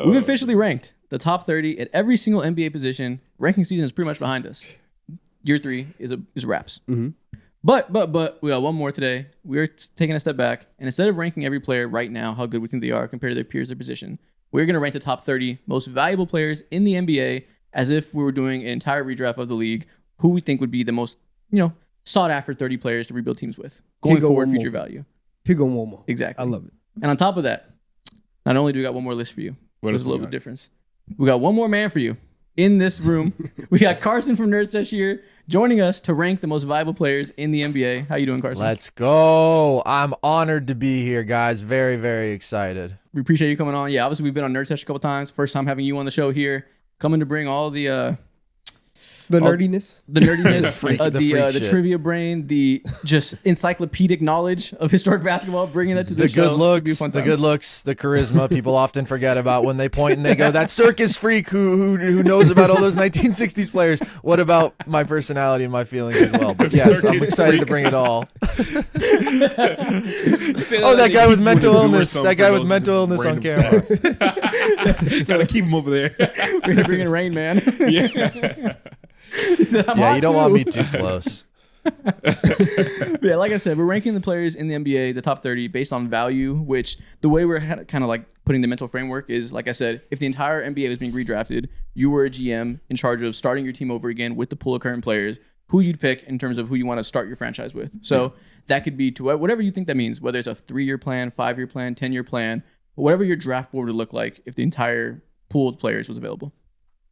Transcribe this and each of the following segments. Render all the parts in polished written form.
We've officially ranked the top 30 at every single NBA position. Ranking season is pretty much behind us. Year 3 is wraps. Mm-hmm. But we got one more today. We're taking a step back, and instead of ranking every player right now, how good we think they are compared to their peers, their position, we're going to rank the top 30 most valuable players in the NBA as if we were doing an entire redraft of the league, who we think would be the most, sought after 30 players to rebuild teams with going forward, future value. Here go one more. Exactly. I love it. And on top of that, not only do we got one more list for you, there's a little bit of difference. We got one more man for you in this room. We got Carson from Nerd Sesh here joining us to rank the most valuable players in the NBA. How you doing, Carson? Let's go. I'm honored to be here, guys. Very, very excited. We appreciate you coming on. Yeah, obviously we've been on Nerd Sesh a couple times. First time having you on the show here, coming to bring all the nerdiness, the trivia brain, the just encyclopedic knowledge of historic basketball, bringing that to the show. The good looks, the charisma people often forget about when they point and they go, that circus freak who knows about all those 1960s players. What about my personality and my feelings as well? But yes, I'm excited to bring it all. That guy with mental illness. That guy with mental illness on camera. Gotta keep him over there. We're gonna bring in Rain Man. Yeah. Yeah, you don't want me too close. Yeah, like I said, we're ranking the players in the NBA, the top 30, based on value, which the way we're kind of like putting the mental framework is, like I said, if the entire NBA was being redrafted, you were a GM in charge of starting your team over again with the pool of current players, who you'd pick in terms of who you want to start your franchise with. So that could be to whatever you think that means, whether it's a 3-year plan, 5-year plan, 10-year plan, whatever your draft board would look like if the entire pool of players was available.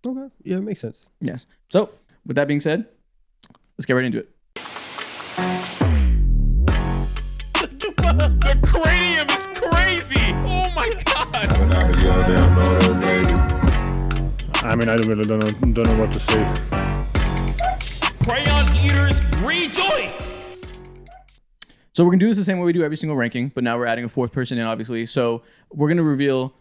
Okay. Yeah, it makes sense. Yes. So with that being said, let's get right into it. The cranium is crazy. Oh my god. I mean, I really don't know what to say. Crayon eaters rejoice. So we're going to do this the same way we do every single ranking, but now we're adding a fourth person in, obviously. So we're going to reveal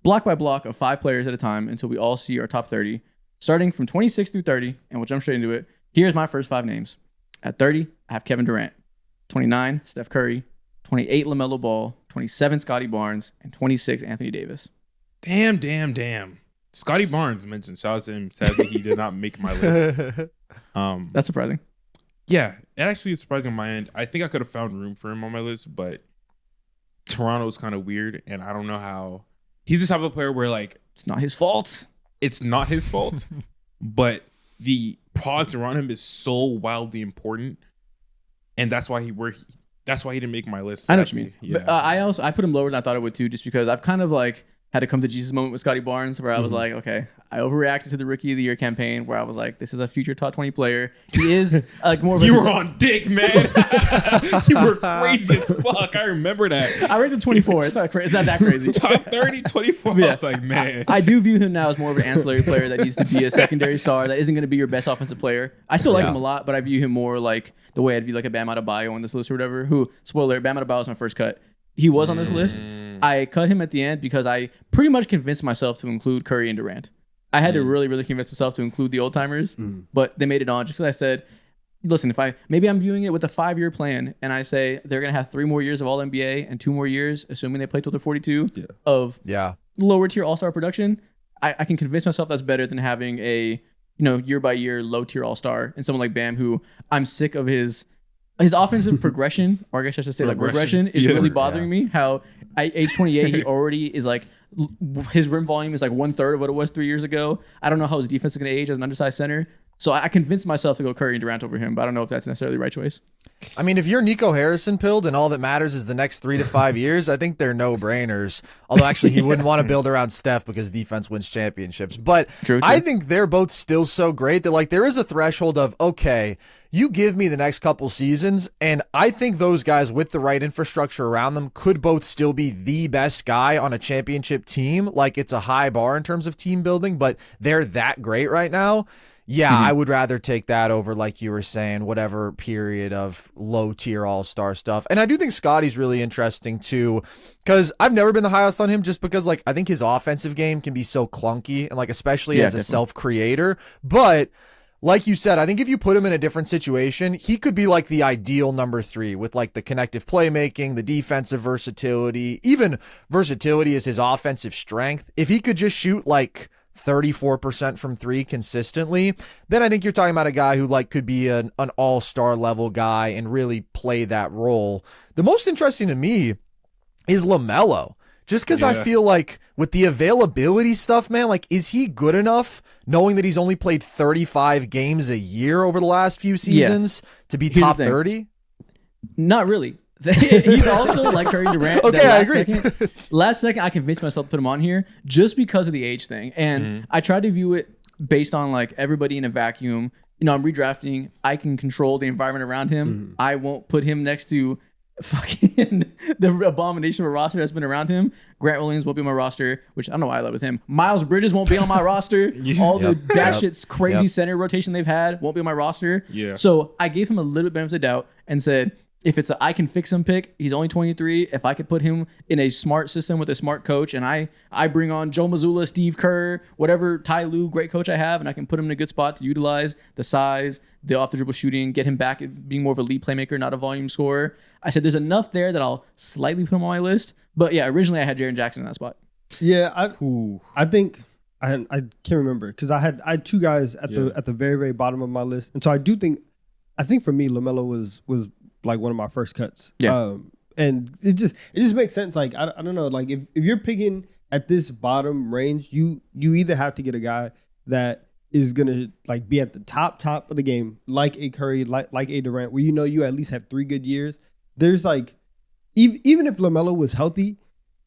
block by block of 5 players at a time until we all see our top 30, starting from 26 through 30, and we'll jump straight into it. Here's my first 5 names. At 30, I have Kevin Durant. 29, Steph Curry. 28, LaMelo Ball. 27, Scotty Barnes. And 26, Anthony Davis. Damn. Scotty Barnes mentioned. Shout out to him. Sadly, he did not make my list. That's surprising. Yeah, it actually is surprising on my end. I think I could have found room for him on my list, but Toronto's kind of weird, and I don't know how. He's the type of player where, like, it's not his fault. It's not his fault, but the product around him is so wildly important, and that's why he didn't make my list. I know what you mean. Yeah. But, I put him lower than I thought I would too, just because I've kind of like had to come to Jesus moment with Scotty Barnes, where I was like, okay, I overreacted to the Rookie of the Year campaign, where I was like, this is a future top 20 player. He is like more of a... You were on dick, man. You were crazy as fuck. I remember that. I ranked him 24. It's not that crazy. Top 30, 24. Yeah. I was like, man. I do view him now as more of an ancillary player that needs to be a secondary star that isn't going to be your best offensive player. I still like him a lot, but I view him more like the way I'd view like a Bam Adebayo on this list or whatever, who, spoiler, Bam Adebayo was my first cut. He was on this list. I cut him at the end because I pretty much convinced myself to include Curry and Durant. I had to really, really convince myself to include the old timers, but they made it on just as I said, listen, maybe I'm viewing it with a 5-year plan and I say they're going to have 3 more years of all NBA and 2 more years, assuming they play till they're 42 of lower tier all-star production. I can convince myself that's better than having a, year by year low tier all-star and someone like Bam, who I'm sick of his offensive progression, or I guess I should say like regression, is really bothering me. How at age 28, he already is like, his rim volume is like 1/3 of what it was 3 years ago. I don't know how his defense is going to age as an undersized center. So I convinced myself to go Curry and Durant over him, but I don't know if that's necessarily the right choice. I mean, if you're Nico Harrison pilled and all that matters is the next 3 to 5 years, I think they're no-brainers. Although actually he wouldn't want to build around Steph because defense wins championships. But true. I think they're both still so great that like there is a threshold of, okay, you give me the next couple seasons, and I think those guys with the right infrastructure around them could both still be the best guy on a championship team. Like it's a high bar in terms of team building, but they're that great right now. Yeah, I would rather take that over, like you were saying, whatever period of low-tier all-star stuff. And I do think Scotty's really interesting, too, because I've never been the highest on him just because, like, I think his offensive game can be so clunky, and, like, especially as a self-creator. But like you said, I think if you put him in a different situation, he could be like the ideal number 3 with like the connective playmaking, the defensive versatility, even versatility is his offensive strength. If he could just shoot like 34% from 3 consistently, then I think you're talking about a guy who like could be an all-star level guy and really play that role. The most interesting to me is LaMelo. Just because I feel like with the availability stuff, man, like, is he good enough knowing that he's only played 35 games a year over the last few seasons to be top 30? Not really. He's also like Curry Durant. Okay, I agree. Last second, I convinced myself to put him on here just because of the age thing. And I tried to view it based on like everybody in a vacuum. You know, I'm redrafting. I can control the environment around him. I won't put him next to fucking the abomination of a roster that's been around him. Grant Williams won't be on my roster, which I don't know why I love with him. Miles Bridges won't be on my roster. All the batshit's crazy center rotation they've had won't be on my roster. So I gave him a little bit benefit of the doubt and said, if it's a I can fix him pick, he's only 23. If I could put him in a smart system with a smart coach, and I bring on Joe Mazzulla, Steve Kerr, whatever Ty Lue, great coach I have, and I can put him in a good spot to utilize the size, the off the dribble shooting, get him back at being more of a lead playmaker, not a volume scorer. I said there's enough there that I'll slightly put him on my list. But yeah, originally I had Jaren Jackson in that spot. Yeah, I think I can't remember because I had 2 guys at the very, very bottom of my list, and so I think for me LaMelo was like one of my first cuts. And it just makes sense. Like I don't know, like if you're picking at this bottom range, you either have to get a guy that is gonna like be at the top of the game, like a Curry, like a Durant, where you at least have 3 good years. There's like even if LaMelo was healthy,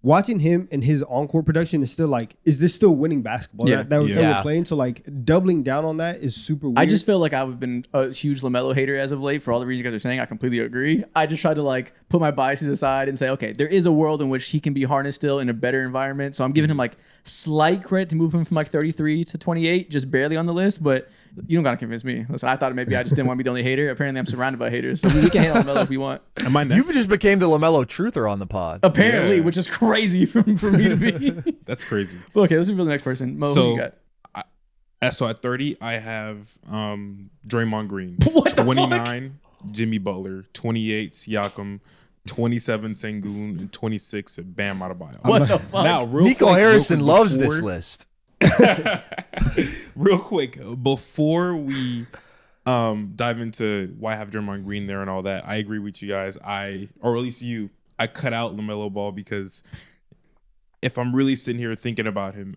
watching him and his on-court production is still like, is this still winning basketball that we're playing? So like doubling down on that is super weird. I just feel like I've been a huge LaMelo hater as of late for all the reasons you guys are saying. I completely agree. I just tried to like put my biases aside and say, okay, there is a world in which he can be harnessed still in a better environment. So I'm giving him like slight credit to move him from like 33 to 28, just barely on the list, but you don't gotta convince me. Listen, I thought maybe I just didn't want to be the only hater. Apparently, I'm surrounded by haters, so we can hate on LaMelo if we want. Am I next? You just became the LaMelo truther on the pod. Apparently, which is crazy for me to be. That's crazy. But okay, let's move to the next person. Mo, who you got? So at 30, I have Draymond Green. What the 29, fuck? Jimmy Butler. 28, Siakam. 27, Sengun. And 26, Bam Adebayo. What the fuck? Now, Nico Harrison loves this list. Real quick, before we dive into why I have Draymond Green there and all that, I agree with you guys. Or at least you, I cut out LaMelo Ball because if I'm really sitting here thinking about him,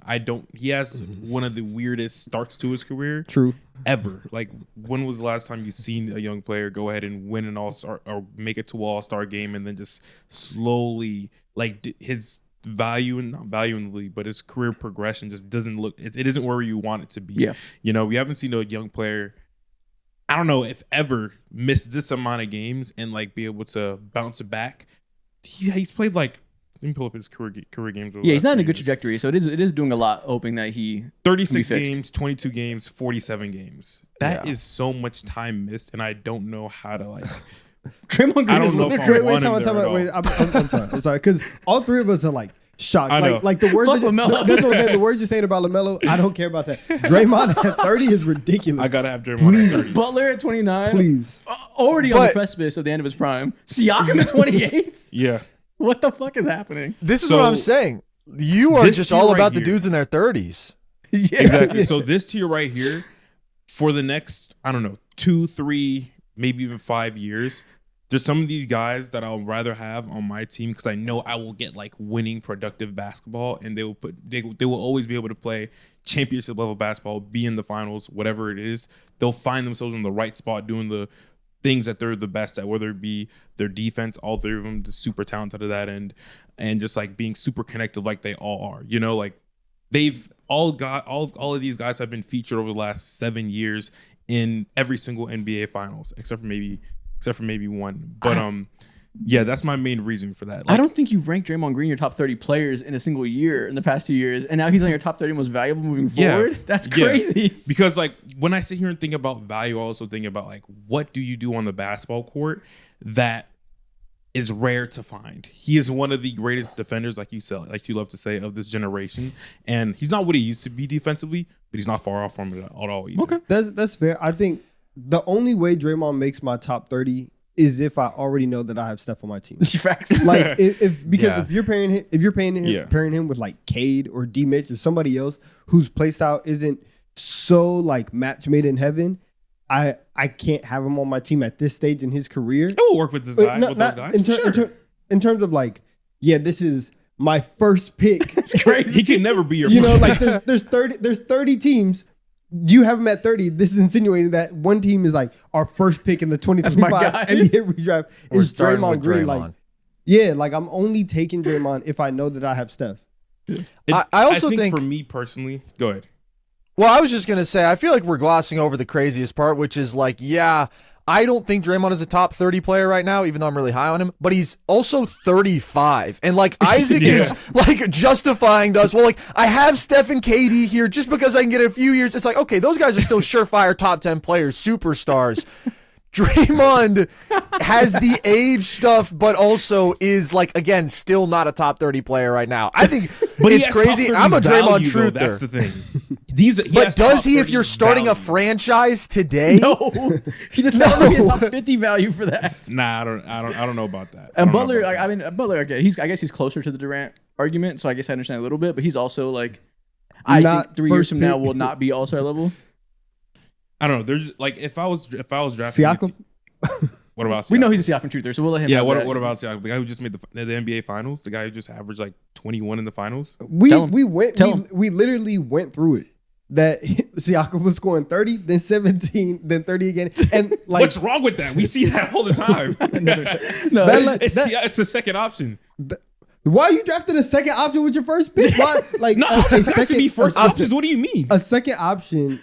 he has one of the weirdest starts to his career. True. Ever. Like, when was the last time you seen a young player go ahead and win an all-star or make it to an all-star game and then just slowly, like, his value and not value in the league, but his career progression just doesn't look, it isn't where you want it to be. We haven't seen a young player, I don't know if ever, miss this amount of games and like be able to bounce it back. He's played like, let me pull up his career games. He's not in a good trajectory, so it is doing a lot, hoping that he 36 games, 22 games, 47 games. That is so much time missed, and I don't know how to like. Draymond Green is I'm sorry, because all 3 of us are like shocked. Like the words the words you're saying about LaMelo, I don't care about that. Draymond at 30 is ridiculous. I gotta have Draymond at 30. Butler at 29, please, already on the precipice of the end of his prime. Siakam at 28. Yeah. What the fuck is happening? This is what I'm saying. You are just all about the dudes in their 30s. Yeah. Exactly. So this tier right here, for the next, I don't know, 2, 3, maybe even 5 years, there's some of these guys that I'll rather have on my team because I know I will get like winning, productive basketball, and they will always be able to play championship level basketball, be in the finals, whatever it is. They'll find themselves in the right spot doing the things that they're the best at, whether it be their defense, all 3 of them, just super talented at that end, and just like being super connected like they all are. Like they've all got all of these guys have been featured over the last 7 years in every single NBA finals, except for maybe one. But yeah, that's my main reason for that. Like, I don't think you've ranked Draymond Green your top 30 players in a single year in the past 2 years, and now he's on your top 30 most valuable moving forward. That's crazy. Because like when I sit here and think about value, I also think about like what do you do on the basketball court that is rare to find. He is one of the greatest defenders, like you love to say, of this generation. And he's not what he used to be defensively, but he's not far off from it at all either. Okay, that's fair. I think the only way Draymond makes my top 30 is if I already know that I have Steph on my team. Facts. Like if you're pairing him with like Cade or D Mitch or somebody else whose playstyle isn't so like match made in heaven, I can't have him on my team at this stage in his career. I will work with this guy, with those guys. In terms of like, yeah, this is my first pick. It's crazy. He can never be your. You know, like there's 30 teams. You have him at 30. This is insinuating that one team is like our first pick in the 2025 NBA redraft is Draymond Green. Like, yeah, like I'm only taking Draymond if I know that I have Steph. I also think for me personally, go ahead. Well, I was just going to say, I feel like we're glossing over the craziest part, which is like, yeah, I don't think Draymond is a top 30 player right now, even though I'm really high on him, but he's also 35. And like Isaac is like justifying to us, well, like I have Steph and KD here just because I can get a few years. It's like, okay, those guys are still surefire top 10 players, superstars. Draymond has the age stuff, but also is like, again, still not a top 30 player right now. I think it's crazy. I'm a Draymond truther. That's the thing. But does he if you're starting a franchise today? No, he does not know he has top 50 value for that. Nah, I don't know about that. And Butler, Butler, okay, I guess he's closer to the Durant argument, so I guess I understand a little bit. But he's also like, I think 3 years from now will not be All-Star level. I don't know. There's like if I was drafting Siakam. What about Siakam? We know he's a Siakam truther, so we'll let him. Yeah. What about Siakam? The guy who just made the NBA Finals. The guy who just averaged like 21 in the finals. We literally went through it. That Siakam was scoring 30, then 17, then 30 again. And like, what's wrong with that? We see that all the time. It's a second option. Why are you drafting a second option with your first pick? Why, like, no, it has to be first options. What do you mean? A second option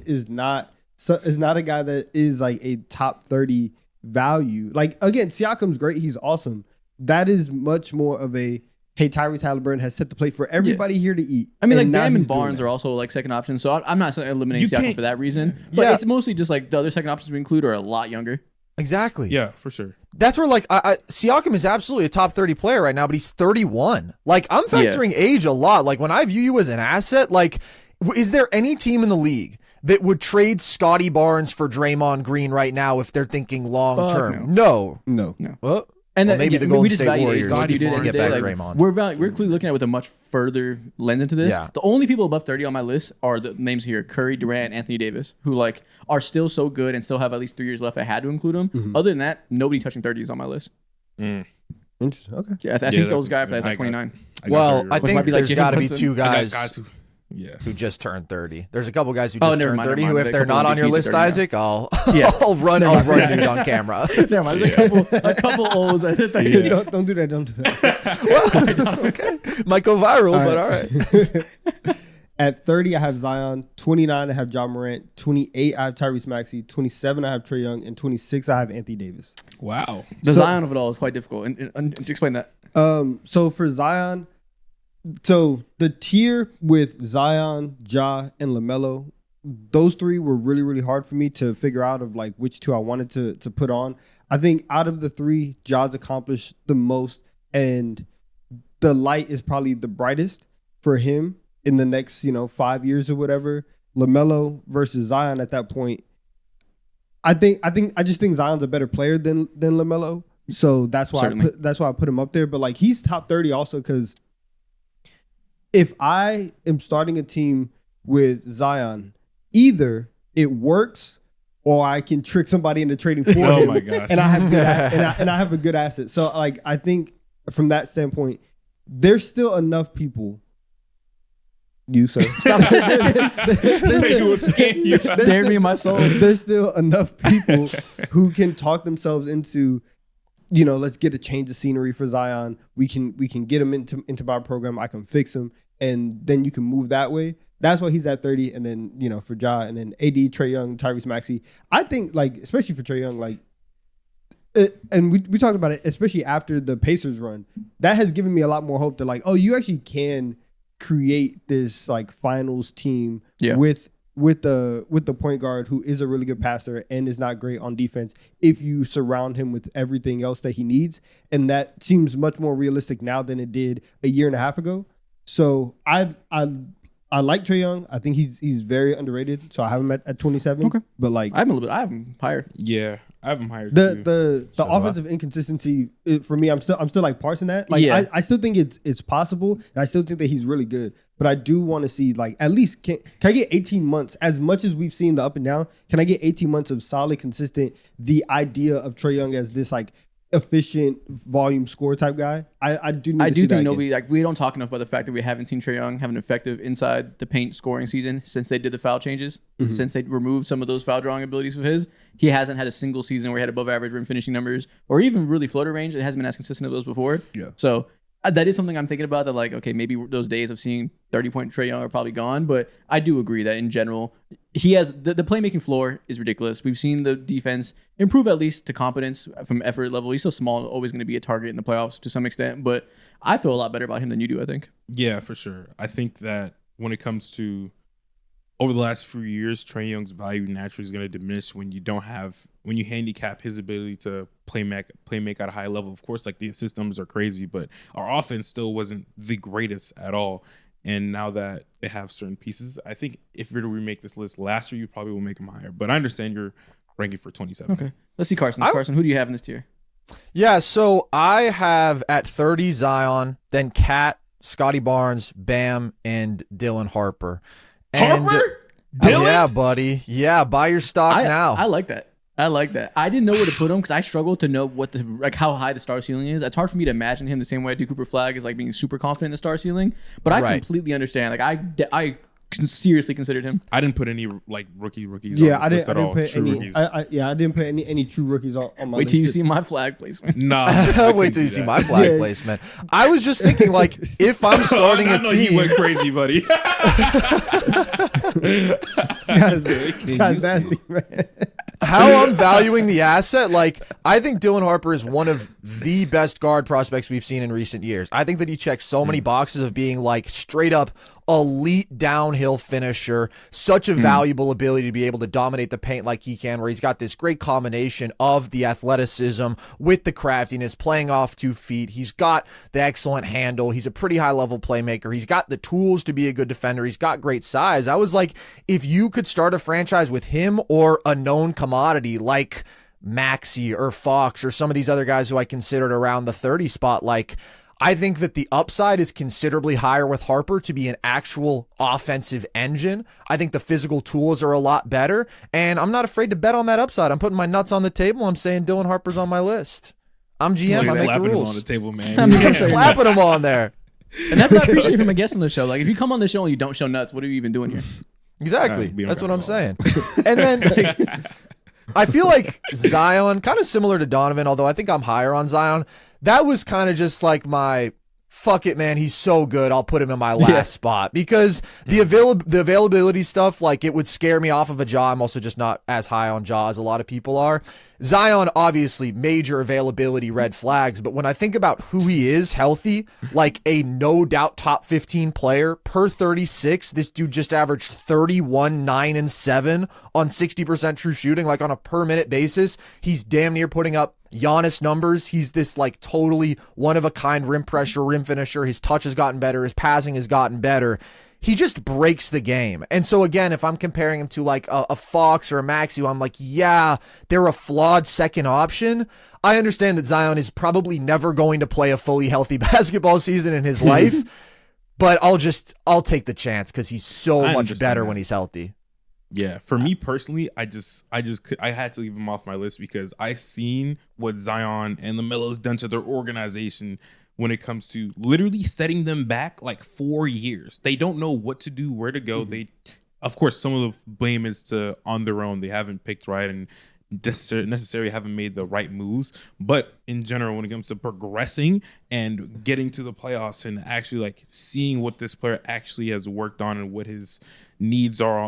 is not a guy that is like a top 30 value. Like, again, Siakam's great. He's awesome. That is much more of a, hey, Tyrese Halliburton has set the plate for everybody here to eat. I mean, like Bam and Barnes are also like second options, so I'm not eliminating Siakam for that reason. But it's mostly just like the other second options we include are a lot younger. Exactly. Yeah, for sure. That's where like Siakam is absolutely a top 30 player right now, but he's 31. Like I'm factoring age a lot. Like when I view you as an asset, like is there any team in the league that would trade Scotty Barnes for Draymond Green right now if they're thinking long term? No. Well, and then maybe the Golden State Warriors to get back Draymond. We're clearly looking at it with a much further lens into this. Yeah. The only people above 30 on my list are the names here: Curry, Durant, Anthony Davis, who like are still so good and still have at least 3 years left. I had to include them. Mm-hmm. Other than that, nobody touching 30 is on my list. Interesting. Okay. Yeah, I think those guys are like 29. Well, I think there's got to be two guys Yeah. who just turned 30. There's a couple guys who just turned 30 who, if they're not on your list, 30 Isaac, I'll run nude on camera. Never mind. There's a couple O's. Don't do that. Don't do that. Well, okay. Might go viral, but all right. At 30, I have Zion. 29, I have John Morant. 28, I have Tyrese Maxey. 27, I have Trae Young. And 26, I have Anthony Davis. Wow. The Zion of it all is quite difficult. And to explain that. So for Zion, so the tier with Zion, Ja, and LaMelo, those three were really, really hard for me to figure out of like which two I wanted to put on. I think out of the three, Ja's accomplished the most, and the light is probably the brightest for him in the next 5 years or whatever. LaMelo versus Zion at that point, I just think Zion's a better player than LaMelo, so that's why I put him up there. But like he's top 30 also because if I am starting a team with Zion, either it works or I can trick somebody into trading for him. Oh my gosh! And I have good and I have a good asset. So like I think from that standpoint, there's still enough people. You sir, stop! Stare me in my soul. There's still enough people who can talk themselves into, let's get a change of scenery for Zion. We can get him into my program. I can fix him, and then you can move that way. That's why he's at 30, and then for Ja, and then AD, Trae Young, Tyrese Maxey. I think like especially for Trae Young, like, and we talked about it, especially after the Pacers run. That has given me a lot more hope that like, oh, you actually can create this like finals team with with the point guard who is a really good passer and is not great on defense if you surround him with everything else that he needs. And that seems much more realistic now than it did a year and a half ago. So I like Trae Young. I think he's very underrated. So I have him at 27. Okay. But like I have him higher. Yeah, I have him higher the too. the offensive inconsistency for me, I'm still like parsing that. Like I still think it's possible, and I still think that he's really good. But I do want to see like at least can I get 18 months, as much as we've seen the up and down, can I get 18 months of solid, consistent, the idea of Trae Young as this like efficient volume score type guy? I do think nobody like we don't talk enough about the fact that we haven't seen Trae Young have an effective inside the paint scoring season since they did the foul changes. Since they removed some of those foul drawing abilities of his, he hasn't had a single season where he had above average rim finishing numbers or even really floater range. It hasn't been as consistent as those before. Yeah. So that is something I'm thinking about, that like, okay, maybe those days of seeing 30-point Trae Young are probably gone, but I do agree that in general, he has the playmaking floor is ridiculous. We've seen the defense improve at least to competence from effort level. He's so small, always going to be a target in the playoffs to some extent, but I feel a lot better about him than you do, I think. Yeah, for sure. I think that when it comes to over the last few years, Trae Young's value naturally is going to diminish when you handicap his ability to play make at a high level. Of course, like the assist numbers are crazy, but our offense still wasn't the greatest at all. And now that they have certain pieces, I think if you were to remake this list last year, you probably will make him higher. But I understand your ranking for 27. Okay. Let's see Carson. Carson, who do you have in this tier? Yeah, so I have at 30 Zion, then Cat, Scotty Barnes, Bam, and Dylan Harper. Harper? Dylan? Yeah, buddy. Yeah, buy your stock now. I like that. I didn't know where to put him because I struggled to know how high the star ceiling is. It's hard for me to imagine him the same way I do Cooper Flagg, as like being super confident in the star ceiling. But I completely understand. Like I seriously considered him. I didn't put any like rookies. Yeah, on this list at all. Put any. Rookies. I didn't put any true rookies on my list. Wait till you see my flag placement. Nah, wait till you see my flag placement. I was just thinking, like, if I'm starting a team, you went crazy, buddy. This guy's nasty, man. How I'm valuing the asset, like, I think Dylan Harper is one of the best guard prospects we've seen in recent years. I think that he checks so many boxes of being like straight up elite downhill finisher, such a valuable ability to be able to dominate the paint like he can, where he's got this great combination of the athleticism with the craftiness, playing off 2 feet. He's got the excellent handle. He's a pretty high level playmaker. He's got the tools to be a good defender. He's got great size. I was like, if you could start a franchise with him or a known commodity like Maxey or Fox or some of these other guys who I considered around the 30 spot, like, I think that the upside is considerably higher with Harper to be an actual offensive engine. I think the physical tools are a lot better, and I'm not afraid to bet on that upside. I'm putting my nuts on the table. I'm saying Dylan Harper's on my list. I'm GM. I make the rules. Him on the table, man. Slapping him on there. And that's what I appreciate from a guest on the show. Like, if you come on the show and you don't show nuts, what are you even doing here? Exactly. That's what I'm saying. And then I feel like Zion, kind of similar to Donovan, although I think I'm higher on Zion. That was kind of just like my fuck it, man, he's so good, I'll put him in my last spot, because the availability stuff, like, it would scare me off of a Ja. I'm also just not as high on Ja as a lot of people are. Zion, obviously, major availability red flags, but when I think about who he is healthy, like a no doubt top 15 player per 36, this dude just averaged 31, 9, and 7 on 60% true shooting, like on a per minute basis. He's damn near putting up Giannis numbers. He's this like totally one of a kind rim pressure, rim finisher. His touch has gotten better. His passing has gotten better. He just breaks the game. And so again, if I'm comparing him to like a Fox or a Maxey, I'm like, yeah, they're a flawed second option. I understand that Zion is probably never going to play a fully healthy basketball season in his life, but I'll take the chance because he's so much better when he's healthy. Yeah, for me personally, I had to leave him off my list because I seen what Zion and LaMelo's done to their organization when it comes to literally setting them back like 4 years. They don't know what to do, where to go. They, of course, some of the blame is on their own. They haven't picked right and necessarily haven't made the right moves. But in general, when it comes to progressing and getting to the playoffs and actually like seeing what this player actually has worked on and what his needs are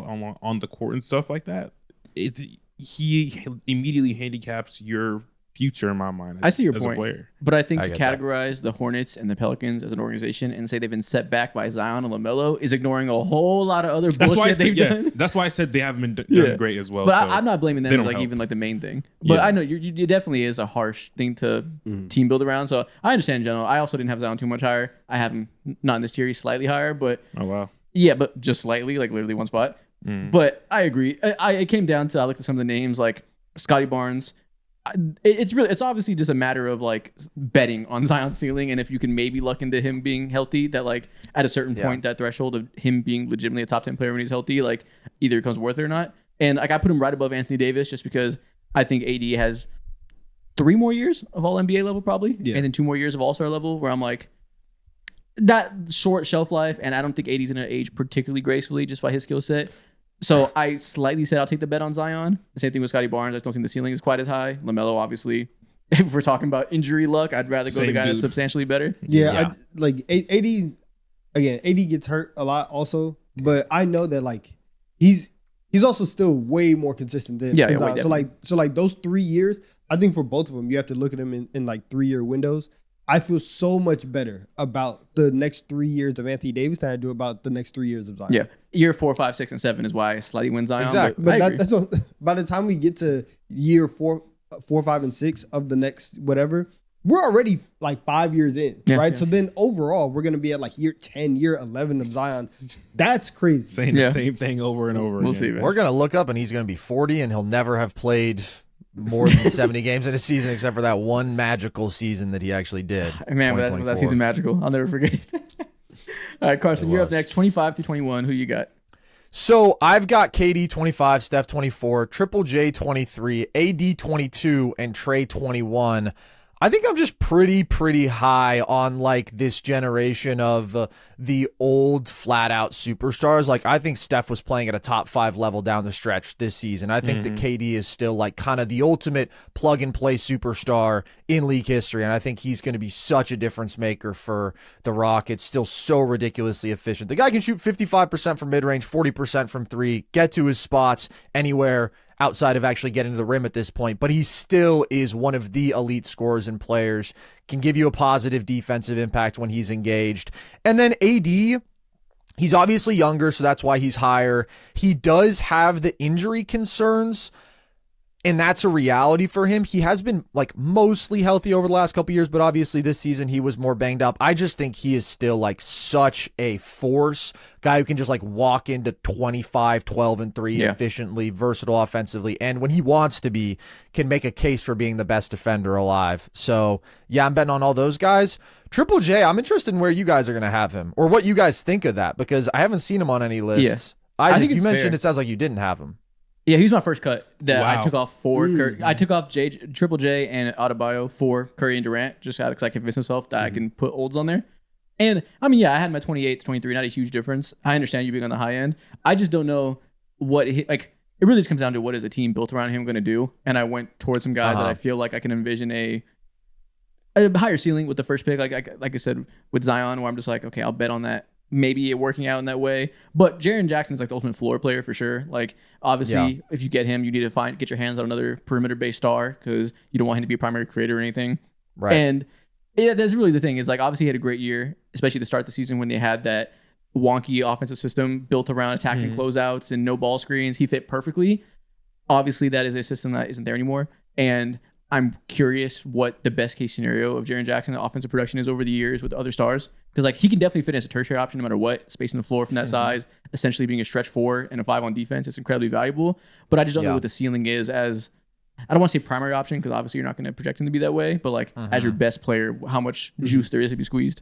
on the court and stuff like that, he immediately handicaps your future in my mind. I see your as point, a player. but I think to categorize the Hornets and the Pelicans as an organization and say they've been set back by Zion and LaMelo is ignoring a whole lot of other bullshit they've done. That's why I said they haven't been done great as well. But so I'm not blaming them as like even like the main thing. But I know you definitely is a harsh thing to team build around. So I understand in general. I also didn't have Zion too much higher. I have him not in this tier. He's slightly higher, but oh wow, yeah, but just slightly, like literally one spot. But I agree. It came down to I looked at some of the names like Scotty Barnes. It's obviously just a matter of like betting on Zion's ceiling, and if you can maybe luck into him being healthy, that like at a certain point, that threshold of him being legitimately a top 10 player when he's healthy, like either it becomes worth it or not. And like I put him right above Anthony Davis just because I think AD has 3 more years of all NBA level probably, and then 2 more years of All Star level, where I'm like that short shelf life, and I don't think AD's gonna age particularly gracefully just by his skill set. So I slightly said I'll take the bet on Zion. The same thing with Scotty Barnes. I just don't think the ceiling is quite as high. LaMelo, obviously, if we're talking about injury luck, I'd rather go the guy that's substantially better. Yeah. Like AD, again, AD gets hurt a lot also, but I know that like he's also still way more consistent than Zion. So like those 3 years, I think for both of them, you have to look at them in like 3-year windows. I feel so much better about the next 3 years of Anthony Davis than I do about the next 3 years of Zion. Yeah. Year 4, 5, 6, and 7 is why I slightly win Zion. Exactly. But that's not, by the time we get to year 4, 5, and 6 of the next whatever, we're already like 5 years in, right? Yeah. So then overall, we're going to be at like year 10, year 11 of Zion. That's crazy. Saying the same thing over and over again. We'll see, man. We're going to look up and he's going to be 40 and he'll never have played more than 70 games in a season, except for that one magical season that he actually did. Man, was that season magical? I'll never forget it. All right, Carson, you're up next. 25 through 21. Who you got? So I've got KD 25, Steph 24, Triple J 23, AD 22, and Trey 21. I think I'm just pretty high on like this generation of the old flat out superstars. Like I think Steph was playing at a top 5 level down the stretch this season. I think that KD is still like kind of the ultimate plug and play superstar in league history. And I think he's going to be such a difference maker for the Rockets. Still so ridiculously efficient. The guy can shoot 55% from mid range, 40% from 3, get to his spots anywhere outside of actually getting to the rim at this point, but he still is one of the elite scorers and players, can give you a positive defensive impact when he's engaged. And then AD, he's obviously younger, so that's why he's higher. He does have the injury concerns, and that's a reality for him. He has been like mostly healthy over the last couple years, but obviously this season he was more banged up. I just think he is still like such a force, guy who can just like walk into 25, 12, and 3 efficiently, versatile offensively, and when he wants to be, can make a case for being the best defender alive. So yeah, I'm betting on all those guys. Triple J, I'm interested in where you guys are going to have him, or what you guys think of that, because I haven't seen him on any lists. I think you mentioned fair. It sounds like you didn't have him. Yeah, he's my first cut that I took off for Curry. I took off Triple J and Adebayo for Curry and Durant, just because I convinced myself that I can put olds on there. And I mean, yeah, I had my 28 to 23, not a huge difference. I understand you being on the high end. I just don't know what it really just comes down to what is a team built around him going to do. And I went towards some guys that I feel like I can envision a higher ceiling with the first pick. Like I said with Zion, where I'm just like, okay, I'll bet on that. Maybe it working out in that way. But Jaren Jackson is like the ultimate floor player for sure. Like, obviously, if you get him, you need to get your hands on another perimeter-based star because you don't want him to be a primary creator or anything. Right. And that's really the thing is, like, obviously he had a great year, especially to start the season when they had that wonky offensive system built around attacking closeouts and no ball screens. He fit perfectly. Obviously, that is a system that isn't there anymore. And I'm curious what the best case scenario of Jaren Jackson offensive production is over the years with other stars. Because like he can definitely fit as a tertiary option no matter what. Spacing the floor from that size, essentially being a stretch 4 and a 5 on defense is incredibly valuable. But I just don't know what the ceiling is as, I don't want to say primary option because obviously you're not going to project him to be that way. But like as your best player, how much juice there is to be squeezed.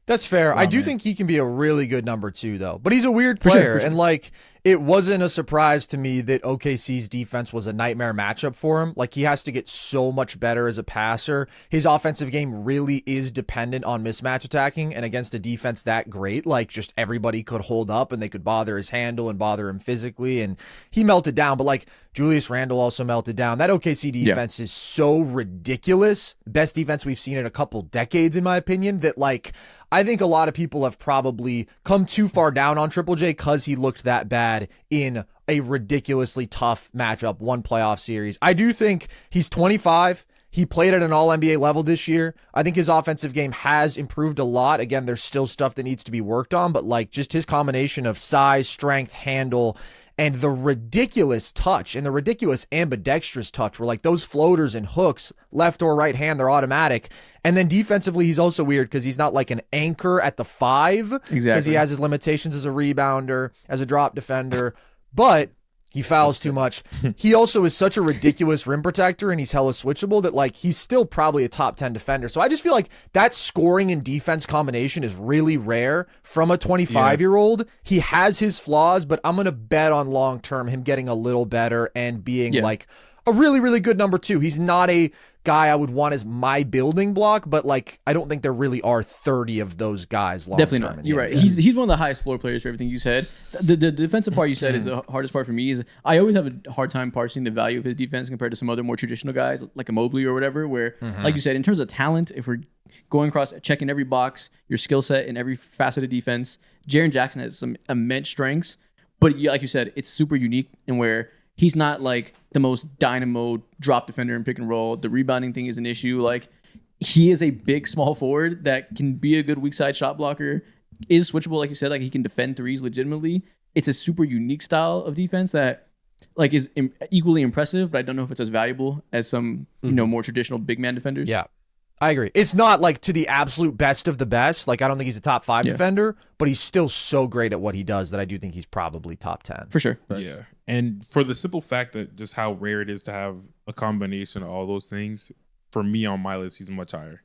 That's fair. I do think he can be a really good number 2 though. But he's a weird player. For sure. And like it wasn't a surprise to me that OKC's defense was a nightmare matchup for him. Like he has to get so much better as a passer. His offensive game really is dependent on mismatch attacking, and against a defense that great, like just everybody could hold up and they could bother his handle and bother him physically, and he melted down. But like Julius Randle also melted down. That OKC defense is so ridiculous. Best defense we've seen in a couple decades, in my opinion, that like I think a lot of people have probably come too far down on Triple J because he looked that bad in a ridiculously tough matchup, one playoff series. I do think he's 25. He played at an all-NBA level this year. I think his offensive game has improved a lot. Again, there's still stuff that needs to be worked on, but like just his combination of size, strength, handle, and the ridiculous touch and the ridiculous ambidextrous touch where like those floaters and hooks, left or right hand, they're automatic. And then defensively, he's also weird because he's not like an anchor at the 5. Exactly. Because he has his limitations as a rebounder, as a drop defender, but he fouls too much. He also is such a ridiculous rim protector, and he's hella switchable that like he's still probably a top 10 defender. So I just feel like that scoring and defense combination is really rare from a 25-year-old. He has his flaws, but I'm going to bet on long term him getting a little better and being like a really, really good number 2. He's not a guy I would want as my building block, but like I don't think there really are 30 of those guys long Definitely not. You're right. He's one of the highest floor players for everything you said. The defensive part you said is the hardest part for me. Is I always have a hard time parsing the value of his defense compared to some other more traditional guys like a Mobley or whatever, where like you said, in terms of talent, if we're going across checking every box, your skill set in every facet of defense, Jaren Jackson has some immense strengths, but like you said, it's super unique in where he's not like the most dynamo drop defender in pick and roll. The rebounding thing is an issue. Like he is a big small forward that can be a good weak side shot blocker, is switchable, like you said, like he can defend threes legitimately. It's a super unique style of defense that like is equally impressive, but I don't know if it's as valuable as some, you know, more traditional big man defenders. Yeah. I agree. It's not like to the absolute best of the best. Like I don't think he's a top 5 defender, but he's still so great at what he does that I do think he's probably top 10. For sure. Yeah. And for the simple fact that just how rare it is to have a combination of all those things, for me on my list, he's much higher.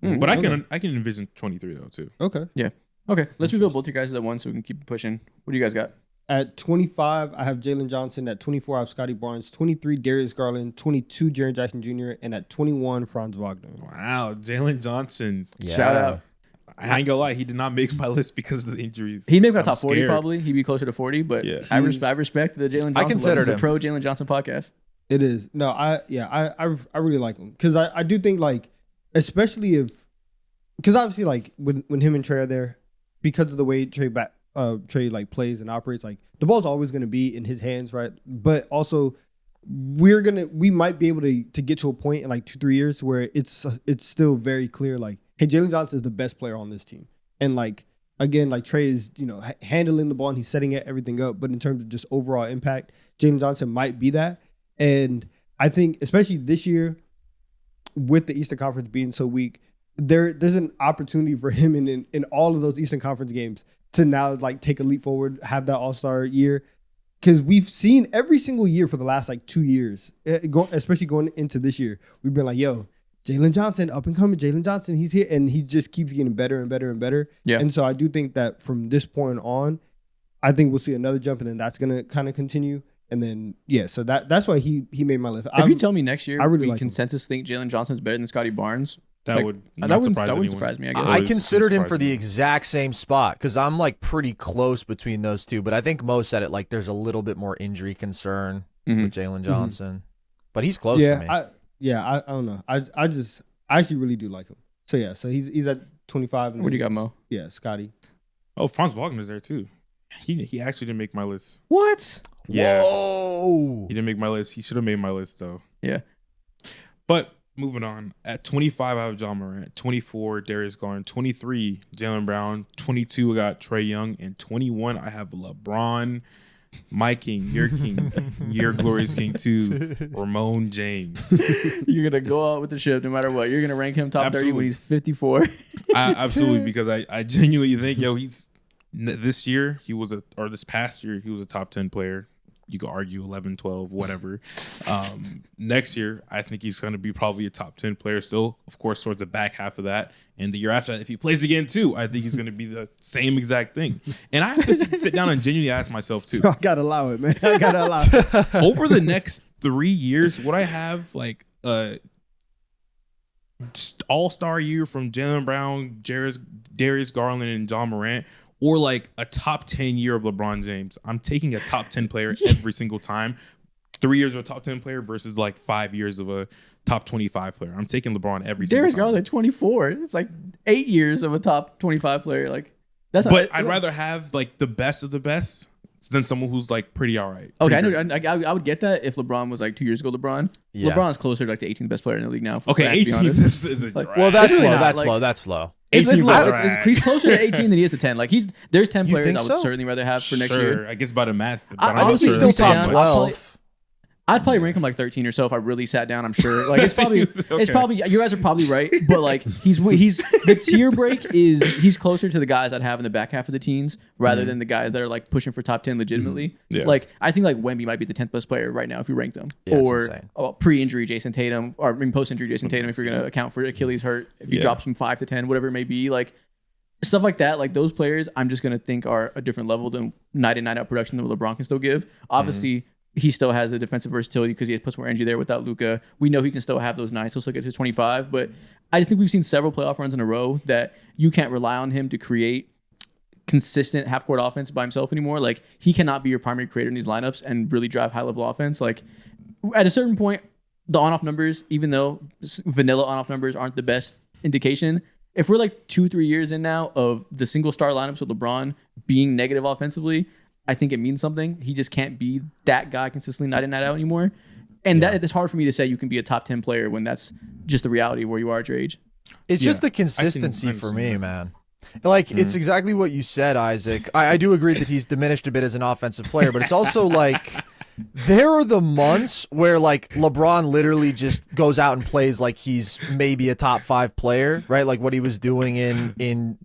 But I can envision 23 though too. Okay. Yeah. Okay. Let's reveal both your guys at once so we can keep pushing. What do you guys got? At 25, I have Jalen Johnson. At 24, I have Scotty Barnes. 23, Darius Garland. 22, Jaren Jackson Jr. And at 21, Franz Wagner. Wow, Jalen Johnson. Yeah. Shout out. I ain't gonna lie, he did not make my list because of the injuries. He'd make my top 40 probably. He'd be closer to 40, but yeah. I respect the Jalen Johnson. I considered him. The pro Jalen Johnson podcast. It is. No, I really like him. Because I do think like, especially if, because obviously like when him and Trey are there, because of the way Trey like plays and operates, like the ball's always going to be in his hands, right? But also we might be able to get to a point in like 2-3 years where it's still very clear like, hey, Jalen Johnson is the best player on this team. And like, again, like Trey is, you know, handling the ball and he's setting everything up. But in terms of just overall impact, Jalen Johnson might be that. And I think especially this year with the Eastern Conference being so weak, there's an opportunity for him in all of those Eastern Conference games to now like take a leap forward, have that all-star year. Because we've seen every single year for the last like 2 years, especially going into this year, we've been like, yo, Jalen Johnson, up and coming, Jalen Johnson, he's here. And he just keeps getting better and better and better. Yeah. And so I do think that from this point on, I think we'll see another jump and then that's going to kind of continue. And then, yeah, so that's why he made my list. If you tell me next year I really we like consensus think Jalen Johnson's better than Scotty Barnes, that wouldn't surprise me, I guess. I considered him for the exact same spot because I'm like pretty close between those two. But I think Mo said it like there's a little bit more injury concern with Jalen Johnson. But he's close for me. I don't know. I actually really do like him. So, yeah, so he's at 25. What do you got, Mo? Yeah, Scotty. Oh, Franz Wagner's there too. He actually didn't make my list. What? Yeah. Whoa. He didn't make my list. He should have made my list though. Yeah. But moving on. At 25, I have John Morant. 24, Darius Garland. 23, Jaylen Brown. 22, I got Trae Young. And 21, I have LeBron. My king, your glorious king too, Ramon James. You're going to go out with the ship no matter what. You're going to rank him top 30 when he's 54. Absolutely, because I genuinely think, he's this past year, he was a top 10 player. You could argue 11, 12, whatever. Next year, I think he's going to be probably a top 10 player still, of course, towards the back half of that. And the year after that, if he plays again too, I think he's going to be the same exact thing. And I have to sit down and genuinely ask myself too. I got to allow it, man. I got to allow it. Over the next 3 years, would I have like a all-star year from Jaylen Brown, Darius Garland, and John Morant? Or like a top 10 year of LeBron James? I'm taking a top 10 player every single time. 3 years of a top 10 player versus like 5 years of a top 25 player. I'm taking LeBron every single time. Darius Garland at 24. It's like 8 years of a top 25 player. Like that's. But I'd rather have like the best of the best than someone who's like pretty all right. Okay, I would get that if LeBron was like 2 years ago. LeBron, LeBron's closer to like the 18th best player in the league now. Okay, 18 is a like, well, that's really low. not, That's like, low. That's low. He's closer to 18 than he is to 10. Like there's 10 players I would certainly rather have for next year. I guess by the math. I honestly still top 12. I'd probably rank him like 13 or so if I really sat down. I'm sure. Like it's probably you guys are probably right, but like he's the tier break is he's closer to the guys I'd have in the back half of the teams rather than the guys that are like pushing for top 10 legitimately. Yeah. Like I think like Wemby might be the 10th best player right now if you ranked him, or pre-injury Jason Tatum, or post-injury Jason Tatum if you're gonna account for Achilles hurt. If you drop him 5 to 10, whatever it may be, like stuff like that. Like those players, I'm just gonna think are a different level than night in night out production that LeBron can still give. Obviously. He still has a defensive versatility because he puts more energy there without Luka. We know he can still have those nights. He'll still get to 25. But I just think we've seen several playoff runs in a row that you can't rely on him to create consistent half-court offense by himself anymore. Like, he cannot be your primary creator in these lineups and really drive high-level offense. Like, at a certain point, the on-off numbers, even though vanilla on-off numbers aren't the best indication, if we're like 2-3 years in now of the single-star lineups with LeBron being negative offensively, I think it means something. He just can't be that guy consistently night in, night out anymore. And that it's hard for me to say you can be a top 10 player when that's just the reality of where you are at your age. It's just the consistency for me, man. Like, it's exactly what you said, Isaac. I do agree that he's diminished a bit as an offensive player, but it's also like there are the months where like LeBron literally just goes out and plays like he's maybe a top 5 player, right? Like what he was doing in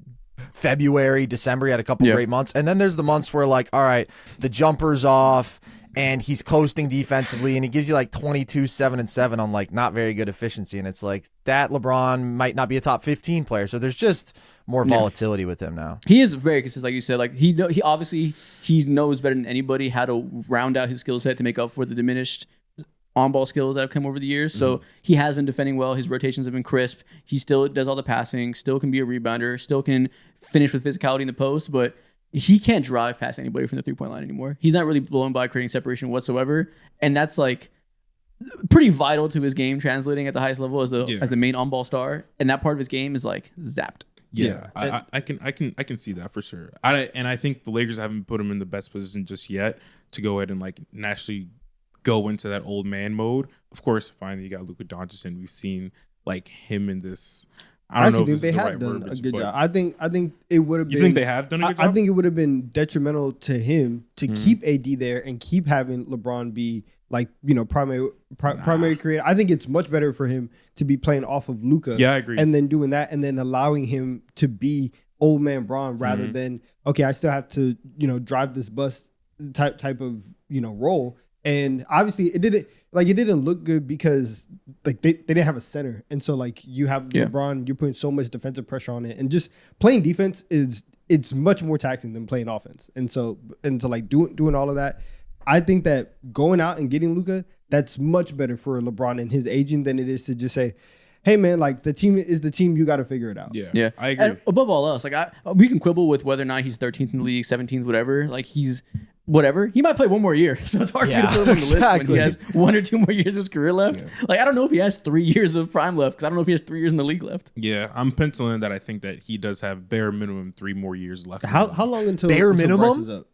February, December, he had a couple great months. And then there's the months where like, all right, the jumper's off and he's coasting defensively and he gives you like 22, 7 and 7 on like not very good efficiency. And it's like that LeBron might not be a top 15 player. So there's just more volatility with him now. He is very consistent, like you said. Like he obviously knows better than anybody how to round out his skill set to make up for the diminished on-ball skills that have come over the years. So he has been defending well. His rotations have been crisp. He still does all the passing, still can be a rebounder, still can finish with physicality in the post, but he can't drive past anybody from the three-point line anymore. He's not really blown by creating separation whatsoever. And that's like pretty vital to his game translating at the highest level as the main on-ball star. And that part of his game is like zapped. Yeah. I can see that for sure. I think the Lakers haven't put him in the best position just yet to go ahead and like naturally go into that old man mode. Of course, finally you got Luka Doncic, and we've seen like him in this. I don't know if they have done a good job. I think it would have been. You think they have done a good job? I think it would have been detrimental to him to keep AD there and keep having LeBron be like, you know, primary creator. I think it's much better for him to be playing off of Luka. Yeah, I agree. And then doing that, and then allowing him to be old man Bron rather than, okay, I still have to, you know, drive this bus type of, you know, role. And obviously it didn't look good because like they didn't have a center. And so like you have LeBron, you're putting so much defensive pressure on it, and just playing defense it's much more taxing than playing offense. And so like doing all of that, I think that going out and getting Luka, that's much better for LeBron and his agent than it is to just say, hey man, like the team is the team, you got to figure it out. Yeah, I agree. And above all else, like we can quibble with whether or not he's 13th in the league, 17th, whatever. Like he's whatever. He might play one more year, so it's hard for me to put him on the list when he has 1 or 2 more years of his career left. Yeah. Like I don't know if he has 3 years of prime left, because I don't know if he has 3 years in the league left. Yeah, I'm penciling that. I think that he does have bare minimum 3 more years left. How long until bare minimum? Is up?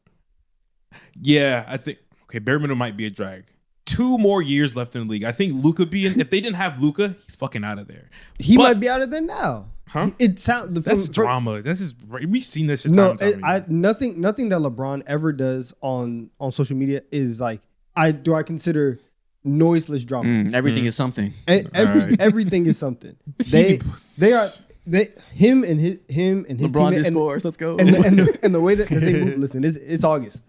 Yeah, I think bare minimum might be a drag. 2 more years left in the league. I think Luka if they didn't have Luka, he's fucking out of there. He might be out of there now. Huh? It sounds that's drama. This is we've seen this shit. No, nothing that LeBron ever does on social media is like I consider noiseless drama. Everything is something. Everything is something. Him and his LeBron team scores. Let's go. And the way that they move. Listen, it's August.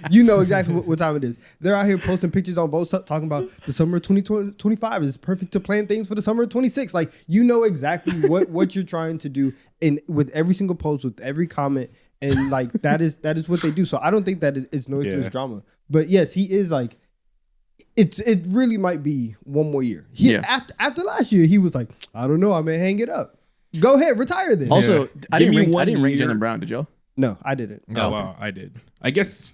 You know exactly what time it is. They're out here posting pictures on both talking about the summer of 2025 is perfect to plan things for the summer of 26. Like you know exactly what you're trying to do with every single post, with every comment, and like that is what they do. So I don't think that it's noiseless drama. But yes, he is like. It really might be 1 more year. After last year, he was like, I don't know, I may hang it up. Go ahead, retire then. Also, I didn't rank Jaylen Brown, did y'all? No, I didn't. Oh, wow, I did. I guess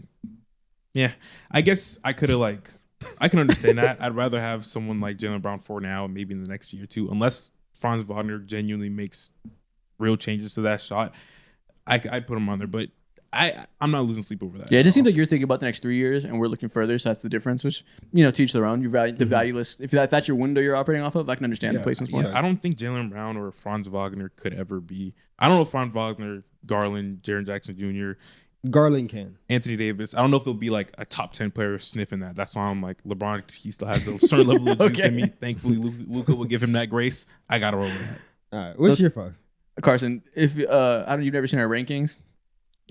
I could have I can understand that. I'd rather have someone like Jaylen Brown for now and maybe in the next year or two, unless Franz Wagner genuinely makes real changes to that shot. I'd put him on there, but I'm not losing sleep over that. Yeah, it just seems like you're thinking about the next 3 years, and we're looking further. So that's the difference. Which to each their own. You value the value list. If that's your window you're operating off of, I can understand the placements more. I don't think Jaylen Brown or Franz Wagner could ever be. I don't know if Franz Wagner, Garland, Jaren Jackson Jr., Garland can. Anthony Davis. I don't know if they'll be like a top 10 player sniffing that. That's why I'm like LeBron. He still has a certain level of juice in me. Thankfully, Luka will give him that grace. I gotta roll with that. All right, what's your 5? Carson, if you've never seen our rankings.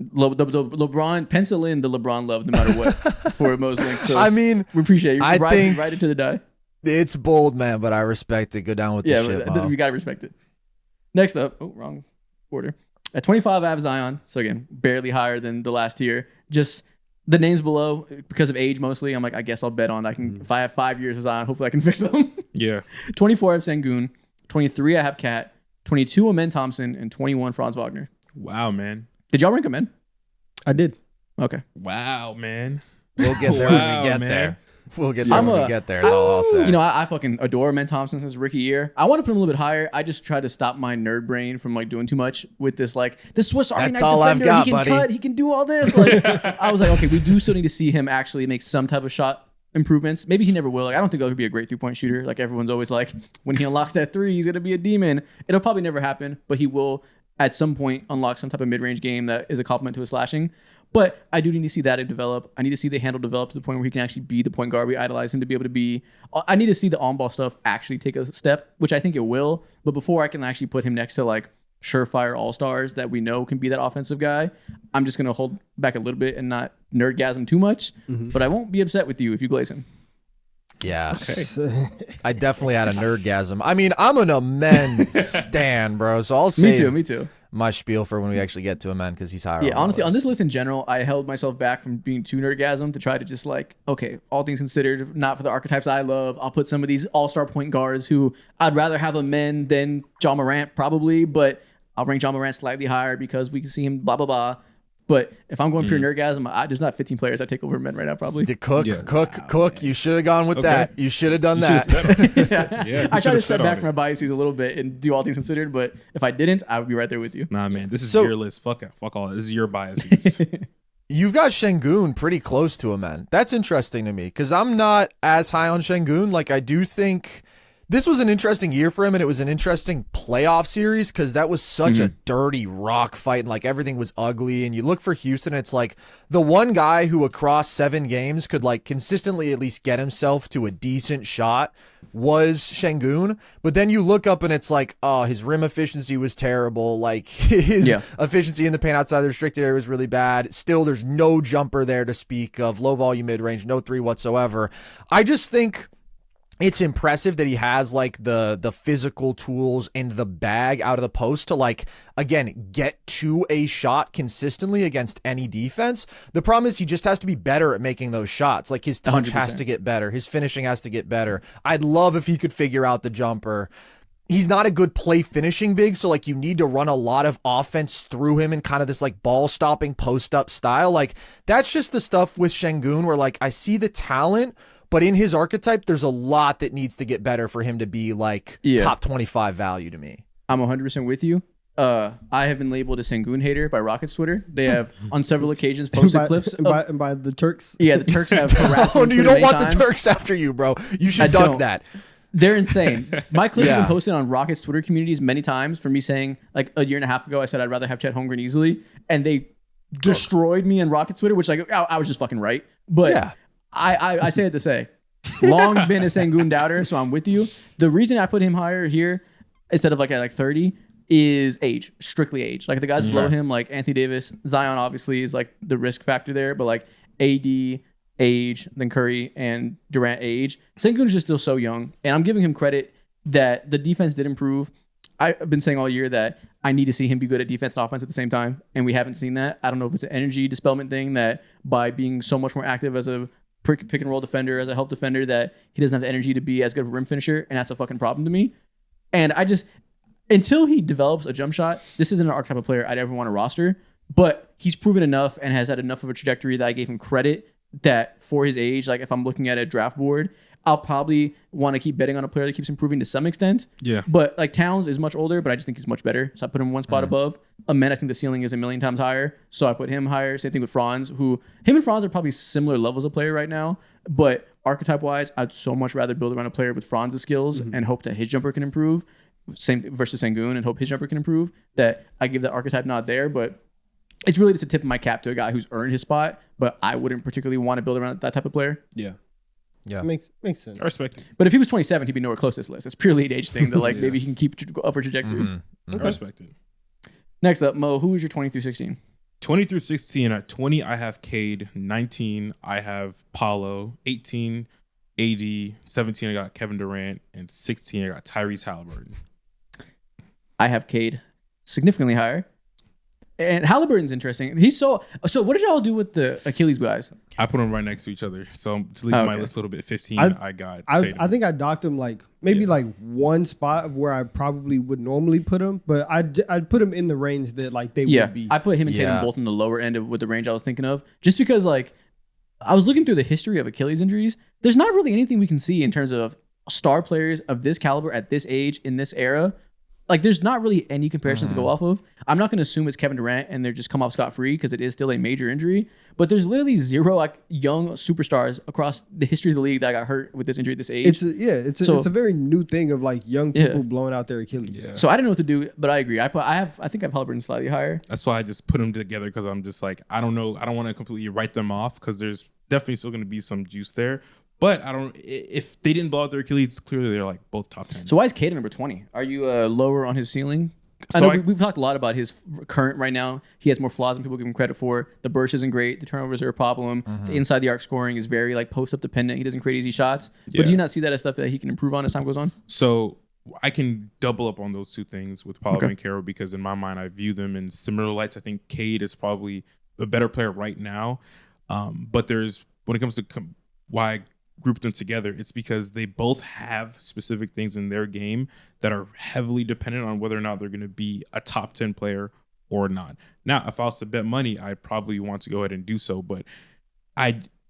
LeBron, pencil in the LeBron love no matter what for most links. So I mean, we appreciate you. I think ride it to the die. It's bold, man, but I respect it. Go down with the shit, Mo. We gotta respect it. Next up, wrong order. At 25, I have Zion. So again, barely higher than the last tier. Just the names below because of age mostly. I'm like, I guess I'll bet on. If I have 5 years of Zion, hopefully I can fix them. Yeah. 24, I have Sengun. 23, I have Cat. 22, Amen Thompson, and 21, Franz Wagner. Wow, man. Did y'all rank Amen? I did. Okay. Wow, man. We'll get there when we get there. We'll get there when we get there. That's all I'll say. I fucking adore Amen Thompson since rookie year. I want to put him a little bit higher. I just try to stop my nerd brain from doing too much with this the Swiss Army knife defender. He can cut. He can do all this. I was like, okay, we do still need to see him actually make some type of shot improvements. Maybe he never will. I don't think he'll be a great 3-point shooter. Everyone's always like, when he unlocks that 3, he's gonna be a demon. It'll probably never happen, but he will at some point unlock some type of mid-range game that is a complement to his slashing. But I do need to see that develop. I need to see the handle develop to the point where he can actually be the point guard we idolize him to be able to be. I need to see the on-ball stuff actually take a step, which I think it will. But before I can actually put him next to surefire all-stars that we know can be that offensive guy, I'm just going to hold back a little bit and not nerdgasm too much. Mm-hmm. But I won't be upset with you if you glaze him. Yeah. Okay. I definitely had a nerdgasm. I mean, I'm an Amen stan, bro. So I'll say me too. My spiel for when we actually get to Amen because he's higher. Yeah, honestly, on this list in general, I held myself back from being too nerdgasm to try to just okay, all things considered, not for the archetypes I love. I'll put some of these all-star point guards who I'd rather have Amen than Ja Morant probably, but I'll rank Ja Morant slightly higher because we can see him blah, blah, blah. But if I'm going pure nerdgasm, there's not 15 players I take over men right now, probably. Cook. You should have gone with that. You should have done that. I try to step back from my biases a little bit and do all things considered, but if I didn't, I would be right there with you. Nah, man, this is your list. Fuck all. This is your biases. You've got Şengün pretty close to Amen. That's interesting to me because I'm not as high on Şengün. I do think this was an interesting year for him, and it was an interesting playoff series because that was such a dirty rock fight, and everything was ugly. And you look for Houston, it's the one guy who across 7 games could consistently at least get himself to a decent shot was Şengün. But then you look up and it's his rim efficiency was terrible. His efficiency in the paint outside the restricted area was really bad. Still, there's no jumper there to speak of, low volume mid range, no 3 whatsoever. I just think it's impressive that he has the physical tools and the bag out of the post to again get to a shot consistently against any defense. The problem is he just has to be better at making those shots. His touch 100%. Has to get better. His finishing has to get better. I'd love if he could figure out the jumper. He's not a good play finishing big, so you need to run a lot of offense through him in kind of this ball stopping post up style. That's just the stuff with Şengün where I see the talent, but in his archetype, there's a lot that needs to get better for him to be top 25 value to me. I'm 100% with you. I have been labeled a Şengün hater by Rockets Twitter. They have on several occasions posted clips. By the Turks? Yeah, the Turks have harassed me. You don't want the Turks after you, bro. You should dunk that. They're insane. My clips have been posted on Rockets Twitter communities many times for me saying, a year and a half ago, I said I'd rather have Chet Holmgren easily. And they destroyed me on Rockets Twitter, which I was just fucking right. But yeah. I say it to say, long been a Şengün doubter, so I'm with you. The reason I put him higher here instead of at 30 is age, strictly age. The guys below him, Anthony Davis, Zion obviously is the risk factor there, but AD, age, then Curry and Durant age. Şengün is just still so young, and I'm giving him credit that the defense did improve. I've been saying all year that I need to see him be good at defense and offense at the same time, and we haven't seen that. I don't know if it's an energy dispelment thing that by being so much more active as a pick and roll defender, as a help defender, that he doesn't have the energy to be as good of a rim finisher, and that's a fucking problem to me. And until he develops a jump shot, this isn't an archetype of player I'd ever want to roster, but he's proven enough and has had enough of a trajectory that I gave him credit that for his age, like if I'm looking at a draft board, I'll probably want to keep betting on a player that keeps improving to some extent. Yeah. But like Towns is much older, but I just think he's much better. So I put him one spot above. Amen, I think the ceiling is a million times higher. So I put him higher. Same thing with Franz, him and Franz are probably similar levels of player right now. But archetype wise, I'd so much rather build around a player with Franz's skills and hope that his jumper can improve. Same versus Sengun and hope his jumper can improve. That I give that archetype nod there, but it's really just a tip of my cap to a guy who's earned his spot, but I wouldn't particularly want to build around that type of player. Yeah. Yeah. Makes sense. I respect it. But if he was 27, he'd be nowhere close to this list. It's purely an age thing that like maybe he can keep upward trajectory. I respect it. Next up, Mo, who was your 20 through 16? 20 through 16. At 20, I have Cade. 19, I have Paulo. 18, AD. 17, I got Kevin Durant. And 16, I got Tyrese Halliburton. I have Cade significantly higher. And Halliburton's interesting. He's so what did y'all do with the Achilles guys? I put them right next to each other. So to leave my list a little bit, 15, I got Tatum. I think I docked him like maybe like one spot of where I probably would normally put him, but I'd put him in the range that like they would be. I put him and Tatum both in the lower end of with the range I was thinking of, just because like I was looking through the history of Achilles injuries. There's not really anything we can see in terms of star players of this caliber at this age in this era. Like, there's not really any comparisons to go off of. I'm not going to assume it's Kevin Durant and they're just come off scot-free because it is still a major injury. But there's literally zero like young superstars across the history of the league that got hurt with this injury at this age. It's a very new thing of like young people blowing out their Achilles. Yeah. So I didn't know what to do, but I agree. I think I have Halliburton slightly higher. That's why I just put them together because I'm just like, I don't know. I don't want to completely write them off because there's definitely still going to be some juice there. But if they didn't blow out their Achilles, clearly they're like both top 10. So why is Cade number 20? Are you lower on his ceiling? I know we've talked a lot about his current right now. He has more flaws than people give him credit for. The burst isn't great. The turnovers are a problem. The inside the arc scoring is very like post up dependent. He doesn't create easy shots. But do you not see that as stuff that he can improve on as time goes on? So I can double up on those two things with Paulo and Caro because in my mind I view them in similar lights. I think Cade is probably a better player right now. But when it comes to why I group them together, it's because they both have specific things in their game that are heavily dependent on whether or not they're going to be a top 10 player or not. Now, if I was to bet money, I'd probably want to go ahead and do so. But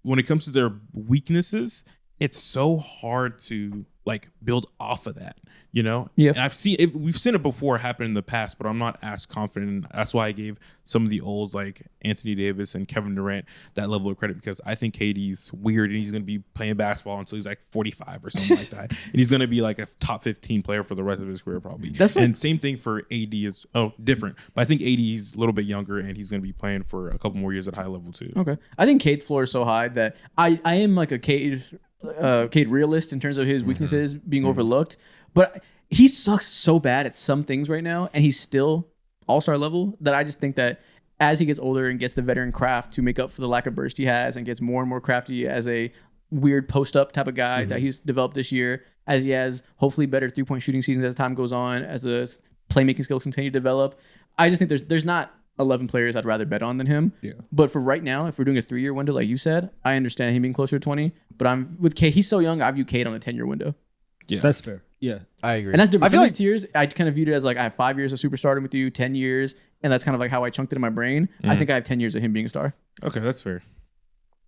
when it comes to their weaknesses, it's so hard to like build off of that, you know? Yeah. And we've seen it before happen in the past, but I'm not as confident. That's why I gave some of the olds like Anthony Davis and Kevin Durant that level of credit because I think KD's weird and he's going to be playing basketball until he's like 45 or something like that. And he's going to be like a top 15 player for the rest of his career probably. And same thing for AD is different. But I think AD is a little bit younger and he's going to be playing for a couple more years at high level too. Okay. I think Cade's floor is so high that I am like a Cade realist in terms of his weaknesses being overlooked, but he sucks so bad at some things right now and he's still all-star level that I just think that as he gets older and gets the veteran craft to make up for the lack of burst he has and gets more and more crafty as a weird post-up type of guy that he's developed this year, as he has hopefully better three-point shooting seasons as time goes on, as the playmaking skills continue to develop, I just think there's not 11 players I'd rather bet on than him. Yeah. But for right now, if we're doing a 3-year window, like you said, I understand him being closer to 20. But I'm with Cade. He's so young. I view Cade on a 10-year window. Yeah, that's fair. Yeah, I agree. And that's different. Some of these tiers, I kind of viewed it as like I have 5 years of superstardom with you, 10 years, and that's kind of like how I chunked it in my brain. I think I have 10 years of him being a star. Okay, that's fair.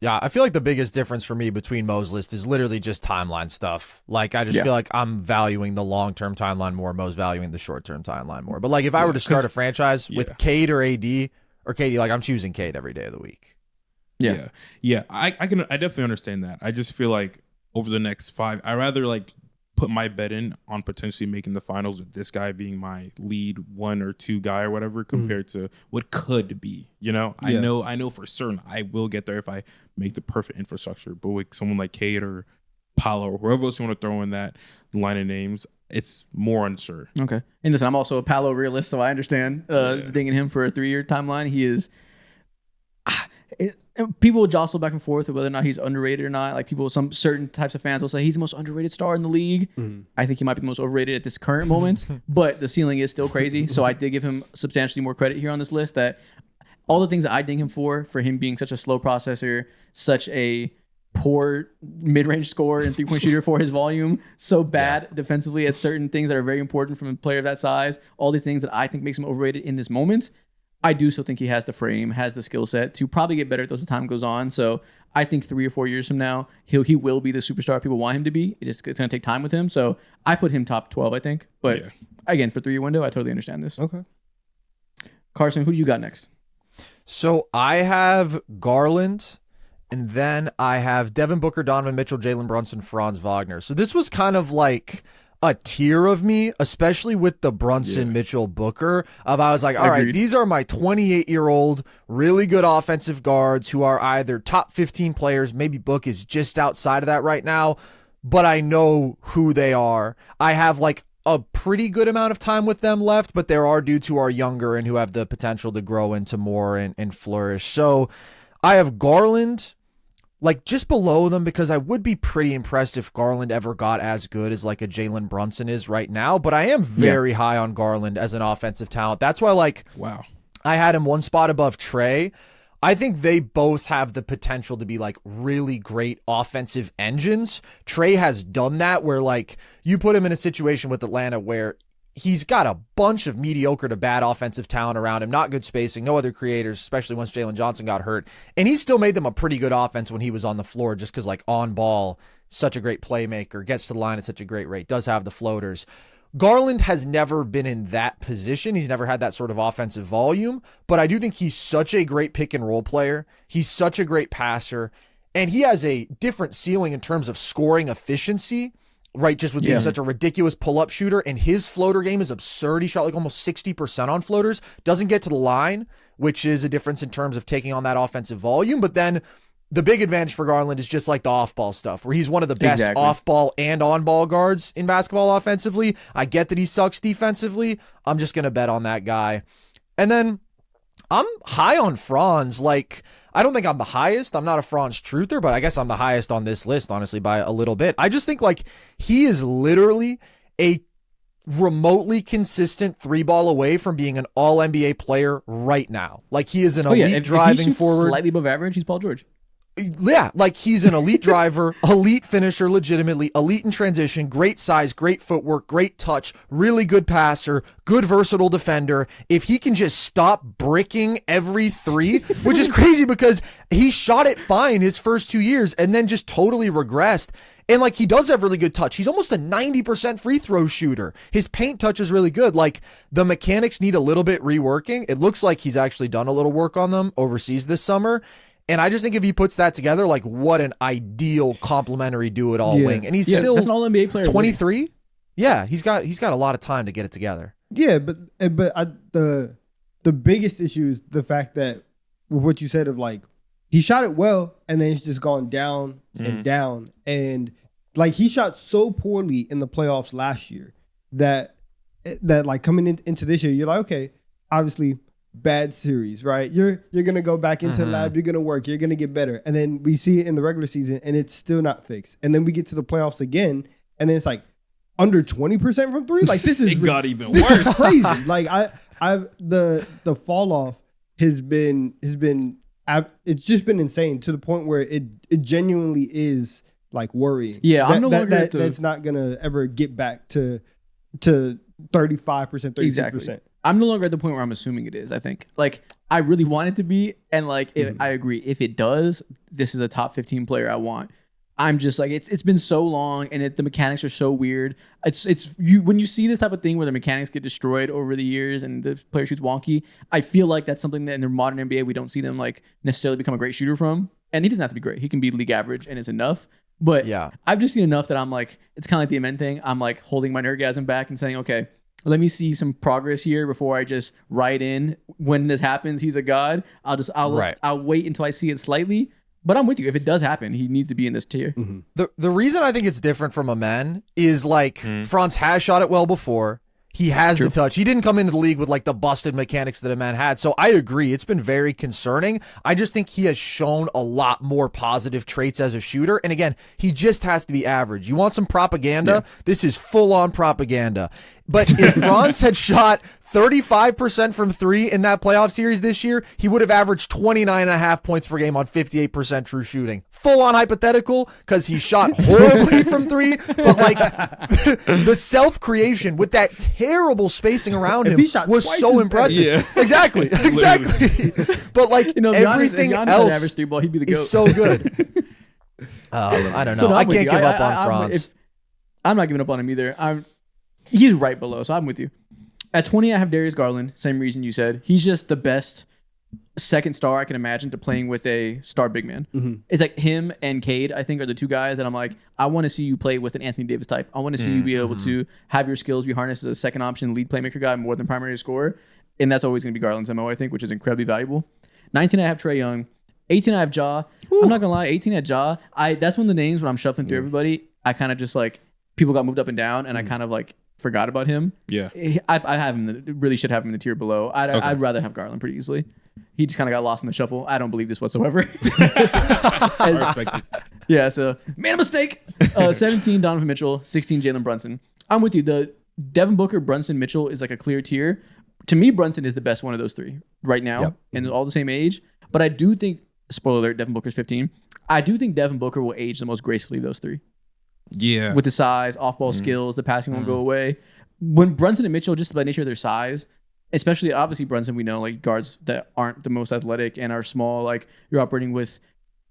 Yeah, I feel like the biggest difference for me between Mo's list is literally just timeline stuff. Like, I just feel like I'm valuing the long-term timeline more. Mo's valuing the short-term timeline more. But like, if I were to start a franchise with Cade or AD or KD, like I'm choosing Cade every day of the week. Yeah. I definitely understand that. I just feel like over the next 5, I rather like put my bet in on potentially making the finals with this guy being my lead 1 or 2 guy or whatever compared to what could be, you know? I know for certain I will get there if I make the perfect infrastructure, but with someone like Cade or Paulo or whoever else you want to throw in that line of names, it's more unsure. Okay. And listen, I'm also a Paulo realist, so I understand dinging him for a 3-year timeline. He is people will jostle back and forth with whether or not he's underrated or not. Like some certain types of fans will say he's the most underrated star in the league. I think he might be the most overrated at this current moment, but the ceiling is still crazy. So I did give him substantially more credit here on this list. That all the things that I ding him for him being such a slow processor, such a poor mid-range scorer and three-point shooter for his volume, so bad defensively at certain things that are very important from a player of that size, all these things that I think makes him overrated in this moment, I do still think he has the frame, has the skill set to probably get better as the time goes on. So I think 3 or 4 years from now, he will be the superstar people want him to be. It's going to take time with him. So I put him top 12, I think. But again, for 3-year window, I totally understand this. Okay. Carson, who do you got next? So I have Garland, and then I have Devin Booker, Donovan Mitchell, Jalen Brunson, Franz Wagner. So this was kind of like a tier of me, especially with the Brunson, Mitchell, Booker. I was like, all right, these are my 28-year-old, really good offensive guards who are either top 15 players. Maybe Book is just outside of that right now, but I know who they are. I have like a pretty good amount of time with them left, but there are dudes who are younger and who have the potential to grow into more and flourish. So I have Garland like just below them because I would be pretty impressed if Garland ever got as good as like a Jalen Brunson is right now. But I am very high on Garland as an offensive talent. That's why I had him one spot above Trey. I think they both have the potential to be like really great offensive engines. Trey has done that where like you put him in a situation with Atlanta where he's got a bunch of mediocre to bad offensive talent around him, not good spacing, no other creators, especially once Jalen Johnson got hurt. And he still made them a pretty good offense when he was on the floor just because, like, on ball, such a great playmaker, gets to the line at such a great rate, does have the floaters. Garland has never been in that position. He's never had that sort of offensive volume, but I do think he's such a great pick and roll player. He's such a great passer, and he has a different ceiling in terms of scoring efficiency. Right, just with being such a ridiculous pull-up shooter, and his floater game is absurd. He shot like almost 60% on floaters, doesn't get to the line, which is a difference in terms of taking on that offensive volume. But then the big advantage for Garland is just like the off-ball stuff, where he's one of the best off-ball and on-ball guards in basketball offensively. I get that he sucks defensively. I'm just going to bet on that guy. And then I'm high on Franz. Like, I don't think I'm the highest. I'm not a Franz truther, but I guess I'm the highest on this list, honestly, by a little bit. I just think like he is literally a remotely consistent 3-ball away from being an all-NBA player right now. Like he is an elite driving forward. Slightly above average, he's Paul George. Yeah, like he's an elite driver, elite finisher, legitimately, elite in transition, great size, great footwork, great touch, really good passer, good versatile defender. If he can just stop bricking every three, which is crazy because he shot it fine his first 2 years and then just totally regressed. And like he does have really good touch. He's almost a 90% free throw shooter. His paint touch is really good. Like the mechanics need a little bit reworking. It looks like he's actually done a little work on them overseas this summer. And I just think if he puts that together, like what an ideal complementary do-it-all wing. And he's still that's an all-NBA player. 23. Yeah, he's got a lot of time to get it together. Yeah, but the biggest issue is the fact that what you said of like he shot it well and then it's just gone down and down. And like he shot so poorly in the playoffs last year that like coming into this year, you're like, okay, obviously bad series, right? You're gonna go back into the lab, you're gonna work, you're gonna get better, and then we see it in the regular season and it's still not fixed, and then we get to the playoffs again and then it's like under 20% from three. Like this is it got even worse. Is crazy. Like I've the fall off has been it's just been insane to the point where it genuinely is like worrying. Yeah, I'm no longer that's not gonna ever get back to 35%, 36%. Exactly. I'm no longer at the point where I'm assuming it is. I think like I really want it to be, and like I agree. If it does, this is a top 15 player I want. I'm just like it's been so long, and the mechanics are so weird. It's you when you see this type of thing where the mechanics get destroyed over the years and the player shoots wonky. I feel like that's something that in the modern NBA we don't see them like necessarily become a great shooter from. And he doesn't have to be great. He can be league average, and it's enough. But yeah, I've just seen enough that I'm like, it's kind of like the Amen thing. I'm like holding my nerdgasm back and saying, okay, let me see some progress here before I just write in when this happens, he's a god. I'll wait until I see it slightly. But I'm with you. If it does happen, he needs to be in this tier. Mm-hmm. The reason I think it's different from Amen is like Franz has shot it well before. He has the touch. He didn't come into the league with like the busted mechanics that Amen had. So I agree. It's been very concerning. I just think he has shown a lot more positive traits as a shooter. And again, he just has to be average. You want some propaganda? Yeah. This is full on propaganda. But if Franz had shot 35% from 3 in that playoff series this year, he would have averaged 29.5 points per game on 58% true shooting. Full on hypothetical because he shot horribly from 3, but like the self-creation with that terrible spacing around him was so impressive. Yeah. Exactly. But like everything else average 3 ball, he'd be the GOAT. is so good. I don't know. I can't give up on Franz. I'm not giving up on him either. He's right below, so I'm with you. At 20, I have Darius Garland. Same reason you said. He's just the best second star I can imagine to playing with a star big man. Mm-hmm. It's like him and Cade, I think, are the two guys that I'm like, I want to see you play with an Anthony Davis type. I want to see you be able to have your skills be harnessed as a second option lead playmaker guy more than primary scorer. And that's always going to be Garland's MO, I think, which is incredibly valuable. 19, I have Trae Young. 18, I have Ja. Ooh. I'm not going to lie. 18 at Ja. That's one of the names when I'm shuffling through everybody, I kind of just like, people got moved up and down, and I kind of like forgot about him. Yeah. I have him, really should have him in the tier below. I'd rather have Garland pretty easily. He just kind of got lost in the shuffle. I don't believe this whatsoever. I respect it. Yeah, so made a mistake. 17, Donovan Mitchell. 16, Jalen Brunson. I'm with you. The Devin Booker, Brunson, Mitchell is like a clear tier. To me, Brunson is the best one of those three right now, and they're all the same age. But I do think, spoiler alert, Devin Booker's 15. I do think Devin Booker will age the most gracefully of those three. Yeah. With the size, off-ball skills, the passing won't go away. When Brunson and Mitchell, just by nature of their size, especially obviously Brunson, we know like guards that aren't the most athletic and are small, like you're operating with,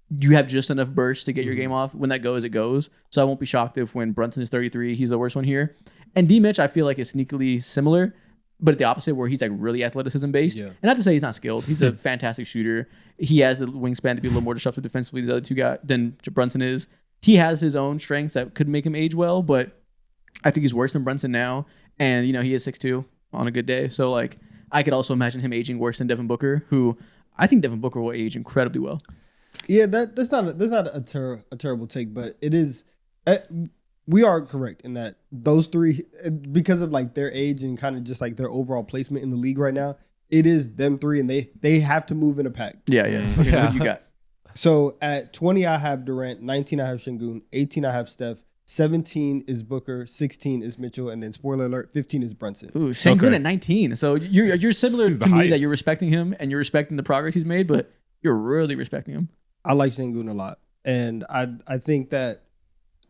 you have just enough burst to get your game off. When that goes, it goes. So I won't be shocked if when Brunson is 33, he's the worst one here. And D Mitch, I feel like is sneakily similar, but the opposite where he's like really athleticism based. And not to say he's not skilled. He's a fantastic shooter. He has the wingspan to be a little more disruptive defensively than the other two guys than Brunson is. He has his own strengths that could make him age well, but I think he's worse than Brunson now. And, you know, he is 6'2" on a good day. So, like, I could also imagine him aging worse than Devin Booker, who I think Devin Booker will age incredibly well. Yeah, that's not a terrible take, but it is. We are correct in that those three, because of like their age and kind of just like their overall placement in the league right now, it is them three, and they have to move in a pack. Yeah. Okay, what you got? So at 20, I have Durant. 19, I have Şengün. 18, I have Steph. 17 is Booker. 16 is Mitchell. And then, spoiler alert, 15 is Brunson. Ooh, Şengün at 19. So you're similar to me that you're respecting him and you're respecting the progress he's made, but you're really respecting him. I like Şengün a lot. And I think that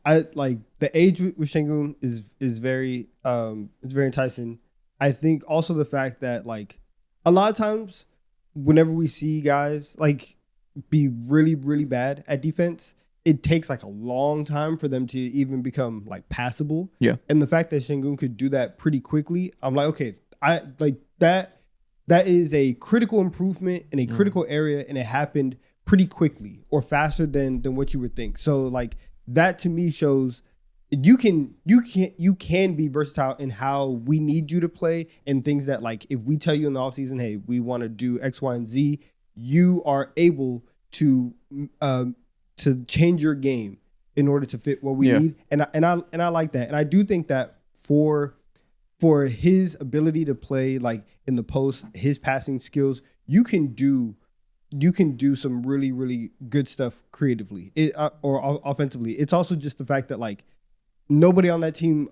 I like the age with Şengün is very it's very enticing. I think also the fact that like a lot of times whenever we see guys like be really, really bad at defense, it takes like a long time for them to even become like passable. Yeah. And the fact that Şengün could do that pretty quickly, I'm like, okay, I like that is a critical improvement in a critical area, and it happened pretty quickly or faster than what you would think. So like that to me shows you can be versatile in how we need you to play, and things that like if we tell you in the offseason, hey, we want to do X, Y, and Z, you are able to change your game in order to fit what we need, and I like that, and I do think that for his ability to play like in the post, his passing skills, you can do some really, really good stuff creatively or offensively. It's also just the fact that like nobody on that team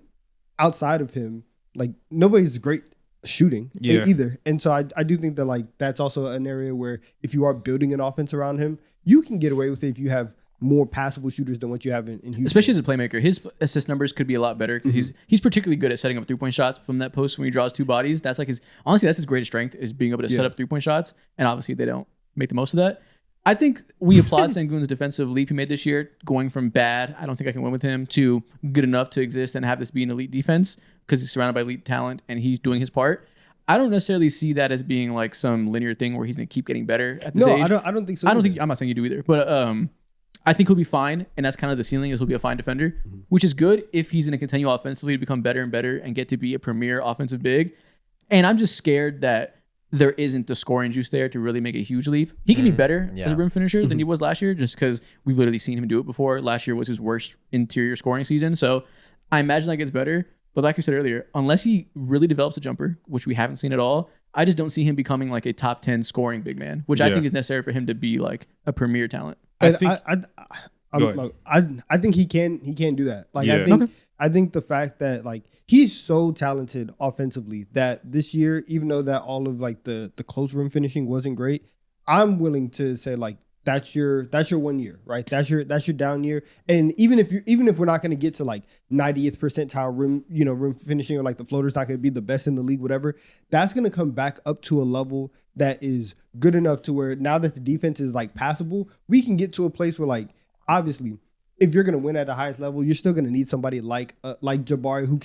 outside of him, like nobody's great shooting either. And so I do think that like that's also an area where if you are building an offense around him, you can get away with it if you have more passable shooters than what you have in Houston. Especially as a playmaker. His assist numbers could be a lot better because he's particularly good at setting up 3-point shots from that post when he draws two bodies. That's like honestly, that's his greatest strength, is being able to set up 3-point shots. And obviously they don't make the most of that. I think we applaud Şengün's defensive leap he made this year, going from bad, I don't think I can win with him, to good enough to exist and have this be an elite defense because he's surrounded by elite talent and he's doing his part. I don't necessarily see that as being like some linear thing where he's going to keep getting better at this age. I don't think so. I'm not saying you do either, but I think he'll be fine, and that's kind of the ceiling, is he'll be a fine defender, which is good if he's going to continue offensively to become better and better and get to be a premier offensive big. And I'm just scared that there isn't the scoring juice there to really make a huge leap. He can be better as a rim finisher than he was last year, just because we've literally seen him do it before. Last year was his worst interior scoring season, so I imagine that gets better. But like you said earlier, unless he really develops a jumper, which we haven't seen at all, I just don't see him becoming like a top 10 scoring big man, which I think is necessary for him to be like a premier talent. I think he can do that. Like I think I think the fact that like he's so talented offensively that this year, even though that all of like the close rim finishing wasn't great, I'm willing to say like that's your 1 year, right? That's your down year. And even if we're not going to get to like 90th percentile rim finishing, or like the floater's not going to be the best in the league, whatever, that's going to come back up to a level that is good enough to where now that the defense is like passable, we can get to a place where like obviously if you're going to win at the highest level, you're still going to need somebody like Jabari who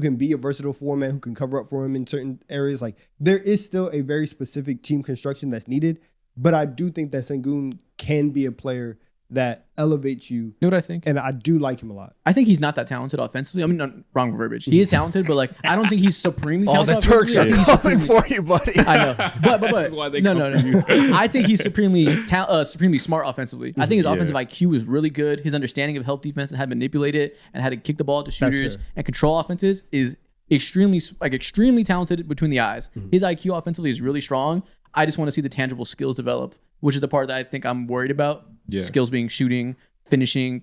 can be a versatile four-man, who can cover up for him in certain areas. Like there is still a very specific team construction that's needed. But I do think that Sengun can be a player that elevates you. You know what I think? And I do like him a lot. I think he's not that talented offensively. I mean, not, wrong verbiage. He is talented, but like I don't think he's supremely talented. All the Turks are coming for you, buddy. I know, but no. I think he's supremely smart offensively. I think his offensive IQ is really good. His understanding of help defense and how to manipulate it and how to kick the ball to shooters and control offenses is extremely talented between the eyes. His IQ offensively is really strong. I just want to see the tangible skills develop, which is the part that I think I'm worried about. Yeah. Skills being shooting, finishing,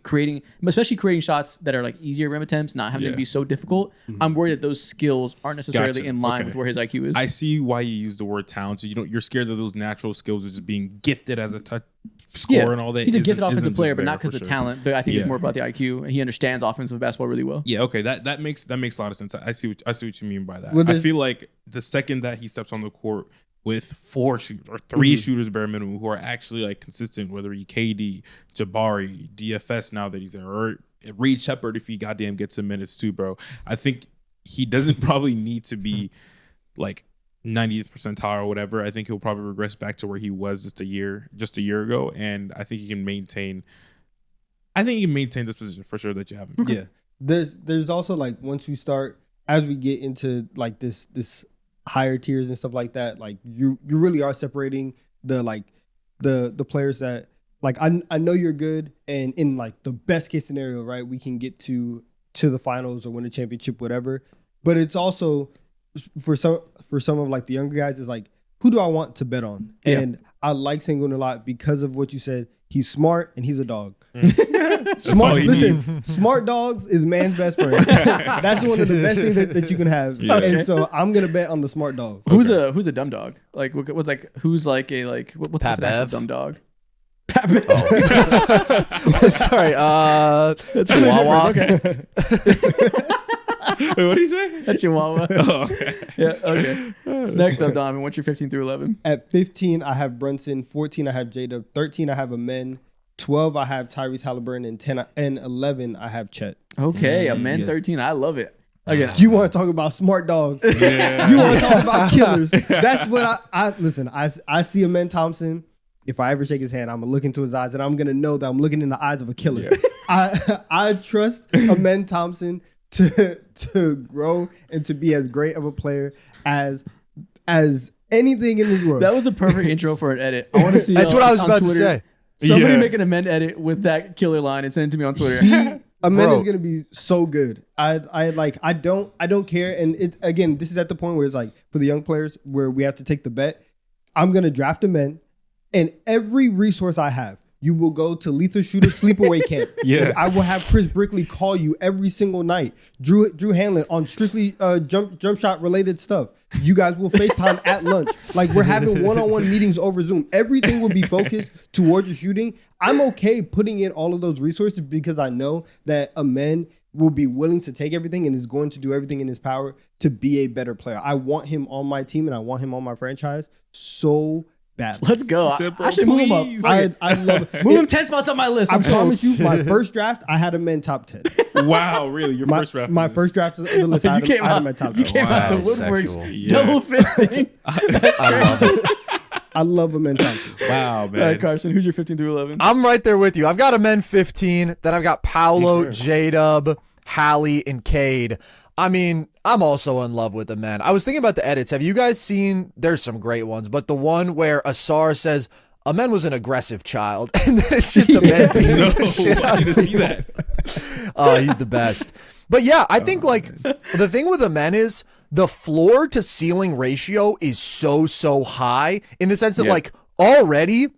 especially creating shots that are like easier rim attempts, not having to be so difficult. I'm worried that those skills aren't necessarily in line with where his IQ is. I see why you use the word talent. So you're scared of those natural skills of just being gifted as a touch scorer and all that. He's a gifted offensive player, but not because of talent. But I think it's more about the IQ, and he understands offensive basketball really well. Yeah, okay, that makes a lot of sense. I see what you mean by that. I feel like the second that he steps on the court with 4 shooters or 3 shooters bare minimum who are actually like consistent, whether he KD, Jabari, DFS now that he's there, or Reed Shepard if he goddamn gets some minutes too, bro. I think he doesn't probably need to be like 90th percentile or whatever. I think he'll probably regress back to where he was just a year ago, and I think he can maintain this position for sure that you have him. Yeah. There's also like once you start, as we get into like this higher tiers and stuff like that, like you really are separating the players that like I know you're good, and in like the best case scenario, right, we can get to the finals or win a championship, whatever. But it's also for some of like the younger guys, is like, who do I want to bet on? Yeah. And I like Sengun a lot because of what you said. He's smart and he's a dog. Smart dogs is man's best friend. That's one of the best things that you can have. Yeah. And so I'm gonna bet on the smart dog. Who's a dumb dog? Like what's like who's like a like what's an actual dumb dog? Oh. Sorry, that's Chihuahua. Okay. Wait, what did he say? That's Chihuahua. Oh, okay. Yeah, okay. Next up, Donovan, what's your 15 through 11? At 15, I have Brunson. 14, I have J-Dub. 13, I have Amen. 12, I have Tyrese Halliburton. And 10 and 11, I have Chet. Okay, Amen 13. I love it. Again, you want to talk about smart dogs. Yeah. You want to talk about killers. That's what I listen, I see Amen Thompson. If I ever shake his hand, I'm going to look into his eyes, and I'm going to know that I'm looking in the eyes of a killer. Yeah. I trust Amen Thompson to grow and to be as great of a player as anything in this world. That was a perfect intro for an edit. I want to see. That's what I was about to say. Somebody make an Amen edit with that killer line and send it to me on Twitter. Amen is gonna be so good. I don't care. And it again, this is at the point where it's like for the young players where we have to take the bet. I'm gonna draft Amen, and every resource I have, you will go to Lethal Shooter Sleepaway Camp. Yeah, I will have Chris Brickley call you every single night. Drew Hanlon on strictly jump shot related stuff. You guys will FaceTime at lunch. Like we're having one-on-one meetings over Zoom. Everything will be focused towards your shooting. I'm okay putting in all of those resources because I know that Amen will be willing to take everything and is going to do everything in his power to be a better player. I want him on my team and I want him on my franchise so badly. Let's go. I should move him up. I love it. Move him 10 spots on my list. I promise you, my first draft, I had Amen top 10. Wow, really? Your first draft? My first draft of the list, I had him at top 10. You came out the woodworks, double fisting. That's crazy. I love Amen Thompson. Wow, man. All right, Carson, who's your 15 through 11? I'm right there with you. I've got Amen 15. Then I've got Paolo, J-Dub, Hallie, and Cade. I mean, I'm also in love with Amen. I was thinking about the edits. Have you guys seen, there's some great ones, but the one where Asar says, Amen was an aggressive child. And then it's just Amen beating the shit out of people. See that. Oh, he's the best. But yeah, I think the thing with Amen is the floor to ceiling ratio is so high in the sense that already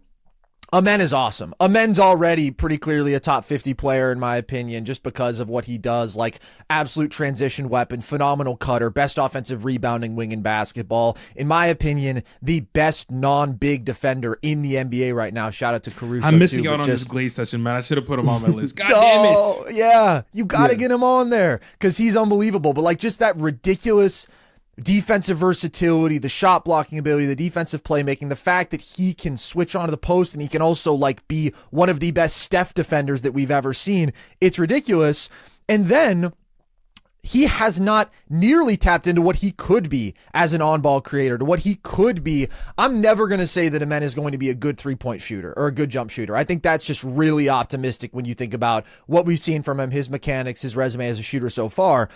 Amen is awesome. Amen's already pretty clearly a top 50 player in my opinion, just because of what he does. Like, absolute transition weapon, phenomenal cutter, best offensive rebounding wing in basketball. In my opinion, the best non-big defender in the NBA right now. Shout out to Caruso. I'm missing out on this Glaze session, man. I should have put him on my list. God damn it. Yeah, you got to get him on there because he's unbelievable. But like, just that ridiculous defensive versatility, the shot blocking ability, the defensive playmaking, the fact that he can switch onto the post and he can also like be one of the best Steph defenders that we've ever seen. It's ridiculous. And then he has not nearly tapped into what he could be as an on-ball creator, to what he could be. I'm never going to say that Amen is going to be a good three-point shooter or a good jump shooter. I think that's just really optimistic when you think about what we've seen from him, his mechanics, his resume as a shooter so far.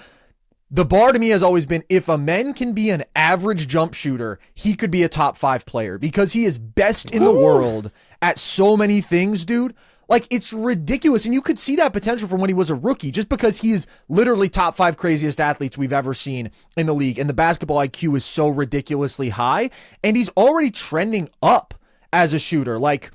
The bar to me has always been, if Amen can be an average jump shooter, he could be a top 5 player because he is best in the world at so many things, dude. Like, it's ridiculous. And you could see that potential from when he was a rookie, just because he is literally top 5 craziest athletes we've ever seen in the league. And the basketball IQ is so ridiculously high. And he's already trending up as a shooter. Like,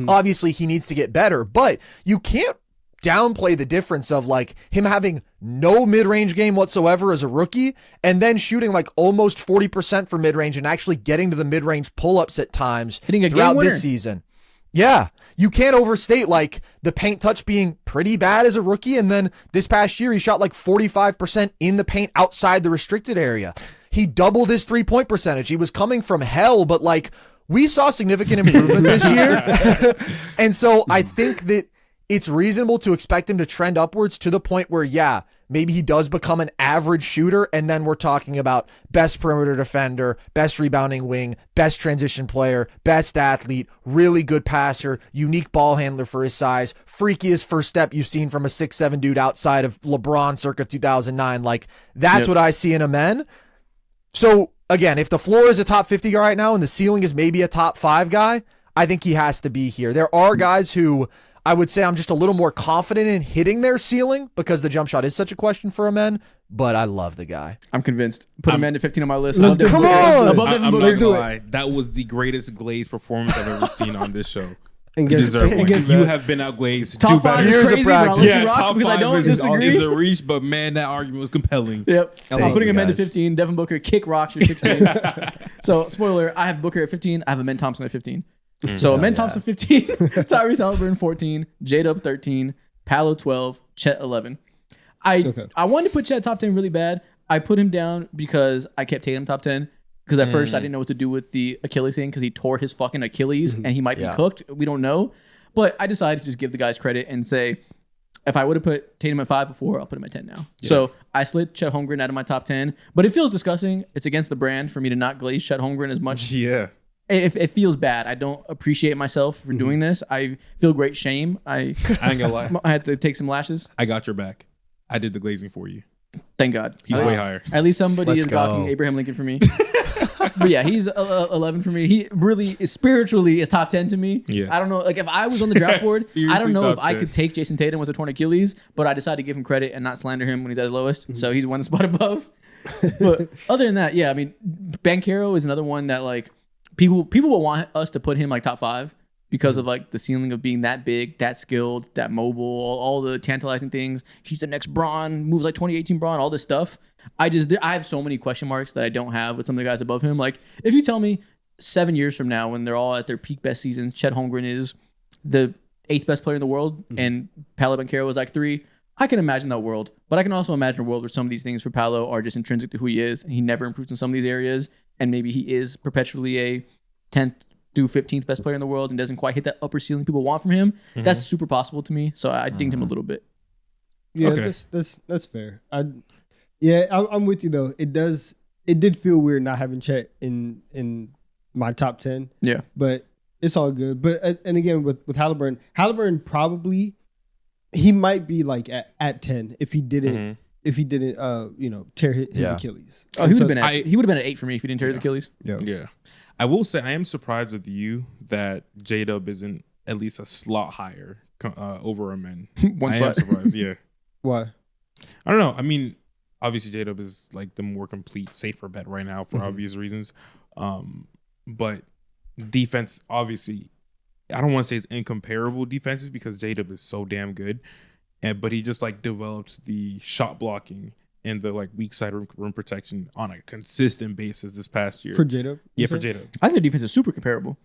obviously he needs to get better, but you can't downplay the difference of like him having no mid-range game whatsoever as a rookie and then shooting like almost 40% for mid-range and actually getting to the mid-range pull-ups at times hitting a throughout game winner this season. Yeah, you can't overstate like the paint touch being pretty bad as a rookie, and then this past year he shot like 45% in the paint outside the restricted area. He doubled his three-point percentage. He was coming from hell, but like we saw significant improvement this year. And so I think that it's reasonable to expect him to trend upwards to the point where, yeah, maybe he does become an average shooter, and then we're talking about best perimeter defender, best rebounding wing, best transition player, best athlete, really good passer, unique ball handler for his size, freakiest first step you've seen from a 6'7" dude outside of LeBron circa 2009. Like, that's what I see in Amen. So, again, if the floor is a top 50 guy right now and the ceiling is maybe a top 5 guy, I think he has to be here. There are guys who I would say I'm just a little more confident in hitting their ceiling because the jump shot is such a question for Amen, but I love the guy. I'm convinced. Put Amen to 15 on my list. Come on! I'm not gonna lie. That was the greatest Glaze performance I've ever seen on this show. You deserve one. You have been outglazed. Top 5 is crazy, but I'll let you rock top because 5 I don't disagree. is a reach, but man, that argument was compelling. Yep. I'm putting Amen to 15. Devin Booker, kick rocks for 16. So, spoiler, I have Booker at 15. I have Amen Thompson at 15. So Amen Thompson 15, Tyrese Halliburton 14, J-Dub 13, Paolo 12, Chet 11. I wanted to put Chet top 10 really bad. I put him down because I kept Tatum top 10 because at first I didn't know what to do with the Achilles thing because he tore his fucking Achilles and he might be cooked. We don't know. But I decided to just give the guys credit and say, if I would have put Tatum at 5 before, I'll put him at 10 now. Yeah. So I slid Chet Holmgren out of my top 10, but it feels disgusting. It's against the brand for me to not glaze Chet Holmgren as much. Yeah. It feels bad. I don't appreciate myself for doing this. I feel great shame. I ain't gonna lie. I had to take some lashes. I got your back. I did the glazing for you. Thank God. He's way higher. At least somebody is blocking Abraham Lincoln for me. But yeah, he's 11 for me. He really is spiritually is top 10 to me. Yeah. I don't know. Like if I was on the draft board, I don't know if I could take Jason Tatum with a torn Achilles, but I decided to give him credit and not slander him when he's at his lowest. So he's one spot above. But other than that, yeah, I mean, Banchero is another one that like, People will want us to put him like top 5 because of like the ceiling of being that big, that skilled, that mobile, all the tantalizing things. He's the next Braun, moves like 2018 Braun, all this stuff. I have so many question marks that I don't have with some of the guys above him. Like if you tell me 7 years from now when they're all at their peak best season, Chet Holmgren is the 8th best player in the world and Paolo Banchero is like 3, I can imagine that world. But I can also imagine a world where some of these things for Paolo are just intrinsic to who he is and he never improves in some of these areas. And maybe he is perpetually a 10th through 15th best player in the world and doesn't quite hit that upper ceiling people want from him. That's super possible to me. So I dinged him a little bit. Yeah, that's fair. I'm with you though. It did feel weird not having Chet in my top 10. Yeah. But it's all good. But and again with Halliburton probably he might be like at 10 if he didn't tear his Achilles. Oh, he would have been at 8 for me if he didn't tear his Achilles. Yeah. I will say I am surprised with you that J-Dub isn't at least a slot higher over Amen. I am surprised, yeah. Why? I don't know. I mean, obviously J-Dub is like the more complete, safer bet right now for obvious reasons. But defense, obviously, I don't want to say it's incomparable defenses because J-Dub is so damn good, but he just like developed the shot blocking and the like weak side rim protection on a consistent basis this past year. For J-Dub? Yeah, for J-Dub. I think the defense is super comparable.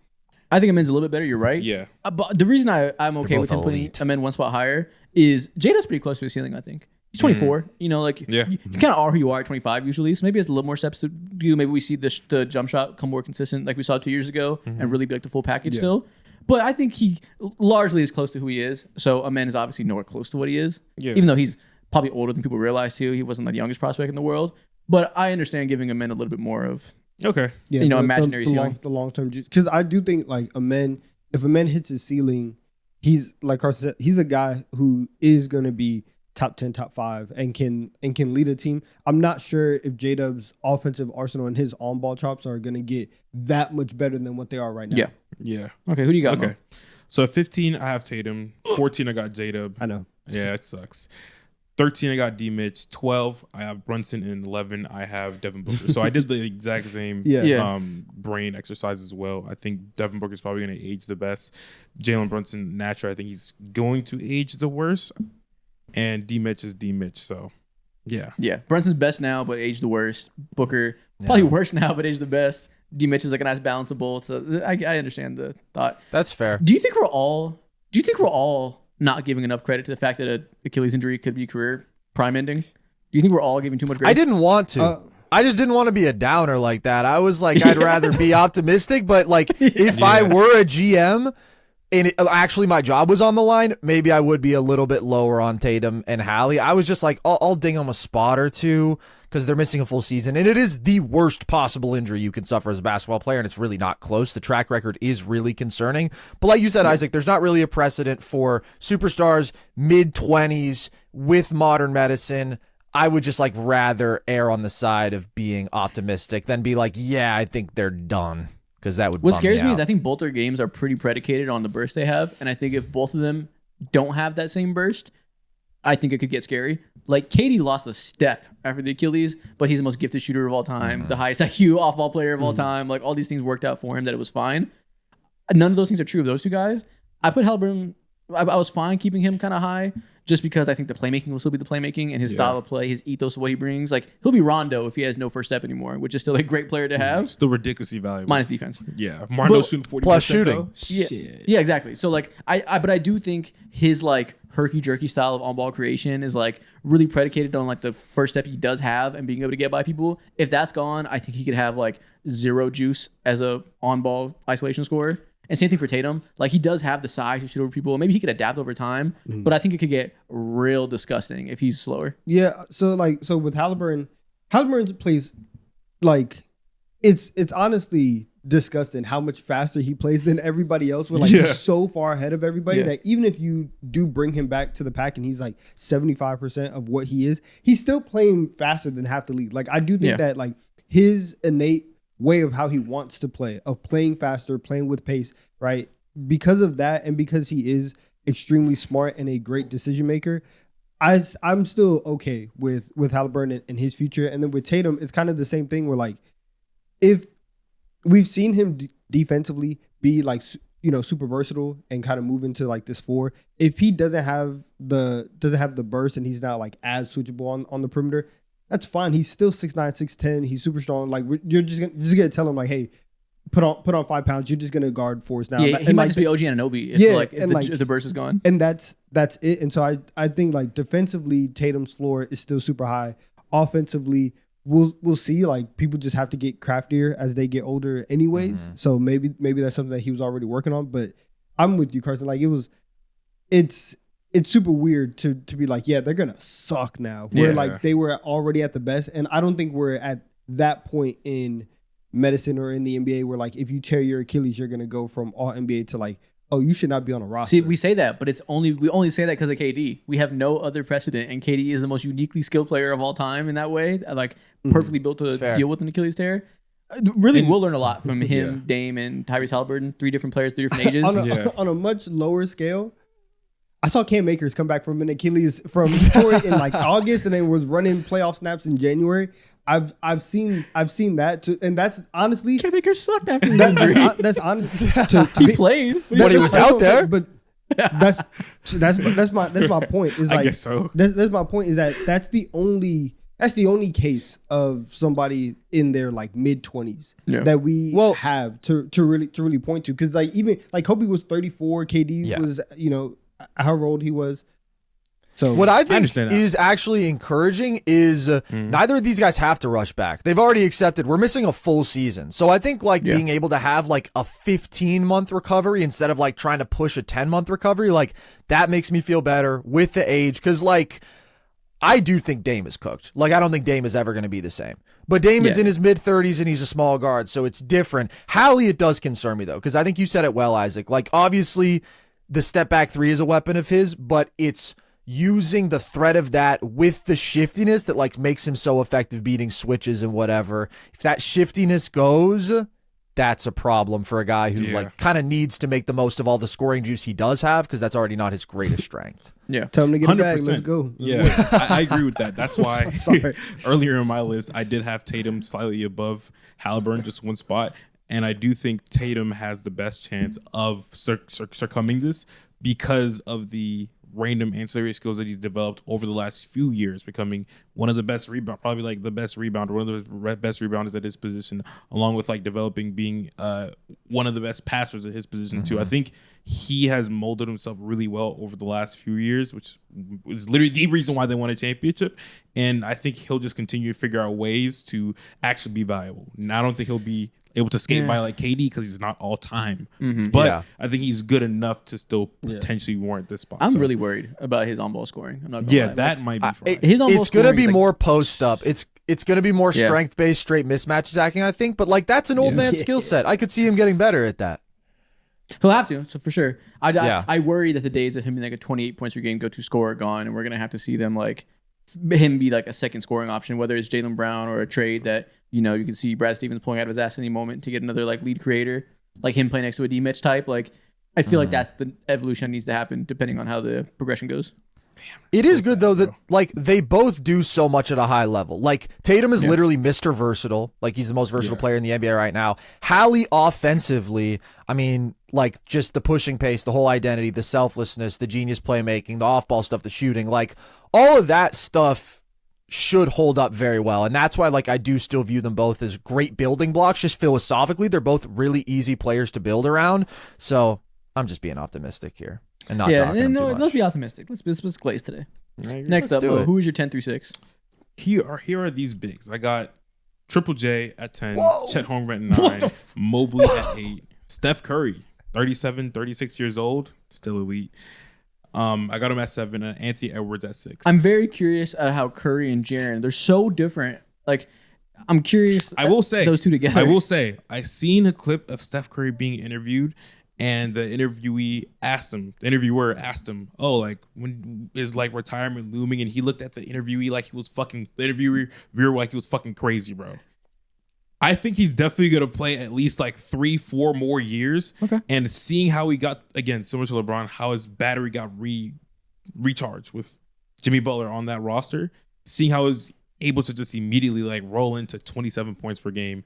I think Amen's a little bit better. You're right. Yeah. But the reason I'm okay with him putting Amen one spot higher is J-Dub's pretty close to his ceiling, I think. He's 24. You know, like you kind of are who you are at 25 usually. So maybe he has a little more steps to do. Maybe we see the jump shot come more consistent like we saw 2 years ago and really be like the full package still. But I think he largely is close to who he is. So Amen is obviously nowhere close to what he is. Yeah. Even though he's probably older than people realize too. He wasn't like the youngest prospect in the world. But I understand giving Amen a little bit more of imaginary ceiling. The long-term juice. Because I do think like Amen, if Amen hits his ceiling, he's like Carson said, he's a guy who is going to be top 10, top 5 and can lead a team. I'm not sure if J-Dub's offensive arsenal and his on-ball chops are going to get that much better than what they are right now. Yeah. Okay, who do you got? Okay. So at 15, I have Tatum. 14, I got J-Dub. I know. Yeah, it sucks. 13, I got D-Mitch. 12, I have Brunson. And 11, I have Devin Booker. So I did the exact same brain exercise as well. I think Devin Booker is probably going to age the best. Jalen Brunson, naturally, I think he's going to age the worst. And D-Mitch is D-Mitch, so yeah. Yeah, Brunson's best now, but aged the worst. Booker, probably worse now, but aged the best. D-Mitch is like a nice balance of both. So I understand the thought. That's fair. Do you think we're all not giving enough credit to the fact that an Achilles injury could be career prime ending? Do you think we're all giving too much grace? I didn't want to. I just didn't want to be a downer like that. I was like, I'd rather be optimistic, but like if I were a GM and actually my job was on the line, maybe I would be a little bit lower on Tatum and Hallie. I was just like, I'll ding them a spot or two because they're missing a full season. And it is the worst possible injury you can suffer as a basketball player, and it's really not close. The track record is really concerning. But like you said, Isaac, there's not really a precedent for superstars mid-20s with modern medicine. I would just like rather err on the side of being optimistic than be like, yeah, I think they're done. Because that would. What scares me is I think both their games are pretty predicated on the burst they have, and I think if both of them don't have that same burst, I think it could get scary. Like KD lost a step after the Achilles, but he's the most gifted shooter of all time, the highest IQ off-ball player of all time. Like all these things worked out for him that it was fine. None of those things are true of those two guys. I put Haliburton. I was fine keeping him kind of high, just because I think the playmaking will still be the playmaking and his style of play, his ethos of what he brings. Like he'll be Rondo if he has no first step anymore, which is still a great player to have. Still ridiculously valuable. Minus defense. Yeah, Rondo shooting 40% plus shooting. Yeah, exactly. So like but I do think his like herky jerky style of on ball creation is like really predicated on like the first step he does have and being able to get by people. If that's gone, I think he could have like zero juice as a on ball isolation scorer. And same thing for Tatum. Like he does have the size to shoot over people. Maybe he could adapt over time, but I think it could get real disgusting if he's slower. Yeah. So with Haliburton plays like it's honestly disgusting how much faster he plays than everybody else. We're like he's so far ahead of everybody that even if you do bring him back to the pack and he's like 75% of what he is, he's still playing faster than half the league. Like I do think that like his innate way of how he wants to play, of playing faster, playing with pace, right? Because of that, and because he is extremely smart and a great decision maker, I'm still okay with Haliburton and his future. And then with Tatum, it's kind of the same thing where like, if we've seen him defensively be like, super versatile and kind of move into like this 4, if he doesn't have the burst and he's not like as switchable on the perimeter, that's fine. He's still 6'9", 6'10". He's super strong. Like you're just gonna tell him like, hey, put on 5 pounds. You're just gonna guard force now. Yeah, he might just be OG Anunoby if the burst is gone. And that's it. And so I think like defensively, Tatum's floor is still super high. Offensively, we'll see. Like people just have to get craftier as they get older, anyways. So maybe that's something that he was already working on. But I'm with you, Carson. Like it's super weird to be like, yeah, they're gonna suck now. Where like they were already at the best, and I don't think we're at that point in medicine or in the NBA where like if you tear your Achilles, you're gonna go from all NBA to like, oh, you should not be on a roster. See, we say that, but we only say that because of KD. We have no other precedent, and KD is the most uniquely skilled player of all time in that way. Like perfectly built to deal with an Achilles tear. Really, we'll learn a lot from him, Dame, and Tyrese Haliburton. 3 different players, 3 different ages. On a much lower scale, I saw Cam Akers come back from an Achilles from Detroit in like August and then was running playoff snaps in January. I've seen that too, and that's honestly K-Baker sucked after the injury. That's honest. He played when he was out there, but that's my point. Is like, I guess so. That's my point. Is that that's the only case of somebody in their like mid-20s that we have to really point to, because like even like Kobe was 34, KD was however old he was. So what I think is actually encouraging is neither of these guys have to rush back. They've already accepted we're missing a full season. So I think like being able to have like a 15-month recovery instead of like trying to push a 10-month recovery, like that makes me feel better with the age. Cause like I do think Dame is cooked. Like I don't think Dame is ever going to be the same. But Dame is in his mid-30s and he's a small guard, so it's different. Hallie, it does concern me though, because I think you said it well, Isaac. Like obviously the step back three is a weapon of his, but it's using the threat of that with the shiftiness that like makes him so effective beating switches and whatever. If that shiftiness goes, that's a problem for a guy who like kind of needs to make the most of all the scoring juice he does have, because that's already not his greatest strength. Tell him to get a bag. Let's go. I agree with that. That's why earlier in my list I did have Tatum slightly above Halliburton, just one spot, and I do think Tatum has the best chance of succumbing this because of the random ancillary skills that he's developed over the last few years, becoming one of the best probably like the best rebounder, one of the best rebounders at his position, along with like developing being one of the best passers at his position too. I think he has molded himself really well over the last few years, which is literally the reason why they won a championship. And I think he'll just continue to figure out ways to actually be valuable. And I don't think he'll be able to skate by like KD because he's not all time. But I think he's good enough to still potentially warrant this spot. I'm really worried about his on-ball scoring. I'm not gonna lie. That might be fine. His on-ball it's going to be like, more post-up. It's going to be more strength-based, straight mismatch attacking, I think. But like that's an old man skill set. I could see him getting better at that. He'll have to, so for sure. I worry that the days of him being like a 28 points per game go-to scorer are gone, and we're going to have to see them like him be like a second scoring option, whether it's Jaylen Brown or a trade that, you know, you can see Brad Stevens pulling out of his ass any moment to get another like lead creator, like him playing next to a D-Mitch type. Like I feel like that's the evolution that needs to happen depending on how the progression goes. It is good though that like they both do so much at a high level. Like Tatum is literally Mr. Versatile. Like he's the most versatile player in the NBA right now. Hallie offensively, I mean, like just the pushing pace, the whole identity, the selflessness, the genius playmaking, the off-ball stuff, the shooting, like all of that stuff should hold up very well. And that's why like I do still view them both as great building blocks. Just philosophically, they're both really easy players to build around. So I'm just being optimistic here. And not talking too much. Let's be optimistic. Let's glaze today. Next up, who is your 10 through 6? Here are these bigs. I got Triple J at 10, Chet Holmgren at 9, Mobley at 8, Steph Curry, 37, 36 years old, still elite. I got him at 7, and Anthony Edwards at 6. I'm very curious at how Curry and Jaren, they're so different. Like, I'm curious. I will say those two together. I seen a clip of Steph Curry being interviewed, and the interviewer asked him, "Oh, like when is like retirement looming?" And he looked at the interviewer like he was fucking crazy, bro. I think he's definitely gonna play at least like 3-4 more years. Okay. And seeing how he got, again, similar to LeBron, how his battery got recharged with Jimmy Butler on that roster, seeing how he's able to just immediately like roll into 27 points per game,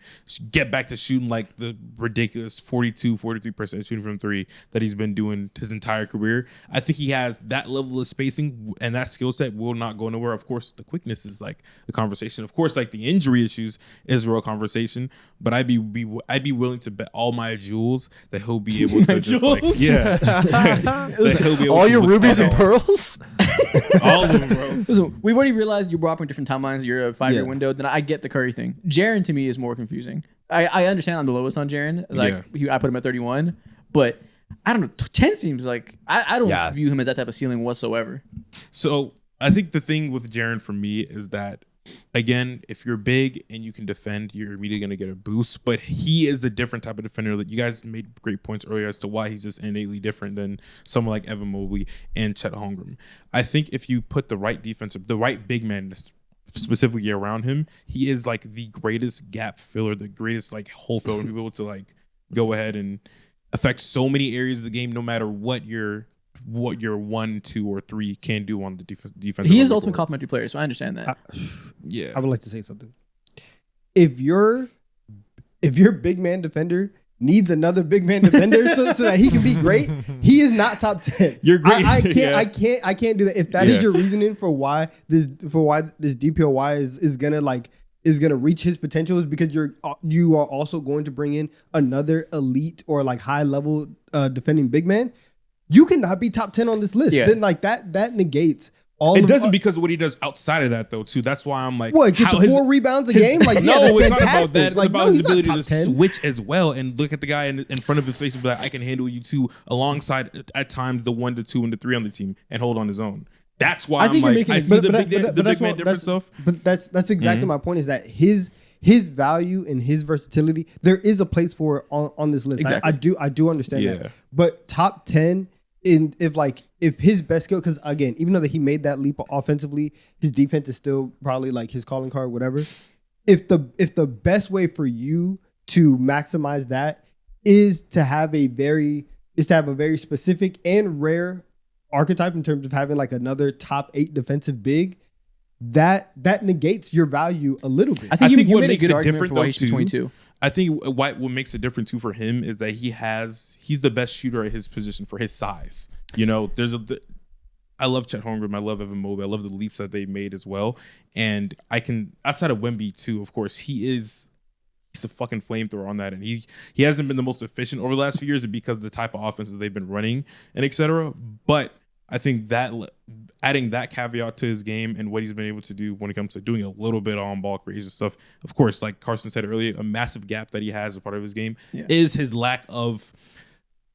get back to shooting like the ridiculous 43% shooting from three that he's been doing his entire career. I think he has that level of spacing, and that skill set will not go nowhere. Of course, the quickness is like a conversation. Of course, like the injury issues is a real conversation, but I'd be willing to bet all my jewels that he'll be able to just like, that he'll be able all to your rubies and pearls. All of them, bro. Listen, we've already realized you're operating different timelines. You're a 5-year window. Then I get the Curry thing. Jaren to me is more confusing. I understand I'm the lowest on Jaren. Like I put him at 31, but I don't know. 10 seems like I don't view him as that type of ceiling whatsoever. So I think the thing with Jaren for me is that, again, if you're big and you can defend, you're immediately going to get a boost. But he is a different type of defender. That you guys made great points earlier as to why he's just innately different than someone like Evan Mobley and Chet Holmgren. I think if you put the right the right big man specifically around him, he is like the greatest gap filler, the greatest like hole filler, to be able to like go ahead and affect so many areas of the game, no matter what your 1, 2, or 3 can do on the defense. He is ultimate complementary player, so I understand that. I would like to say something. if your big man defender needs another big man defender so that he can be great, he is not top 10. You're great. I can't do that. If that is your reasoning for why this DPOY is gonna reach his potential, is because you are also going to bring in another elite or like high level defending big man, you cannot be top 10 on this list. Then like that negates all. It doesn't because of what he does outside of that though too. That's why I'm like, what, get the 4 rebounds a game? Like, no, that's it's fantastic. not about that. It's like, about no, his ability to 10. switch as well and look at the guy in front of his face and be like, I can handle you two alongside at times the 1, the 2, and the 3 on the team and hold on his own. That's why I'm like, I see the big man difference stuff. But that's exactly my point, is that his value and his versatility, there is a place for it on this list. Exactly. I do understand that. But top 10 if his best skill, because again, even though that he made that leap offensively, his defense is still probably like his calling card, whatever. If the best way for you to maximize that is to have a very specific and rare archetype in terms of having like another top 8 defensive big, that negates your value a little bit. I think you made a good argument for why he's 22. I think what makes it different too for him is that he's the best shooter at his position for his size. You know, I love Chet Holmgren, I love Evan Mobley, I love the leaps that they made as well. And I can, outside of Wemby too, of course, he's a fucking flamethrower on that. And he hasn't been the most efficient over the last few years because of the type of offense that they've been running and etc. But I think that adding that caveat to his game and what he's been able to do when it comes to doing a little bit of on-ball creation stuff, of course, like Carson said earlier, a massive gap that he has as a part of his game is his lack of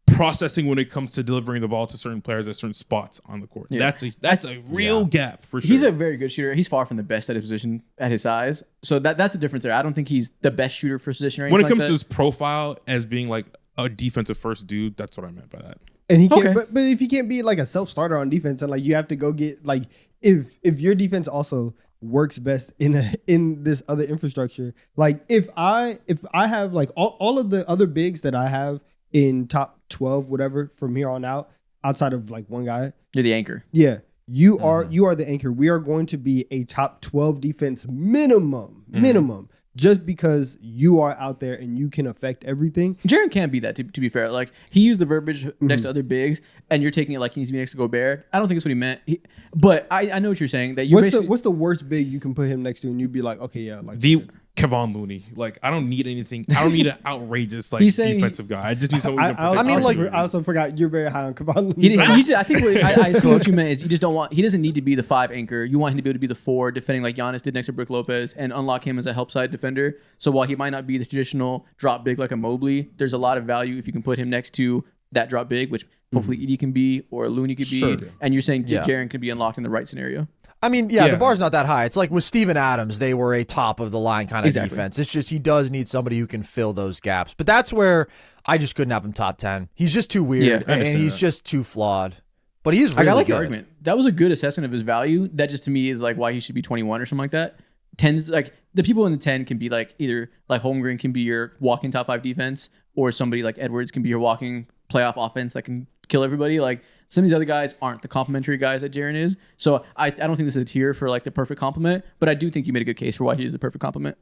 processing when it comes to delivering the ball to certain players at certain spots on the court. Yeah. That's a real gap for sure. He's a very good shooter. He's far from the best at his position at his size. So that's a difference there. I don't think he's the best shooter for his position or anything when it comes like to his profile as being like a defensive first dude, that's what I meant by that. And he can't, but if he can't be like a self-starter on defense, and like you have to go get like if your defense also works best in this other infrastructure, like if I have like all of the other bigs that I have in top 12 whatever from here on out, outside of like one guy, you're the anchor. Yeah, you are the anchor. We are going to be a top 12 defense minimum. Just because you are out there and you can affect everything. Jaren can be that, to be fair. Like, he used the verbiage next to other bigs, and you're taking it like he needs to be next to Gobert. I don't think that's what he meant. But I know what you're saying. That what's the worst big you can put him next to, and you'd be like, okay, yeah, like Kevon Looney. Like, I don't need anything. I don't need an outrageous defensive guy. I just need someone who can protect. I also forgot you're very high on Kevon Looney. I think I assume what you meant is you just don't want. He doesn't need to be the 5 anchor. You want him to be able to be the 4, defending like Giannis did next to Brook Lopez, and unlock him as a help side defender. So while he might not be the traditional drop big like a Mobley, there's a lot of value if you can put him next to that drop big, which hopefully Edie can be or Looney could be, and you're saying Jaren can be unlocked in the right scenario. I mean, the bar's not that high. It's like with Steven Adams, they were a top of the line kind of defense. It's just he does need somebody who can fill those gaps. But that's where I just couldn't have him top 10. He's just too weird, and he's just too flawed. But he's really I like good. your argument. That was a good assessment of his value. That just to me is like why he should be 21 or something like that. 10, like the people in the 10 can be like either like Holmgren can be your walking top 5 defense, or somebody like Edwards can be your walking playoff offense that can kill everybody. Like some of these other guys aren't the complimentary guys that Jaren is. So I don't think this is a tier for like the perfect complement, but I do think you made a good case for why he's the perfect complement.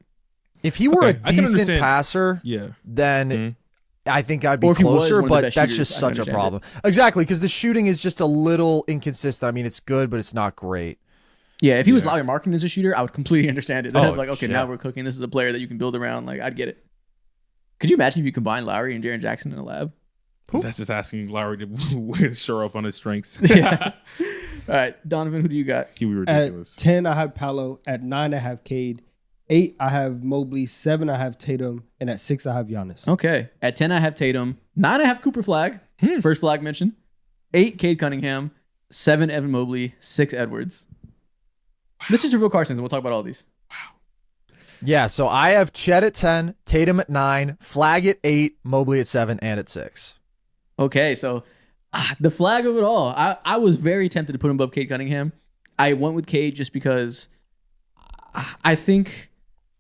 If he were a decent passer, then I think I'd be closer, but that's just such a problem. Exactly, because the shooting is just a little inconsistent. I mean, it's good, but it's not great. Yeah, if he was Larry Markin as a shooter, I would completely understand it. Then I'd be like, okay, now we're cooking. This is a player that you can build around. Like, I'd get it. Could you imagine if you combine Lowry and Jaren Jackson in a lab? That's just asking Lowry to shore up on his strengths. Yeah. All right, Donovan, who do you got? He was ridiculous. At 10, I have Paolo. At 9, I have Cade. 8, I have Mobley. 7, I have Tatum. And at 6, I have Giannis. Okay. At 10, I have Tatum. 9, I have Cooper Flag. First Flag mention. 8, Cade Cunningham. 7, Evan Mobley. 6, Edwards. Let's just reveal Carson, and we'll talk about all these. Yeah, so I have Chet at 10, Tatum at 9, Flag at 8, Mobley at 7, and at 6. Okay, so the flag of it all. I was very tempted to put him above Cade Cunningham. I went with Cade just because I think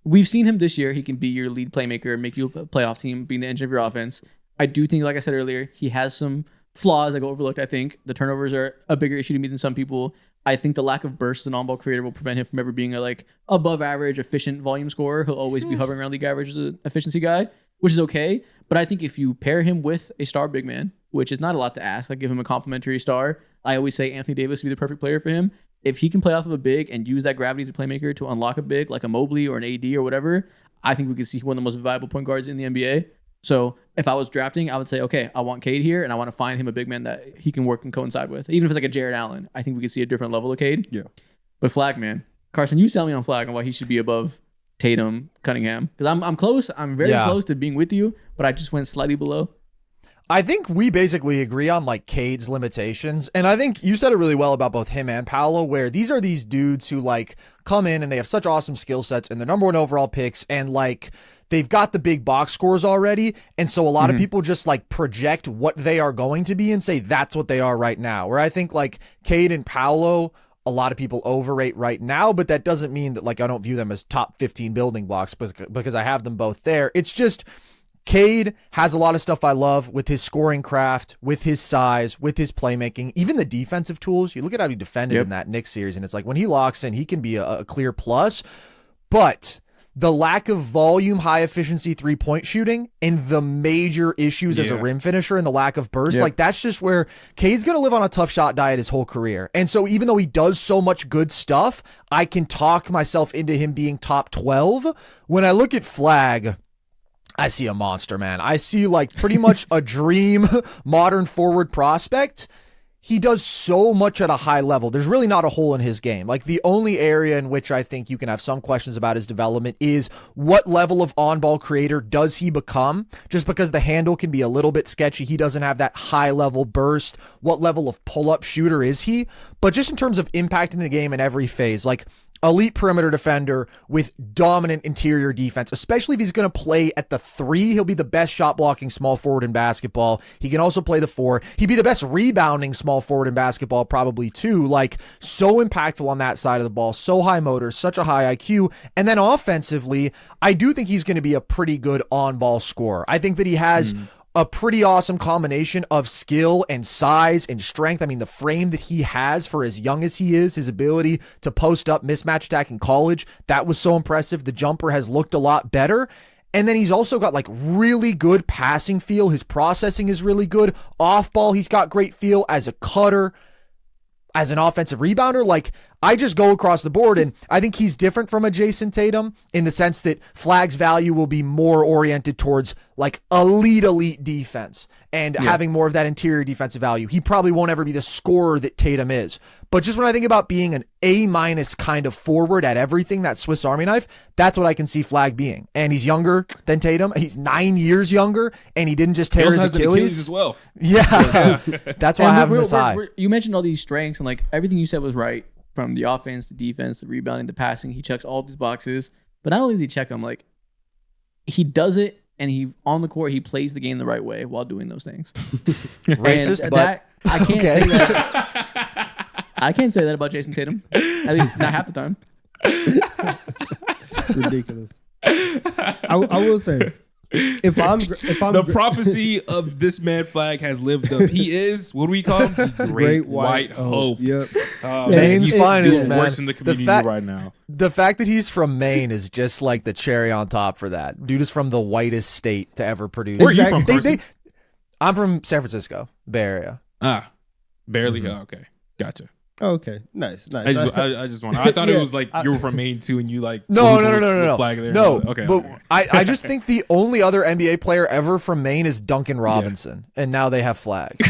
we've seen him this year. He can be your lead playmaker, make you a playoff team, being the engine of your offense. I do think, like I said earlier, he has some flaws that go overlooked. I think the turnovers are a bigger issue to me than some people. I think the lack of burst as an on-ball creator will prevent him from ever being a like above average, efficient volume scorer. He'll always be hovering around league average as an efficiency guy, which is okay. But I think if you pair him with a star big man, which is not a lot to ask, I give him a complimentary star. I always say Anthony Davis would be the perfect player for him. If he can play off of a big and use that gravity as a playmaker to unlock a big like a Mobley or an AD or whatever, I think we could see one of the most valuable point guards in the NBA. So if I was drafting, I would say, okay, I want Cade here, and I want to find him a big man that he can work and coincide with. Even if it's like a Jared Allen, I think we could see a different level of Cade. Yeah. But Flag, man. Carson, you sell me on Flag on why he should be above Tatum, Cunningham. Because I'm close. I'm very close to being with you, but I just went slightly below. I think we basically agree on like Cade's limitations. And I think you said it really well about both him and Paolo, where these are these dudes who like come in and they have such awesome skill sets and they're number one overall picks and like they've got the big box scores already. And so a lot of people just like project what they are going to be and say that's what they are right now. Where I think like Cade and Paolo, a lot of people overrate right now, but that doesn't mean that like I don't view them as top 15 building blocks because I have them both there. It's just Cade has a lot of stuff I love with his scoring craft, with his size, with his playmaking, even the defensive tools. You look at how he defended in that Knicks series, and it's like when he locks in, he can be a clear plus. But the lack of volume, high efficiency 3-point shooting, and the major issues as a rim finisher and the lack of burst, like that's just where Cade's going to live on a tough shot diet his whole career. And so even though he does so much good stuff, I can talk myself into him being top 12. When I look at Flag, I see a monster, man. I see like pretty much a dream modern forward prospect. He does so much at a high level. There's really not a hole in his game. Like the only area in which I think you can have some questions about his development is what level of on-ball creator does he become? Just because the handle can be a little bit sketchy. He doesn't have that high level burst. What level of pull-up shooter is he? But just in terms of impacting the game in every phase, like elite perimeter defender with dominant interior defense, especially if he's going to play at the 3. He'll be the best shot blocking small forward in basketball. He can also play the 4. He'd be the best rebounding small forward in basketball probably too. Like so impactful on that side of the ball, so high motor, such a high IQ. And then offensively, I do think he's going to be a pretty good on-ball scorer. I think that he has a pretty awesome combination of skill and size and strength. I mean, the frame that he has for as young as he is, his ability to post up mismatch attack in college, that was so impressive. The jumper has looked a lot better. And then he's also got like really good passing feel. His processing is really good. Off ball, he's got great feel as a cutter, as an offensive rebounder. Like I just go across the board, and I think he's different from a Jason Tatum in the sense that Flag's value will be more oriented towards like elite defense and having more of that interior defensive value. He probably won't ever be the scorer that Tatum is. But just when I think about being an A- kind of forward at everything, that Swiss Army knife, that's what I can see Flag being. And he's younger than Tatum. He's 9 years younger, and he didn't just tear his Achilles as well. Yeah. That's why I have him this high. You mentioned all these strengths, and like everything you said was right. From the offense, the defense, the rebounding, the passing, he checks all these boxes. But not only does he check them, like he does it, and he on the court he plays the game the right way while doing those things. Racist, but that, I can't say that. I can't say that about Jason Tatum. At least not half the time. Ridiculous. I will say, if I'm the prophecy of this man Flag has lived up. He is, what do we call him? The Great White Hope. Yep. Maine's finest, man. Works in the community right now. The fact that he's from Maine is just like the cherry on top for that. Dude is from the whitest state to ever produce. Where are you from, Carson? I'm from San Francisco, Bay Area. Barely. Oh, okay. Gotcha. Oh, okay, nice. I just want. I thought it was like you were from Maine too, and you like no. Flag there. No, okay. But I just think the only other NBA player ever from Maine is Duncan Robinson, and now they have Flag.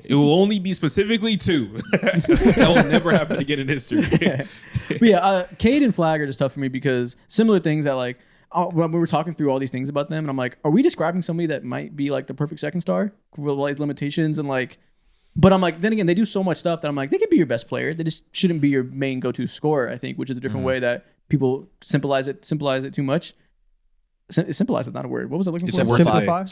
It will only be specifically 2. That will never happen again in history. But Cade and Flag are just tough for me because similar things that like when we were talking through all these things about them, and I'm like, are we describing somebody that might be like the perfect second star with all these limitations and like. But I'm like, then again, they do so much stuff that I'm like, they could be your best player. They just shouldn't be your main go-to scorer, I think, which is a different way that people symbolize it too much. Symbolize is not a word. What was I looking for? Simplify.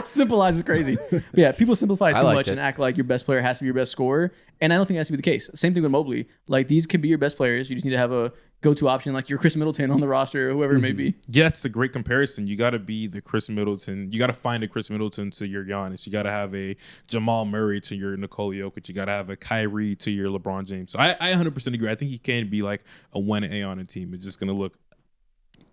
Symbolize is crazy. But yeah, people simplify it too much and act like your best player has to be your best scorer. And I don't think that has to be the case. Same thing with Mobley. Like these could be your best players. You just need to have a go-to option, like your Chris Middleton on the roster or whoever it may be. Yeah, it's a great comparison. You got to be the Chris Middleton. You got to find a Chris Middleton to your Giannis. You got to have a Jamal Murray to your Nikola Jokic. You got to have a Kyrie to your LeBron James. So I 100% agree. I think he can be like a 1A on a team. It's just going to look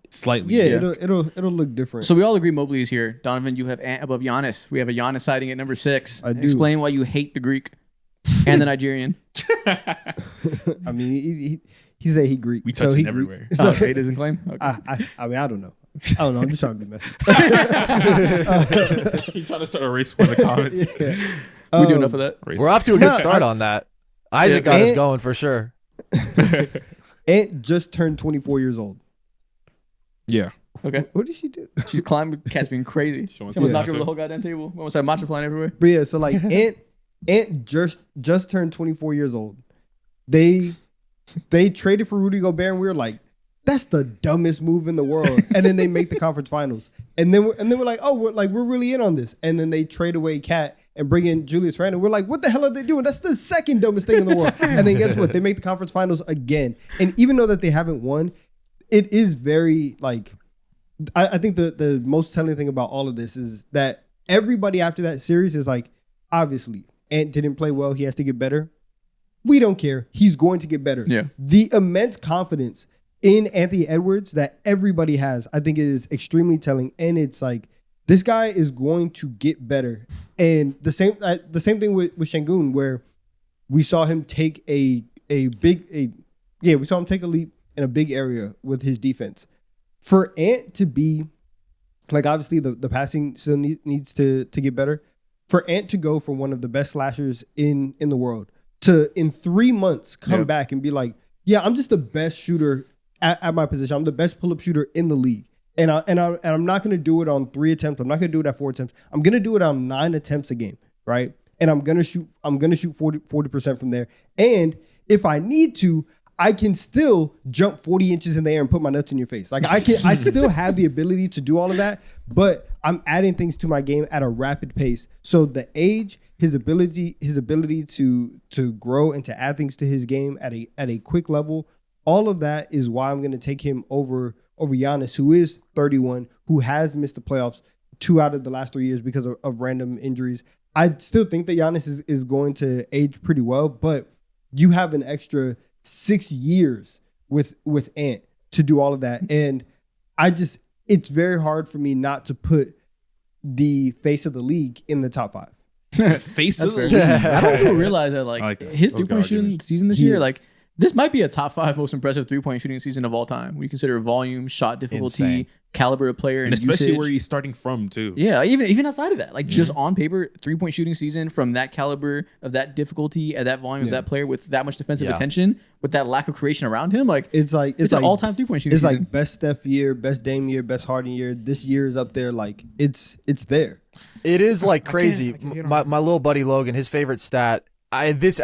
slightly. Yeah, it'll look different. So we all agree Mobley is here. Donovan, you have Ant above Giannis. We have a Giannis sighting at number 6. I do. Explain why you hate the Greek and the Nigerian. I mean, he said he Greek. We touch so it everywhere. So it doesn't claim. Okay. I mean, I don't know. I'm just trying to be messy. He's trying to start a race war in the comments. We do enough of that. We're off to a good start on that. Isaac got us going for sure. Ant just turned 24 years old. Yeah. Okay. What did she do? She's climbing. Cat's being crazy. She almost knocked over the whole goddamn table. Almost had matcha flying everywhere. But yeah, so like Ant just turned 24 years old. They traded for Rudy Gobert, and we were like, that's the dumbest move in the world. And then they make the conference finals, and then we're like, oh, we're really in on this. And then they trade away Cat and bring in Julius Randle. We're like, what the hell are they doing? That's the second dumbest thing in the world. And then guess what? They make the conference finals again. And even though that they haven't won, it is very like, I think the most telling thing about all of this is that everybody after that series is like, obviously, Ant didn't play well. He has to get better. We don't care. He's going to get better. Yeah. The immense confidence in Anthony Edwards that everybody has, I think, is extremely telling. And it's like, this guy is going to get better. And the same thing with Şengün, where we saw him take we saw him take a leap in a big area with his defense. For Ant to be, like, obviously the passing still needs to get better. For Ant to go from one of the best slashers in the world to, in 3 months, come back and be like, yeah, I'm just the best shooter at my position. I'm the best pull-up shooter in the league. And I'm not going to do it on 3 attempts. I'm not going to do it at 4 attempts. I'm going to do it on 9 attempts a game, right? And I'm going to shoot 40% from there. And if I need to, I can still jump 40 inches in the air and put my nuts in your face. Like I still have the ability to do all of that, but I'm adding things to my game at a rapid pace. So the age, his ability to grow and to add things to his game at a quick level, all of that is why I'm going to take him over Giannis, who is 31, who has missed the playoffs 2 out of the last 3 years because of random injuries. I still think that Giannis is going to age pretty well, but you have an extra 6 years with Ant to do all of that. And it's very hard for me not to put the face of the league in the top 5. Face of the league. I don't even realize that like his 3-point shooting season this year, like this might be a top 5 most impressive 3-point shooting season of all time. When you consider volume, shot difficulty, caliber of player, and especially usage. where he's starting from too. Yeah, even outside of that, like just on paper, 3-point shooting season from that caliber of that difficulty at that volume of that player with that much defensive attention, with that lack of creation around him, like it's an all-time 3-point shooting. It's season. like best Steph year, best Dame year, best Harden year. This year is up there. Like it's there. It is like crazy. My little buddy Logan, his favorite stat. I think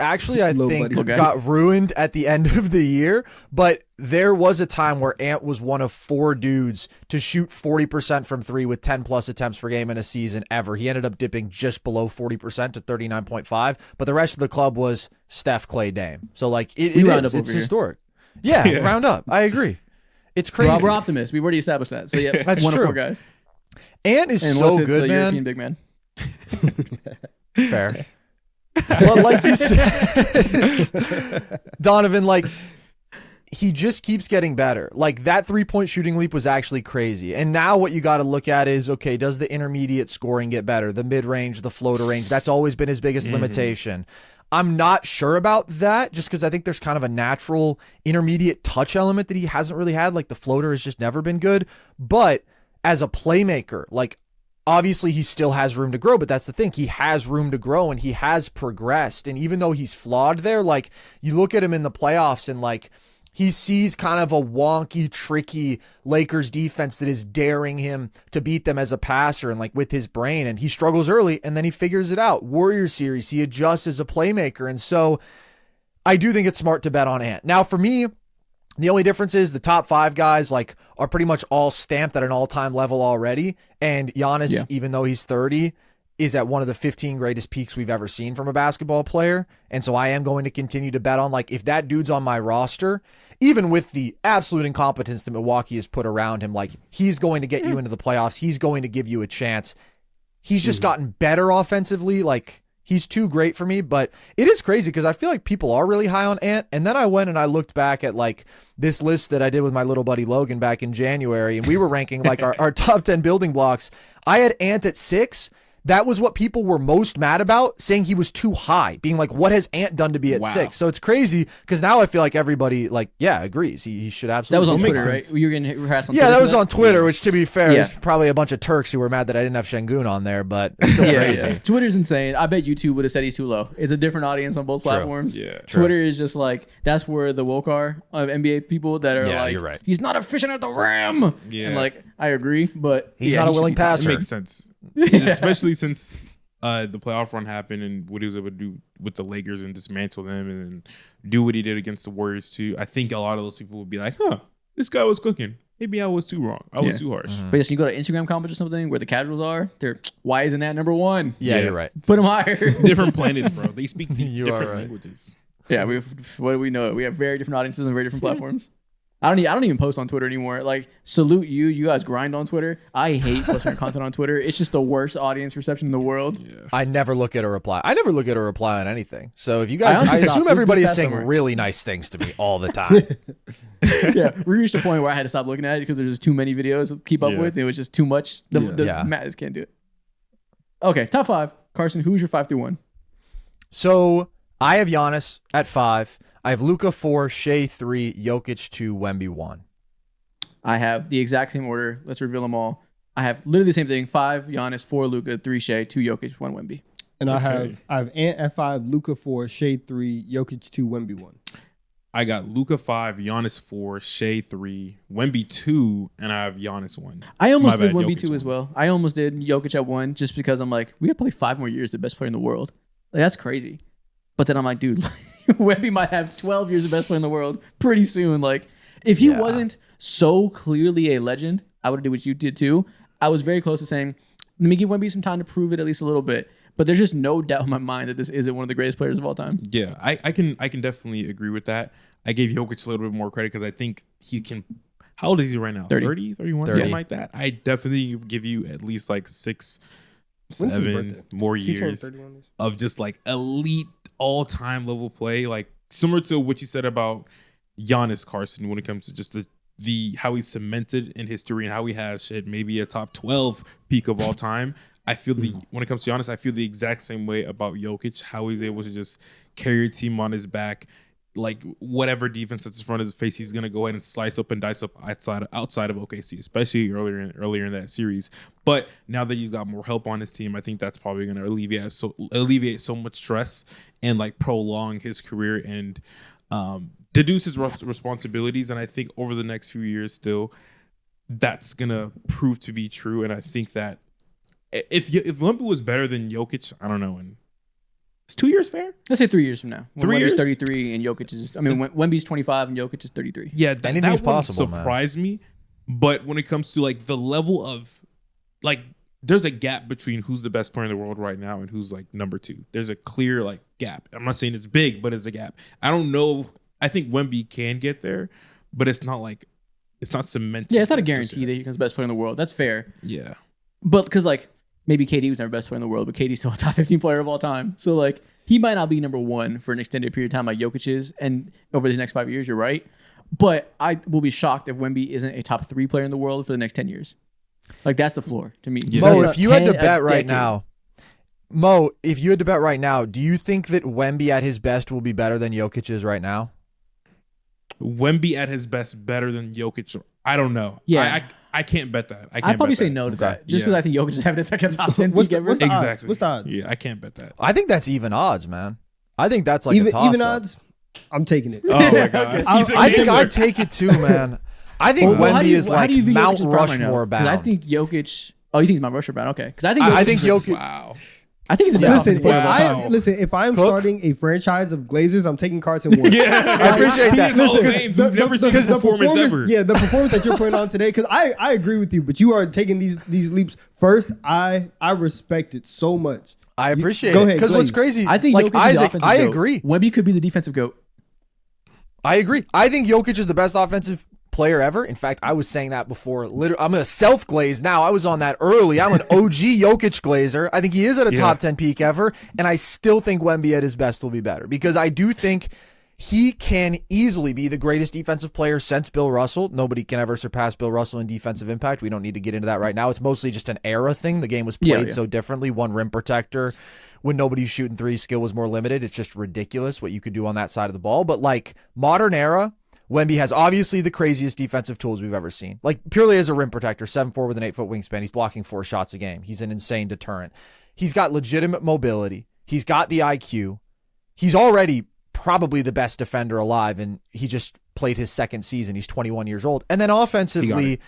got ruined at the end of the year, but there was a time where Ant was one of 4 dudes to shoot 40% from 3 with 10 plus attempts per game in a season ever. He ended up dipping just below 40% to 39.5, but the rest of the club was Steph, Clay, Dame. So like it's historic. Yeah, round up. I agree. It's crazy. We're optimists. We've already established that. So yeah, that's one true. of 4 guys. Ant is so good, man. European big man. Fair. But like you said, Donovan, like he just keeps getting better. Like that 3-point shooting leap was actually crazy. And now what you got to look at is, okay, does the intermediate scoring get better? The mid-range, the floater range, that's always been his biggest limitation. I'm not sure about that just because I think there's kind of a natural intermediate touch element that he hasn't really had. Like the floater has just never been good. But as a playmaker, like obviously he still has room to grow, but that's the thing. He has room to grow and he has progressed. And even though he's flawed there, like you look at him in the playoffs and like he sees kind of a wonky, tricky Lakers defense that is daring him to beat them as a passer and like with his brain. And he struggles early and then he figures it out. Warriors series, he adjusts as a playmaker. And so I do think it's smart to bet on Ant. Now for me, the only difference is the top 5 guys like are pretty much all stamped at an all-time level already. And Giannis, even though he's 30, is at one of the 15 greatest peaks we've ever seen from a basketball player. And so I am going to continue to bet on, like, if that dude's on my roster, even with the absolute incompetence that Milwaukee has put around him, like, he's going to get you into the playoffs. He's going to give you a chance. He's just gotten better offensively. Like, he's too great for me, but it is crazy because I feel like people are really high on Ant. And then I went and I looked back at like this list that I did with my little buddy Logan back in January, and we were ranking like our top 10 building blocks. I had Ant at 6. That was what people were most mad about, saying he was too high, being like, what has Ant done to be at 6? So it's crazy because now I feel like everybody agrees. He should absolutely. That was on Twitter, right? You were getting harassed on Twitter. Yeah, that was on Twitter, which to be fair, there's probably a bunch of Turks who were mad that I didn't have Şengün on there, but it's still crazy. Yeah. Twitter's insane. I bet YouTube would have said he's too low. It's a different audience on both platforms. Yeah, Twitter is just like, that's where the woke are of NBA people that are like, you're right. He's not efficient at the rim. Yeah. And like, I agree, but he's not a willing passer. It makes sense. Especially since the playoff run happened and what he was able to do with the Lakers and dismantle them and do what he did against the Warriors too. I think a lot of those people would be like, this guy was cooking. Maybe I was too wrong. I was too harsh. But yes, you go to Instagram comments or something where the casuals are, they're, why isn't that number 1? Yeah, you're right. Put him higher. It's different planets, bro. They speak different languages. Yeah, what do we know? We have very different audiences on very different platforms. I don't even post on Twitter anymore. Like, salute you. You guys grind on Twitter. I hate posting content on Twitter. It's just the worst audience reception in the world. Yeah. I never look at a reply. I never look at a reply on anything. So if you guys, I assume everybody is saying really nice things to me all the time. Yeah, we reached a point where I had to stop looking at it because there's just too many videos to keep up with. It was just too much. Matt just can't do it. Okay, top 5. Carson, who's your 5 through 1? So I have Giannis at 5. I have Luka 4, Shea 3, Jokic 2, Wemby 1. I have the exact same order. Let's reveal them all. I have literally the same thing. 5 Giannis, 4 Luka, 3 Shea, 2 Jokic, 1 Wemby. And I have Ant at 5, Luka 4, Shea 3, Jokic 2, Wemby 1. I got Luka 5, Giannis 4, Shea 3, Wemby 2, and I have Giannis 1. I almost did Wemby 2 as well. I almost did Jokic at 1 just because I'm like, we have probably 5 more years the best player in the world. Like, that's crazy. But then I'm like, dude, Wemby might have 12 years of best player in the world pretty soon. Like, if he wasn't so clearly a legend, I would do what you did too. I was very close to saying, let me give Wemby some time to prove it at least a little bit. But there's just no doubt in my mind that this isn't one of the greatest players of all time. Yeah, I can definitely agree with that. I gave Jokic a little bit more credit because I think he can. How old is he right now? 30, 31, something like that. I definitely give you at least like 6, 7 more years of just like elite all-time level play, like similar to what you said about Giannis, Carson, when it comes to just the how he's cemented in history and how he has maybe a top 12 peak of all time. I feel when it comes to Giannis, I feel the exact same way about Jokic, how he's able to just carry a team on his back, like whatever defense that's in front of his face, he's gonna go ahead and slice up and dice up outside of OKC, especially earlier in that series. But now that he's got more help on his team, I think that's probably gonna alleviate so much stress and like prolong his career and deduce his responsibilities. And I think over the next few years, still, that's gonna prove to be true. And I think that if Wemby was better than Jokic, I don't know, and is 2 years fair? Let's say 3 years from now. 3 years? 33 and Jokic is, Wemby's 25 and Jokic is 33. Yeah, that would surprise me. But when it comes to like the level of, like, there's a gap between who's the best player in the world right now and who's like number 2. There's a clear like gap. I'm not saying it's big, but it's a gap. I don't know. I think Wemby can get there, but it's not cemented. Yeah, it's not a guarantee that he becomes the best player in the world. That's fair. Yeah. But because like, maybe KD was never best player in the world, but KD's still a top 15 player of all time. So like, he might not be number 1 for an extended period of time like Jokic is. And over these next 5 years, you're right. But I will be shocked if Wemby isn't a top 3 player in the world for the next 10 years. Like, that's the floor to me. Yeah. Mo, if you had to bet right now, do you think that Wemby at his best will be better than Jokic is right now? Wemby at his best better than Jokic? I don't know. Yeah. I can't bet that. I'd probably say no to that, just because I think Jokic is having to take a top 10 peak ever. What's the exactly. odds? What's the odds? Yeah, I can't bet that. I think that's even odds, man. I think that's like even a toss-up. Even odds. I'm taking it. Oh my god! I think I'd take it too, man. I think Wemby is like Mount Rushmore bound. I think Jokic. Oh, you think he's Mount Rushmore bound? Okay, because I think Jokic. Wow. I think he's the best offensive player of all time. Listen, if I'm starting a franchise of Glazers, I'm taking Carson Wentz. I appreciate that. We've never seen his performance ever. Yeah, the performance that you're putting on today, because I agree with you, but you are taking these leaps. First, I respect it so much. I appreciate Go it. ahead, Because what's Glaze. crazy, I think like Jokic is the Isaac, offensive I goat. agree. Wemby could be the defensive GOAT. I agree. I think Jokic is the best offensive player ever. In fact, I was saying that before. I'm going to self-glaze now. I was on that early. I'm an OG Jokic glazer. I think he is at a top 10 peak ever, and I still think Wemby at his best will be better because I do think he can easily be the greatest defensive player since Bill Russell. Nobody can ever surpass Bill Russell in defensive impact. We don't need to get into that right now. It's mostly just an era thing. The game was played so differently. One rim protector. When nobody's shooting threes, skill was more limited. It's just ridiculous what you could do on that side of the ball. But like modern era, Wemby has obviously the craziest defensive tools we've ever seen. Like purely as a rim protector, 7'4" with an 8-foot wingspan. He's blocking 4 shots a game. He's an insane deterrent. He's got legitimate mobility. He's got the IQ. He's already probably the best defender alive, and he just played his second season. He's 21 years old. And then offensively,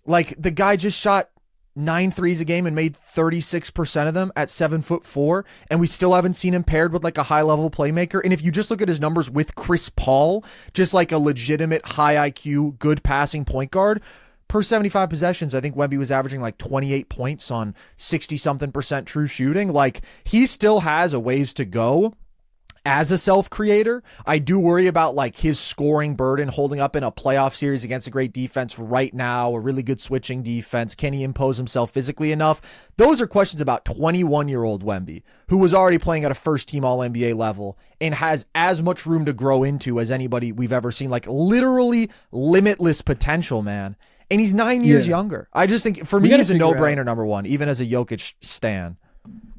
like the guy just shot 9 threes a game and made 36% of them at 7'4", and we still haven't seen him paired with like a high level playmaker. And if you just look at his numbers with Chris Paul, just like a legitimate high IQ, good passing point guard, per 75 possessions, I think Wemby was averaging like 28 points on 60-something% true shooting. Like he still has a ways to go. As a self-creator, I do worry about like his scoring burden holding up in a playoff series against a great defense right now, a really good switching defense. Can he impose himself physically enough? Those are questions about 21-year-old Wemby, who was already playing at a first-team All-NBA level and has as much room to grow into as anybody we've ever seen. Like literally limitless potential, man. And he's 9 years younger. I just think, for me, he's a no-brainer number one, even as a Jokic stan.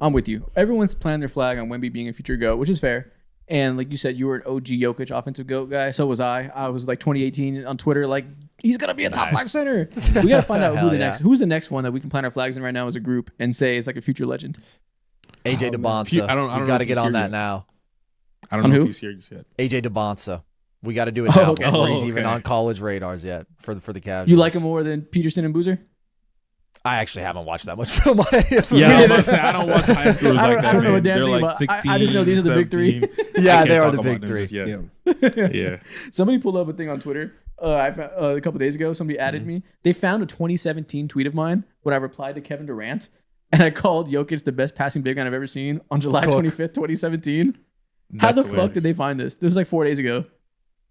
I'm with you. Everyone's planting their flag on Wemby being a future GOAT, which is fair. And like you said, you were an OG Jokic offensive GOAT guy. So was I. I was like 2018 on Twitter, like, he's going to be a top 5 center. We got to find out who's the next one that we can plant our flags in right now as a group and say is like a future legend. AJ DeBonsa. I don't we got to get on that now. I don't know if he's serious yet. AJ DeBonsa. We got to do it now before he's even on college radars yet for the casuals. You like him more than Peterson and Boozer? I actually haven't watched that much film on him. Yeah, I was about to say, I don't watch high schoolers like that, man. They're like 16, I just know these are the big 3. Yeah, they are the big 3. Yeah. Somebody pulled up a thing on Twitter a couple days ago. Somebody added me. They found a 2017 tweet of mine when I replied to Kevin Durant, and I called Jokic the best passing big man I've ever seen on July 25th, 2017. How the fuck did they find this? This was like 4 days ago.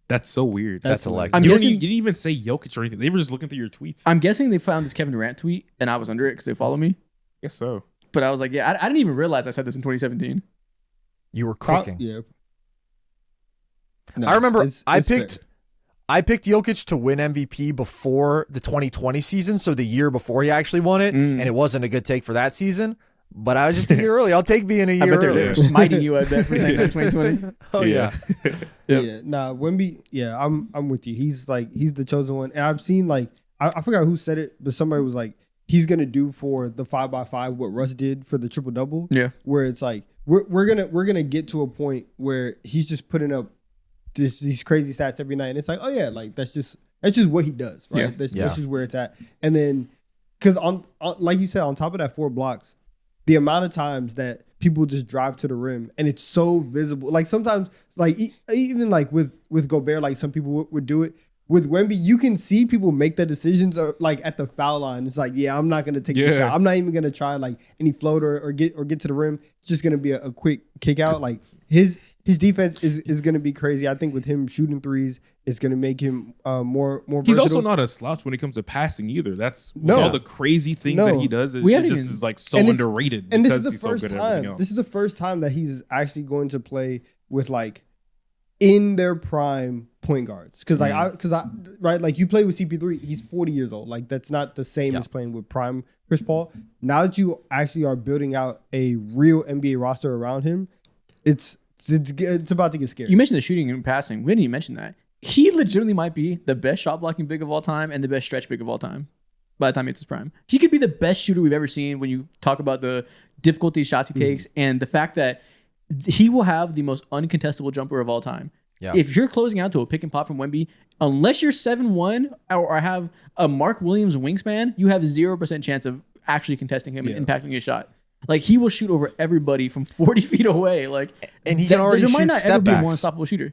That's so weird. That's electric. I'm you guessing, didn't even say Jokic or anything. They were just looking through your tweets. I'm guessing they found this Kevin Durant tweet, and I was under it because they follow me. I guess so. But I was like, I didn't even realize I said this in 2017. You were cooking. Yeah. No, I remember I picked Jokic to win MVP before the 2020 season, so the year before he actually won it, and it wasn't a good take for that season. But I was just a year early. I'll take being a year early. They're smiting you, I bet, for saying that 2020. Oh, yeah. Yeah. Nah, Wemby, I'm with you. He's the chosen one. And I've seen like, I forgot who said it, but somebody was like, he's going to do for the 5x5 what Russ did for the triple-double. Yeah. Where it's like, we're gonna get to a point where he's just putting up these crazy stats every night. And it's like, oh yeah, like that's just what he does, right? Yeah. That's just where it's at. And then, because on like you said, on top of that 4 blocks, the amount of times that people just drive to the rim and it's so visible. Like sometimes, like even like with Gobert, like some people would do it. With Wemby, you can see people make their decisions like at the foul line. It's like, I'm not gonna take the shot. I'm not even gonna try like any floater or get to the rim. It's just gonna be a quick kick out. Like his defense is gonna be crazy. I think with him shooting threes, it's gonna make him more He's versatile. also not a slouch when it comes to passing either. That's all the crazy things that he does. It just is like so underrated. And this because is the he's first so good at time. everything else. This is the first time that he's actually going to play with like in their prime point guards. Because right, like you play with CP3, he's 40 years old. Like that's not the same as playing with prime Chris Paul. Now that you actually are building out a real NBA roster around him, it's about to get scary. You mentioned the shooting and passing. We didn't even mention that. He legitimately might be the best shot blocking big of all time and the best stretch big of all time by the time it's his prime. He could be the best shooter we've ever seen when you talk about the difficulty shots he takes and the fact that he will have the most uncontestable jumper of all time. Yeah. If you're closing out to a pick and pop from Wemby, unless you're 7'1" or have a Mark Williams wingspan, you have 0% chance of actually contesting him and impacting his shot. Like he will shoot over everybody from 40 feet away. Like, and he can already shoot might not ever step be a backs. more unstoppable shooter.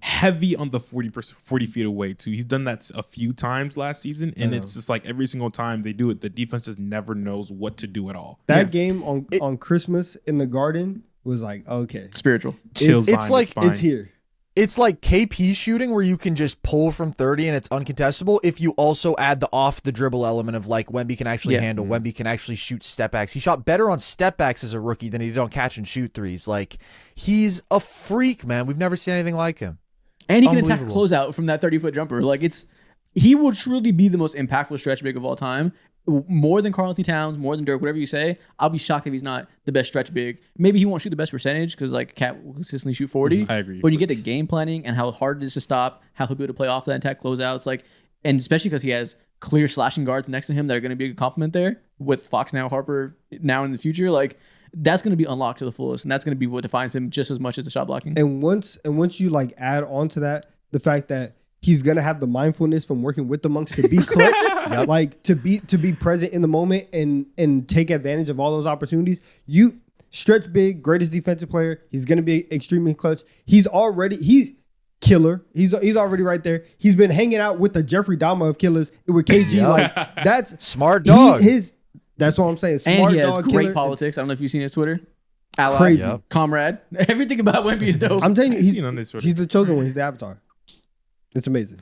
Heavy on the 40 feet away too. He's done that a few times last season, and it's just like every single time they do it, the defense just never knows what to do at all. That game on Christmas in the Garden was like, okay, spiritual. It's like it's here. It's like KP shooting where you can just pull from 30 and it's uncontestable if you also add the off the dribble element of like Wemby can actually handle, Wemby can actually shoot step backs. He shot better on step backs as a rookie than he did on catch and shoot threes. Like he's a freak, man. We've never seen anything like him. And he can attack closeout from that 30-foot jumper. Like he will truly be the most impactful stretch big of all time. More than Karl-Anthony Towns, more than Dirk, whatever you say. I'll be shocked if he's not the best stretch big. Maybe he won't shoot the best percentage because like Cat will consistently shoot 40. I agree. But you get the game planning and how hard it is to stop, how he'll be able to play off that attack closeouts, like, and especially because he has clear slashing guards next to him that are going to be a good compliment there with Fox now, Harper now in the future. Like that's going to be unlocked to the fullest, and that's going to be what defines him just as much as the shot blocking. And once you like add on to that the fact that he's gonna have the mindfulness from working with the monks to be clutch, like to be present in the moment and take advantage of all those opportunities. You stretch big, greatest defensive player. He's gonna be extremely clutch. He's killer. He's already right there. He's been hanging out with the Jeffrey Dahmer of killers with KG. Like that's smart dog. That's what I'm saying. Smart and he has dog, great killer. politics. I don't know if you've seen his Twitter. Ally, Crazy. comrade. Everything about Wemby is dope. I'm telling you, he's the chosen one. He's the avatar. It's amazing.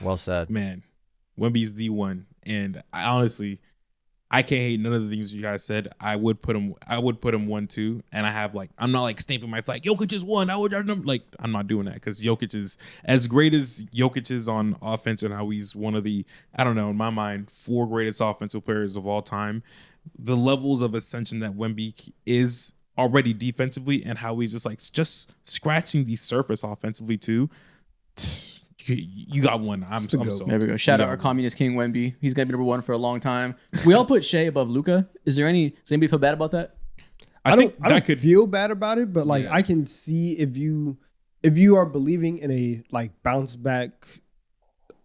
Well said. Man, Wemby's the one. And I honestly, I can't hate none of the things you guys said. I would put him 1-2. And I have like, I'm not like stamping my flag. Jokic is 1. I'm not doing that because Jokic is as great as Jokic is on offense and how he's one of the, I don't know, in my mind, 4 greatest offensive players of all time. The levels of ascension that Wemby is already defensively and how he's just scratching the surface offensively too. You got one. I'm so. There we go. Shout out our communist king Wemby. He's gonna be number 1 for a long time. We all put Shea above Luka. Does anybody feel bad about that? I don't feel bad about it, but like I can see if you are believing in a like bounce back,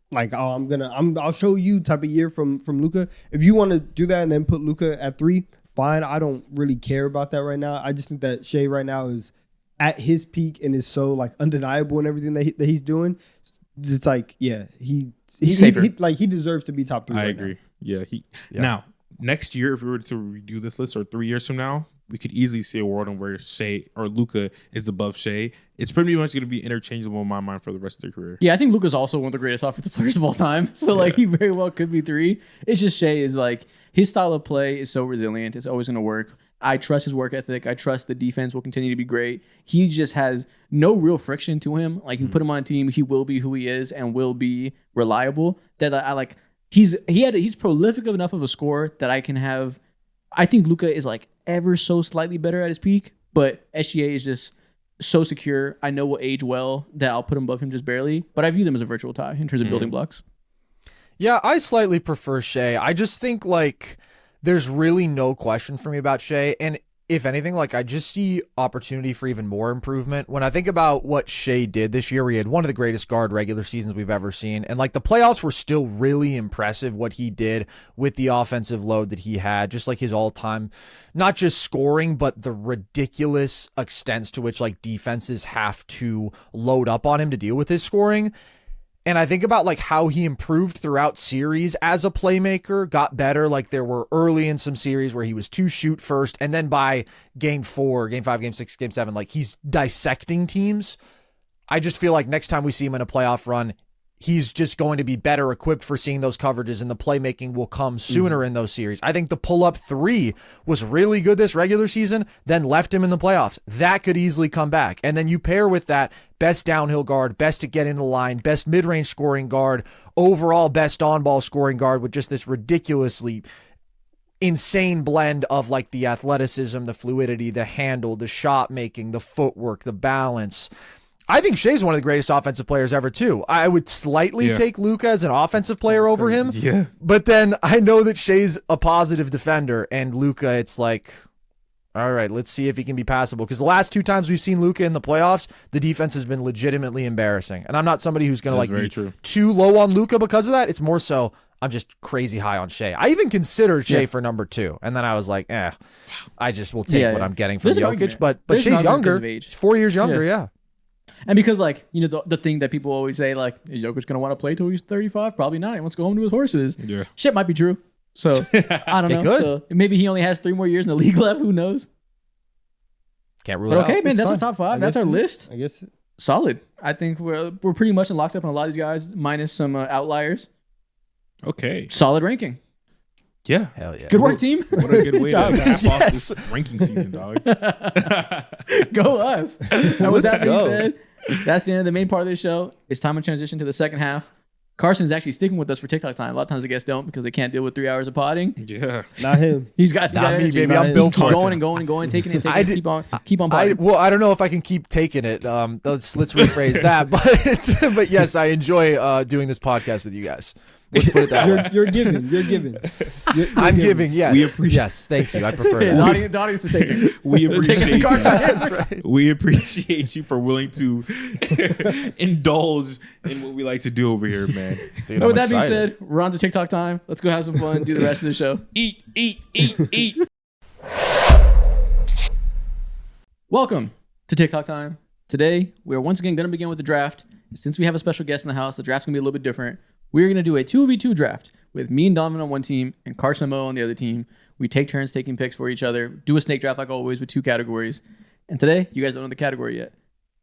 like I'll show you type of year from Luka. If you want to do that and then put Luka at 3, fine. I don't really care about that right now. I just think that Shea right now is at his peak and is so like undeniable in everything that he's doing. It's like, he deserves to be top 3. I agree. Now. Now, next year, if we were to redo this list or 3 years from now, we could easily see a world in where Shea or Luka is above Shea. It's pretty much going to be interchangeable in my mind for the rest of their career. Yeah, I think Luka's also one of the greatest offensive players of all time. So like he very well could be 3. It's just Shea is like his style of play is so resilient. It's always going to work. I trust his work ethic. I trust the defense will continue to be great. He just has no real friction to him. Like you put him on a team, he will be who he is and will be reliable. That I like. He's prolific enough of a scorer that I can have. I think Luka is like ever so slightly better at his peak, but SGA is just so secure. I know will age well that I'll put him above him just barely. But I view them as a virtual tie in terms of building blocks. Yeah, I slightly prefer Shea. I just think like there's really no question for me about Shea. And if anything, like I just see opportunity for even more improvement. When I think about what Shea did this year, we had one of the greatest guard regular seasons we've ever seen. And like the playoffs were still really impressive what he did with the offensive load that he had, just like his all-time, not just scoring, but the ridiculous extents to which like defenses have to load up on him to deal with his scoring. And I think about like how he improved throughout series as a playmaker, got better. Like there were early in some series where he was 2 shoot first. And then by game 4, game 5, game 6, game 7, like he's dissecting teams. I just feel like next time we see him in a playoff run, he's just going to be better equipped for seeing those coverages and the playmaking will come sooner in those series. I think the pull-up 3 was really good this regular season, then left him in the playoffs. That could easily come back. And then you pair with that best downhill guard, best to get into the line, best mid-range scoring guard, overall best on-ball scoring guard with just this ridiculously insane blend of like the athleticism, the fluidity, the handle, the shot making, the footwork, the balance. I think Shea's one of the greatest offensive players ever, too. I would slightly take Luka as an offensive player over him. Yeah. But then I know that Shea's a positive defender, and Luka, it's like, all right, let's see if he can be passable. Because the last 2 times we've seen Luka in the playoffs, the defense has been legitimately embarrassing. And I'm not somebody who's going to like be too low on Luka because of that. It's more so, I'm just crazy high on Shea. I even considered Shea for number 2, and then I was like, I just will take what I'm getting from Jokic. But Shea's younger, 4 years younger, yeah. And because, like, you know, the thing that people always say, like, is Jokic going to want to play till he's 35? Probably not. He wants to go home to his horses. Yeah. Shit might be true. So, I don't know. So maybe he only has 3 more years in the league left. Who knows? Can't rule it out. Okay, man, that's our top 5. That's our list. I guess. Solid. I think we're pretty much in lockstep on a lot of these guys, minus some outliers. Okay. Solid ranking. Yeah. Hell yeah. Good work, team. What a good way to half off this ranking season, dog. Go us. And with that being said, that's the end of the main part of this show. It's time to transition to the second half. Carson's actually sticking with us for TikTok time. A lot of times the guests don't because they can't deal with 3 hours of potting. Yeah. Not him. He's got Not me, energy. baby. I'm built for it. Going and going and going, taking it, keep on potting. Well, I don't know if I can keep taking it. Let's rephrase that. But yes, I enjoy doing this podcast with you guys. Let's put it that way. You're giving. I'm giving. Yes. We appreciate. Yes. Thank you. I prefer that. The audience is taking. We appreciate Carson. you. We appreciate you for willing to indulge in what we like to do over here, man. Dude, But with that being said, we're on to TikTok time. Let's go have some fun. Do the rest of the show. Eat. Welcome to TikTok time. Today, we are once again going to begin with the draft. Since we have a special guest in the house, the draft's going to be a little bit different. We're going to do a 2v2 draft with me and Donovan on one team and Carson and Mo on the other team. We take turns taking picks for each other, do a snake draft like always with 2 categories. And today, you guys don't know the category yet.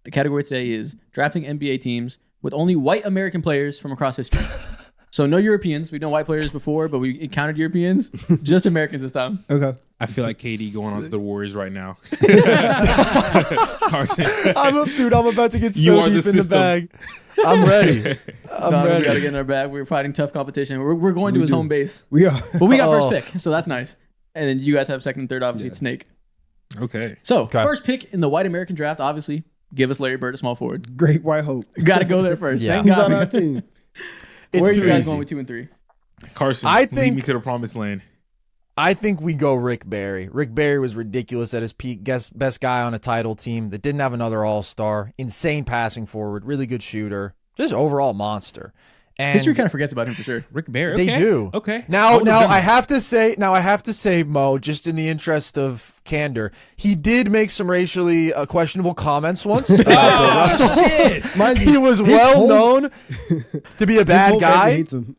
The category today is drafting NBA teams with only white American players from across history. So no Europeans. We've done white players before, but we encountered Europeans. Just Americans this time. Okay. I feel like KD going on to the Warriors right now. Carson. I'm about to get so deep in the bag. I'm ready. I'm ready. We got to get in our bag. We're fighting tough competition. We're going to his home base. We are. But we got first pick, so that's nice. And then you guys have second and third, obviously. It's Snake. Okay. So, first pick in the white American draft, obviously, give us Larry Bird at small forward. Great White Hope. Got to go there first. Yeah. Thank He's God. on our team. Where are you guys easy. going with 2 and 3? Carson, I lead think- me to the promised land. I think we go Rick Barry. Rick Barry was ridiculous at his peak. Best guy on a title team that didn't have another all-star. Insane passing forward. Really good shooter. Just overall monster. And History kind of forgets about him for sure. Rick Barry. Okay. They do. Okay. Now I have to say, Mo, just in the interest of candor, he did make some racially questionable comments once about Bill Russell. Shit. Mind you, He was his well whole- known to be a his bad whole guy. family hates him.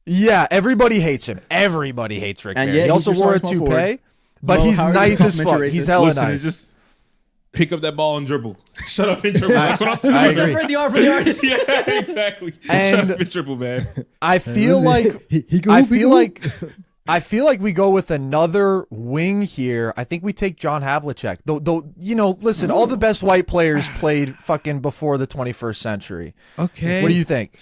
Yeah, everybody hates him. Everybody hates Rick And Barry. yet He he's also your wore a starting small toupee, but Mo, he's how are you nice as complimentary fuck. He's racist? hella Listen, nice. just pick up that ball and dribble. Shut up and dribble. That's what I'm We I saying. agree. separate the art from the artist. Yeah, exactly. Shut And- up and dribble, man. I feel like he can I hoop, he feel can like hoop. I feel like we go with another wing here. I think we take John Havlicek. Though listen, all the best white players played fucking before the 21st century. Okay. What do you think?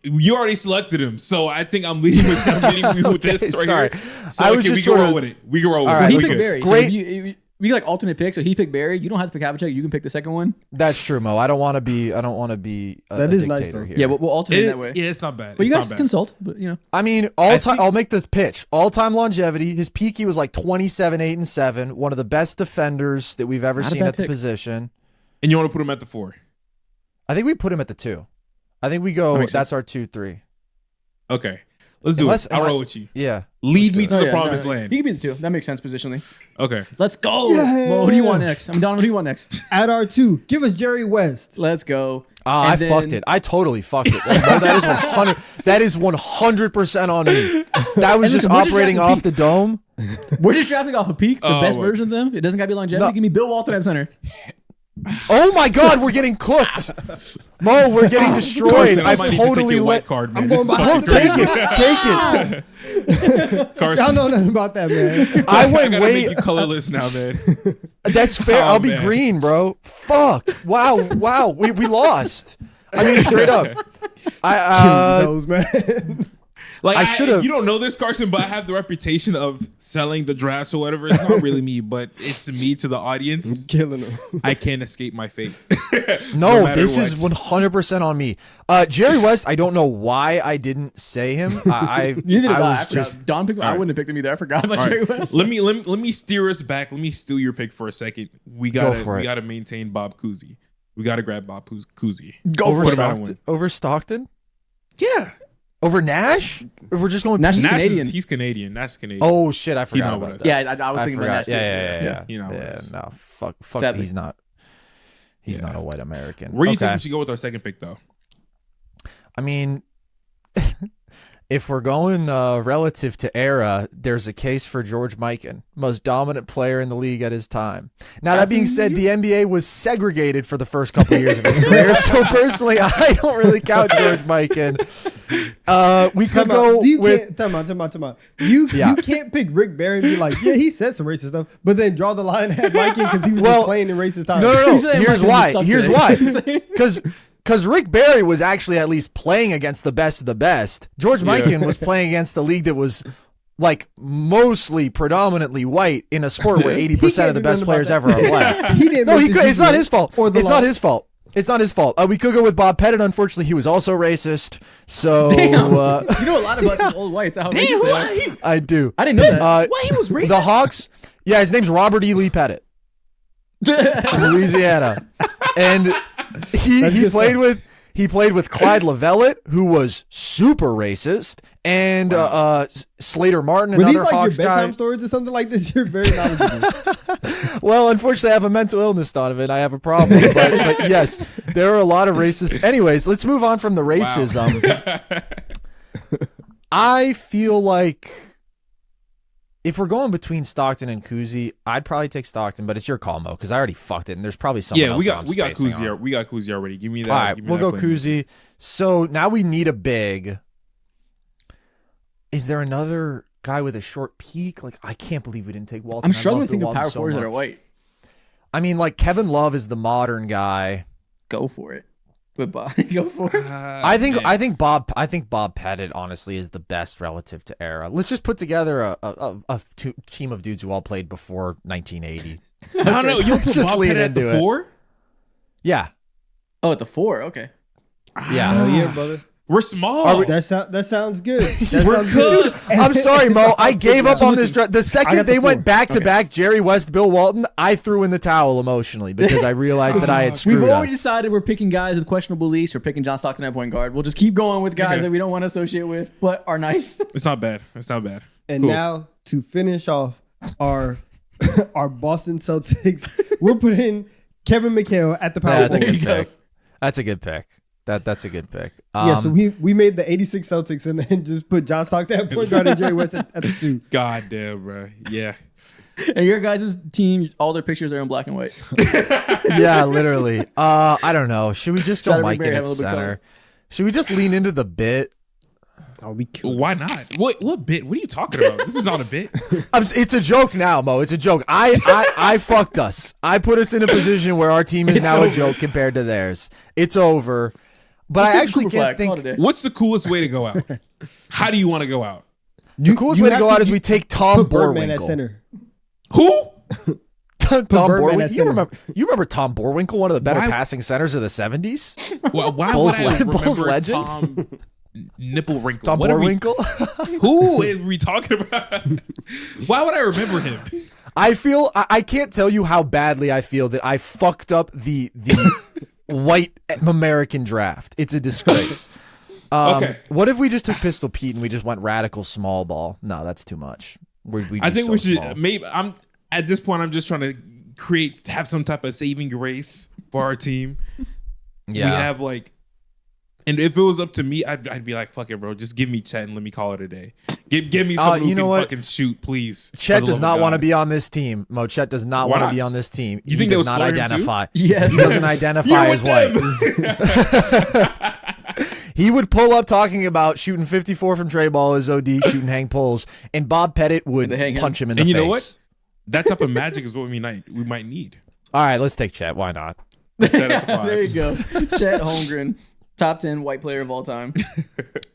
You already selected him, so I think I'm leading with this right sorry. here. So I was okay, just we can sorta- roll with it. We can roll with All it. right. He We picked good. Barry. Great. So we like alternate picks. So he picked Barry. You don't have to pick Havlicek. You can pick the second one. That's true, Mo. I don't want to be a That is nice, dictator though. here. Yeah, we'll alternate that way. Yeah, it's not bad. But It's you not guys bad. consult. But you know, I mean, I'll make this pitch. All-time longevity. His peak, he was like 27, 8, and 7. One of the best defenders that we've ever Not a seen bad at the pick. position. And you want to put him at the 4. I think we put him at the 2. I think we go. That makes That's our 2-3. Okay. Let's do Unless- it. I'll roll with you. Yeah. Lead me to Oh, the yeah, promised no, land. He can be the 2. That makes sense positionally. Okay. Let's go. Yeah. Well, who do you want next? I'm Donovan. Who do you want next? At our 2, give us Jerry West. Let's go. I And then- fucked it. I totally fucked it. Like, no, that is 100. That is 100% on me. That was And just listen, we're just operating drafting off peak. the dome. We're just drafting off a peak, the Oh, best my- version of them. It doesn't got to be longevity. No. Give me Bill Walton at center. Oh my God, we're getting cooked. Mo, we're getting destroyed. Carson, I I've might need to take totally your white let. card, man. I'm This going is by- fucking Oh, take crazy. it. Take it. Carson, Y'all know nothing about that, man. I I went gotta way. make you colorless now, man. That's fair. Oh, I'll be man. green, bro. Fuck. Wow. We lost. I mean, straight up. Those, man. Like I should've- You don't know this, Carson, but I have the reputation of selling the drafts or whatever. It's not really me, but it's me to the audience. Killing him. I can't escape my fate. No, matter this what. is 100% on me. Jerry West, I don't know why I didn't say him. Neither did I. was I forgot. Don picked. I right. wouldn't have picked him either. I forgot about All Jerry right. West. Let me steer us back. Let me steal your pick for a second. We for it. gotta maintain Bob Cousy. We gotta grab Bob Cousy. Go over for it. about Stockton. one. Over Stockton? Yeah. Over Nash? If we're just going Nash is Nash Canadian. He's Canadian. Nash is Canadian. Oh shit, I forgot know about what that. Yeah, I was thinking about forgot. that. Yeah. You know what it is. No, fuck. Sadly. He's not. He's not a white American. Where do you think we should go with our second pick, though? I mean, if we're going relative to era, there's a case for George Mikan, most dominant player in the league at his time. Now, that being said, the NBA was segregated for the first couple of years of his career, so personally, I don't really count George Mikan. We could go with... Time out. You can't pick Rick Barry and be like, yeah, he said some racist stuff, but then draw the line at Mikan because he was just playing in racist times. No. Here's why. Because Rick Barry was actually at least playing against the best of the best. George Mikan was playing against the league that was like mostly predominantly white in a sport where 80% of the best players ever are black. It's not his fault. It's not his fault. We could go with Bob Pettit. Unfortunately, he was also racist. So you know a lot about these old whites. How racist they are. I do. I didn't know that. Why he was racist? The Hawks. Yeah, his name's Robert E. Lee Pettit. Louisiana, and he played with Clyde Lovellette, who was super racist, and Slater Martin. Were these like Hawks your bedtime guy. stories or something like this? You're very knowledgeable. Well, unfortunately, I have a mental illness, Donovan. I have a problem, but yes, there are a lot of racist. Anyways, let's move on from the racism. Wow. I feel like if we're going between Stockton and Kuzi, I'd probably take Stockton, but it's your call, Mo, because I already fucked it, and there's probably someone else. We got Kuzi. We got Kuzi already. Give me that. All right, we'll go Kuzi. So now we need a big. Is there another guy with a short peak? Like, I can't believe we didn't take Walton. I'm struggling to think of power forwards that are white. I mean, like Kevin Love is the modern guy. Go for it. But Bob, go for it. I think Bob Pettit honestly is the best relative to era. Let's just put together a team of dudes who all played before 1980. I don't know. You put Bob Pettit at the 4? Yeah. Oh, at the 4. Okay. Yeah. Oh yeah, brother. We're small. That sounds good. We're good. I'm sorry, Mo. I gave up on this. The second they went back to back, Jerry West, Bill Walton, I threw in the towel emotionally because I realized that I had screwed We've us. already decided we're picking guys with questionable beliefs. We're picking John Stockton at point guard. We'll just keep going with guys that we don't want to associate with, but are nice. It's not bad. And now to finish off our Boston Celtics, we're putting Kevin McHale at the power forward. That's a good pick. That's a good pick. So we made the 86 Celtics and then just put John Stockton at point guard and Jerry West at the 2. God damn, bro. Yeah. And your guys' team, all their pictures are in black and white. Yeah, literally. I don't know. Should we just go Mike in at center? Should we just lean into the bit? Oh, we killed. Why not? What bit? What are you talking about? This is not a bit. It's a joke now, Mo. It's a joke. I fucked us. I put us in a position where our team is now a joke compared to theirs. It's over. But I actually can't think. What's the coolest way to go out? How do you want to go out? The coolest way to go out is we take Tom Birdman Borwinkle. at center. Who? Tom Borwinkle. You remember Tom Borwinkle, one of the better passing centers of the 70s? Why would I remember legend? Tom Nipple Wrinkle? Tom Borwinkle? Who are we talking about? Why would I remember him? I can't tell you how badly I feel that I fucked up the white American draft. It's a disgrace. Okay. What if we just took Pistol Pete and we just went radical small ball? No, that's too much. I think we should. Maybe at this point. I'm just trying to have some type of saving grace for our team. Yeah, we have and if it was up to me, I'd be like, fuck it, bro. Just give me Chet and let me call it a day. Give me someone who can fucking shoot, please. Chet does not want to be on this team. Mo, Chet does not want to be on this team. You think he does not identify? Yes, he doesn't identify as white. He would pull up talking about shooting 54 from tray ball as OD, shooting hang pulls, and Bob Pettit would punch him in the face. And you know what? That type of magic is what we might need. All right, let's take Chet. Why not? Chet at the 5. There you go. Chet Holmgren, top 10 white player of all time.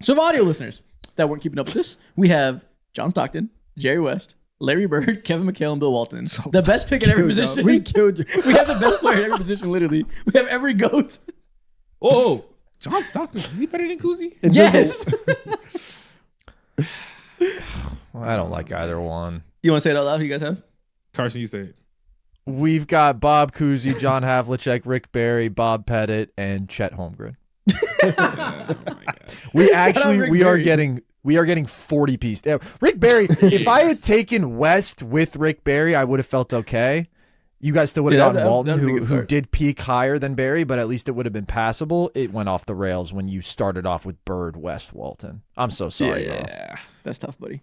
So, for audio listeners that weren't keeping up with this, we have John Stockton, Jerry West, Larry Bird, Kevin McHale, and Bill Walton. The best pick at every position. We killed you. We have the best player at every position, literally. We have every GOAT. Oh, John Stockton. Is he better than Kuzi? Yes. I don't like either one. You want to say it out loud? Who you guys have? Carson, you say it. We've got Bob Cousy, John Havlicek, Rick Barry, Bob Pettit, and Chet Holmgren. Oh my God. We are getting 40 piece. Rick Barry. If I had taken West with Rick Barry, I would have felt okay. You guys still would have gotten Walton, who did peak higher than Barry, but at least it would have been passable. It went off the rails when you started off with Bird, West, Walton. I'm so sorry, bro. That's tough, buddy.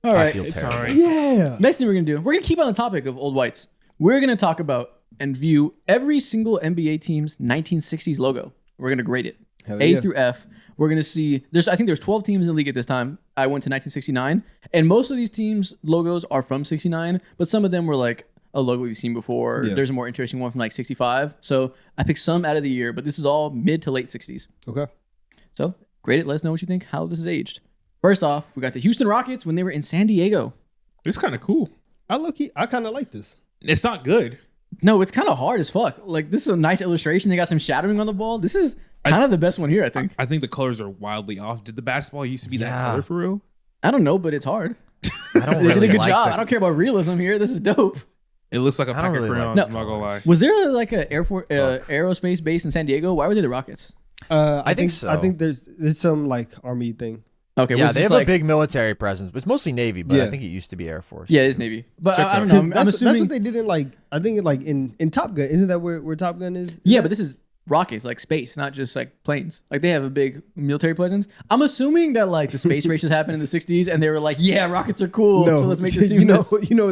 All right. It's all right. Yeah. Next thing we're going to do, we're going to keep on the topic of old whites. We're going to talk about and view every single NBA team's 1960s logo. We're going to grade it. A through F. We're going to see, I think there's 12 teams in the league at this time. I went to 1969. And most of these teams' logos are from 69, but some of them were like a logo we've seen before. Yeah. There's a more interesting one from like 65. So I picked some out of the year, but this is all mid to late 60s. Okay. So grade it. Let us know what you think, how this is aged. First off, we got the Houston Rockets when they were in San Diego. It's kind of cool. I kind of like this. It's not good. No, it's kind of hard as fuck. Like, this is a nice illustration. They got some shadowing on the ball. This is kind of the best one here, I think. I think the colors are wildly off. Did the basketball used to be that color for real? I don't know, but it's hard. I don't really they did a good like job. that. I don't care about realism here. This is dope. It looks like a pack of crayons. I'm not gonna lie. Was there like a aerospace base in San Diego? Why were they the Rockets? I think so. I think there's some like army thing. Okay, yeah, they have a big military presence, but it's mostly Navy. But I think it used to be Air Force. Yeah, it's Navy. But I don't know. I'm assuming that's what they did in like I think like in Top Gun. Isn't that where Top Gun is? Yeah, but this is rockets, like space, not just like planes. Like they have a big military presence. I'm assuming that like the space races happened in the 60s and they were like, yeah, rockets are cool. So let's make this team. You know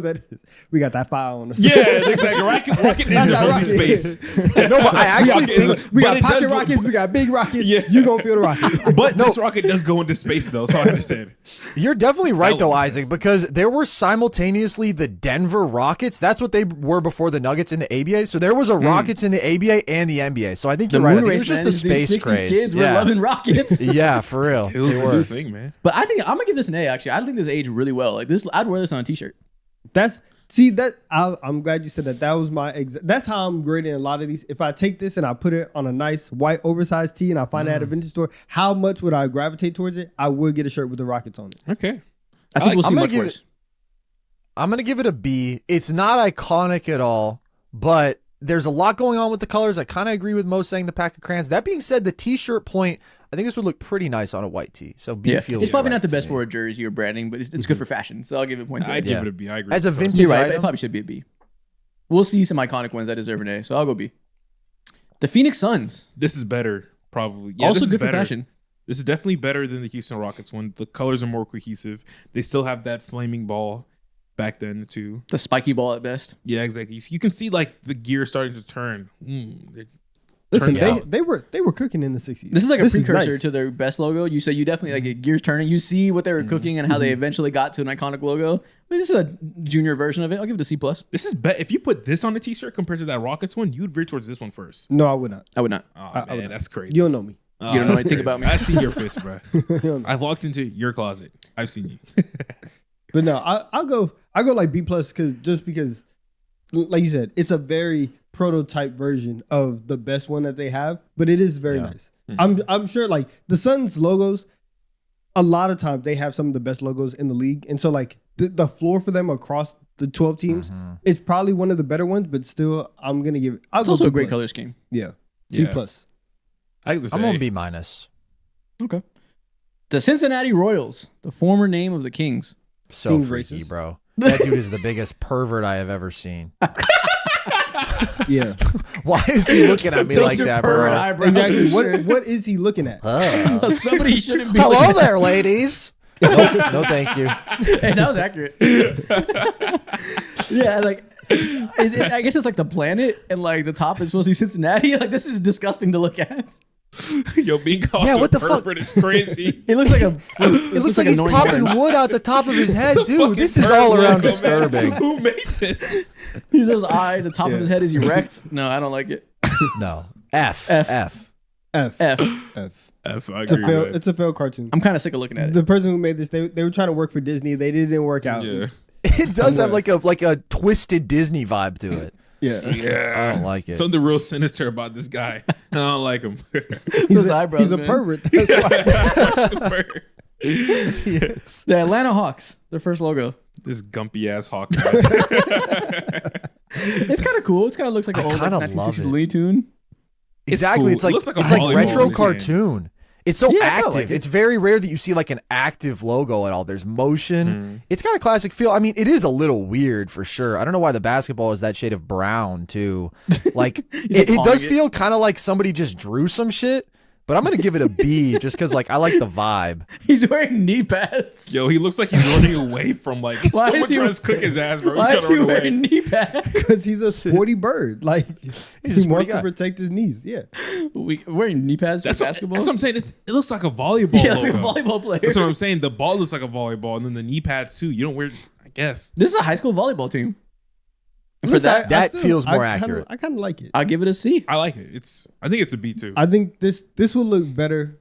that we got that file on us. Yeah, exactly. Rocket is in space. No, but I actually think we got pocket rockets, we got big rockets. Yeah. You gonna feel the rocket. But this rocket does go into space though, so I understand. You're definitely right though, Isaac, because there were simultaneously the Denver Rockets. That's what they were before the Nuggets in the ABA. So there was a Rockets in the ABA and the NBA. So I think you're right. I think it was just the space craze. Kids were loving rockets. Yeah, for real. It was a new thing, man. But I think I'm gonna give this an A. Actually, I think this aged really well. Like this, I'd wear this on a t-shirt. I'm glad you said that. That was that's how I'm grading a lot of these. If I take this and I put it on a nice white oversized tee and I find it at a vintage store, how much would I gravitate towards it? I would get a shirt with the Rockets on it. Okay. I think we'll see much worse. I'm gonna give it a B. It's not iconic at all, but there's a lot going on with the colors. I kind of agree with Mo saying the pack of crayons. That being said, the t-shirt point, I think this would look pretty nice on a white tee. So B feels it's probably right not the best for a jersey or branding, but it's good for fashion. So I'll give it points. I'd give it a B. I agree. As a vintage You're right, item, it probably should be a B. We'll see some iconic ones that deserve an A, so I'll go B. The Phoenix Suns. This is better, probably. Yeah, also this good is better. for fashion. This is definitely better than the Houston Rockets one. The colors are more cohesive. They still have that flaming ball back then too. The spiky ball at best. Yeah, exactly. You can see like the gear starting to turn. Listen, they were cooking in the 60s. This is like a precursor to their best logo. You say you definitely like gears turning. You see what they were cooking and how they eventually got to an iconic logo. I mean, this is a junior version of it. I'll give it a C+. This is if you put this on a t-shirt compared to that Rockets one, you'd veer towards this one first. No, I would not. I would not. Oh, man, that's crazy. You don't know me. You don't know anything about me. I see your fits, bro. I walked into your closet. I've seen you. But no, I'll go like B+ because, like you said, it's a very prototype version of the best one that they have, but it is very nice. I'm sure like the Suns logos, a lot of times they have some of the best logos in the league, and so like the floor for them across the 12 teams, it's probably one of the better ones, but still I'm gonna give it. It's also a great color scheme. Yeah. B+. I'm on B-. Okay. The Cincinnati Royals, the former name of the Kings. So freaky, bro. That dude is the biggest pervert I have ever seen. Yeah. Why is he looking at me like that, bro? Exactly. What is he looking at? Somebody shouldn't be. Hello there, ladies. No, thank you. Hey, that was accurate. Yeah, like, I guess it's like the planet, and like the top is supposed to be Cincinnati. Like, this is disgusting to look at. Yo, being called what the pervert is crazy. It looks like it looks like he's popping wood out the top of his head, dude. This is all around disturbing. Who made this? He's those eyes. The top of his head is erect. No, I don't like it. No. F. F. I agree it's a failed cartoon. I'm kind of sick of looking at it. The person who made this, they were trying to work for Disney. They didn't work out. Yeah. It does have like a twisted Disney vibe to it. Yeah. I don't like it. Something real sinister about this guy. I don't like him. He's a pervert. That's why. That's a pervert. Yes. The Atlanta Hawks, their first logo. This gumpy ass hawk guy. It's kind of cool. It kind of looks like an old 1960s Looney Tune. Exactly. Cool. It's like It looks like a it's like volleyball retro in his hand. cartoon. It's so Yeah, I active. like it. It's very rare that you see like an active logo at all. There's motion. It's got a classic feel. I mean, it is a little weird for sure. I don't know why the basketball is that shade of brown too. Like it does feel kind of like somebody just drew some shit. But I'm gonna give it a B just because like I like the vibe. He's wearing knee pads. Yo, he looks like he's running away from like Why someone is he- trying to cook his ass, bro. Why He's is trying he to run away. wearing knee pads? Because he's a sporty bird. Like he wants guy. to protect his knees. Yeah. Wearing knee pads for basketball? That's what I'm saying. It looks like a volleyball. Yeah, it's like a logo. volleyball player. That's what I'm saying. The ball looks like a volleyball, and then the knee pads too. You don't wear, I guess. This is a high school volleyball team. For that feels more accurate. I kind of like it. I'll give it a C. I like it. I think it's a B too. I think this will look better.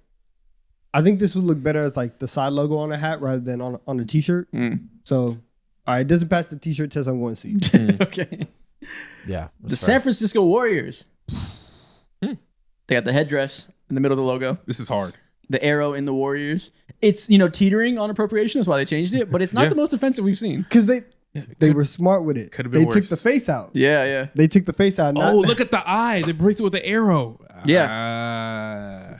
I think this will look better as like the side logo on a hat rather than on a t-shirt. So, all right, it doesn't pass the t-shirt test. I'm going C. Okay. Yeah. The San Francisco Warriors. They got the headdress in the middle of the logo. This is hard. The arrow in the Warriors. It's, teetering on appropriation. That's why they changed it. But it's not the most offensive we've seen. Because they were smart with it. Could've They been took worse. the face out. Yeah. They took the face out. Oh, look at the eye. They brace it with the arrow. Yeah.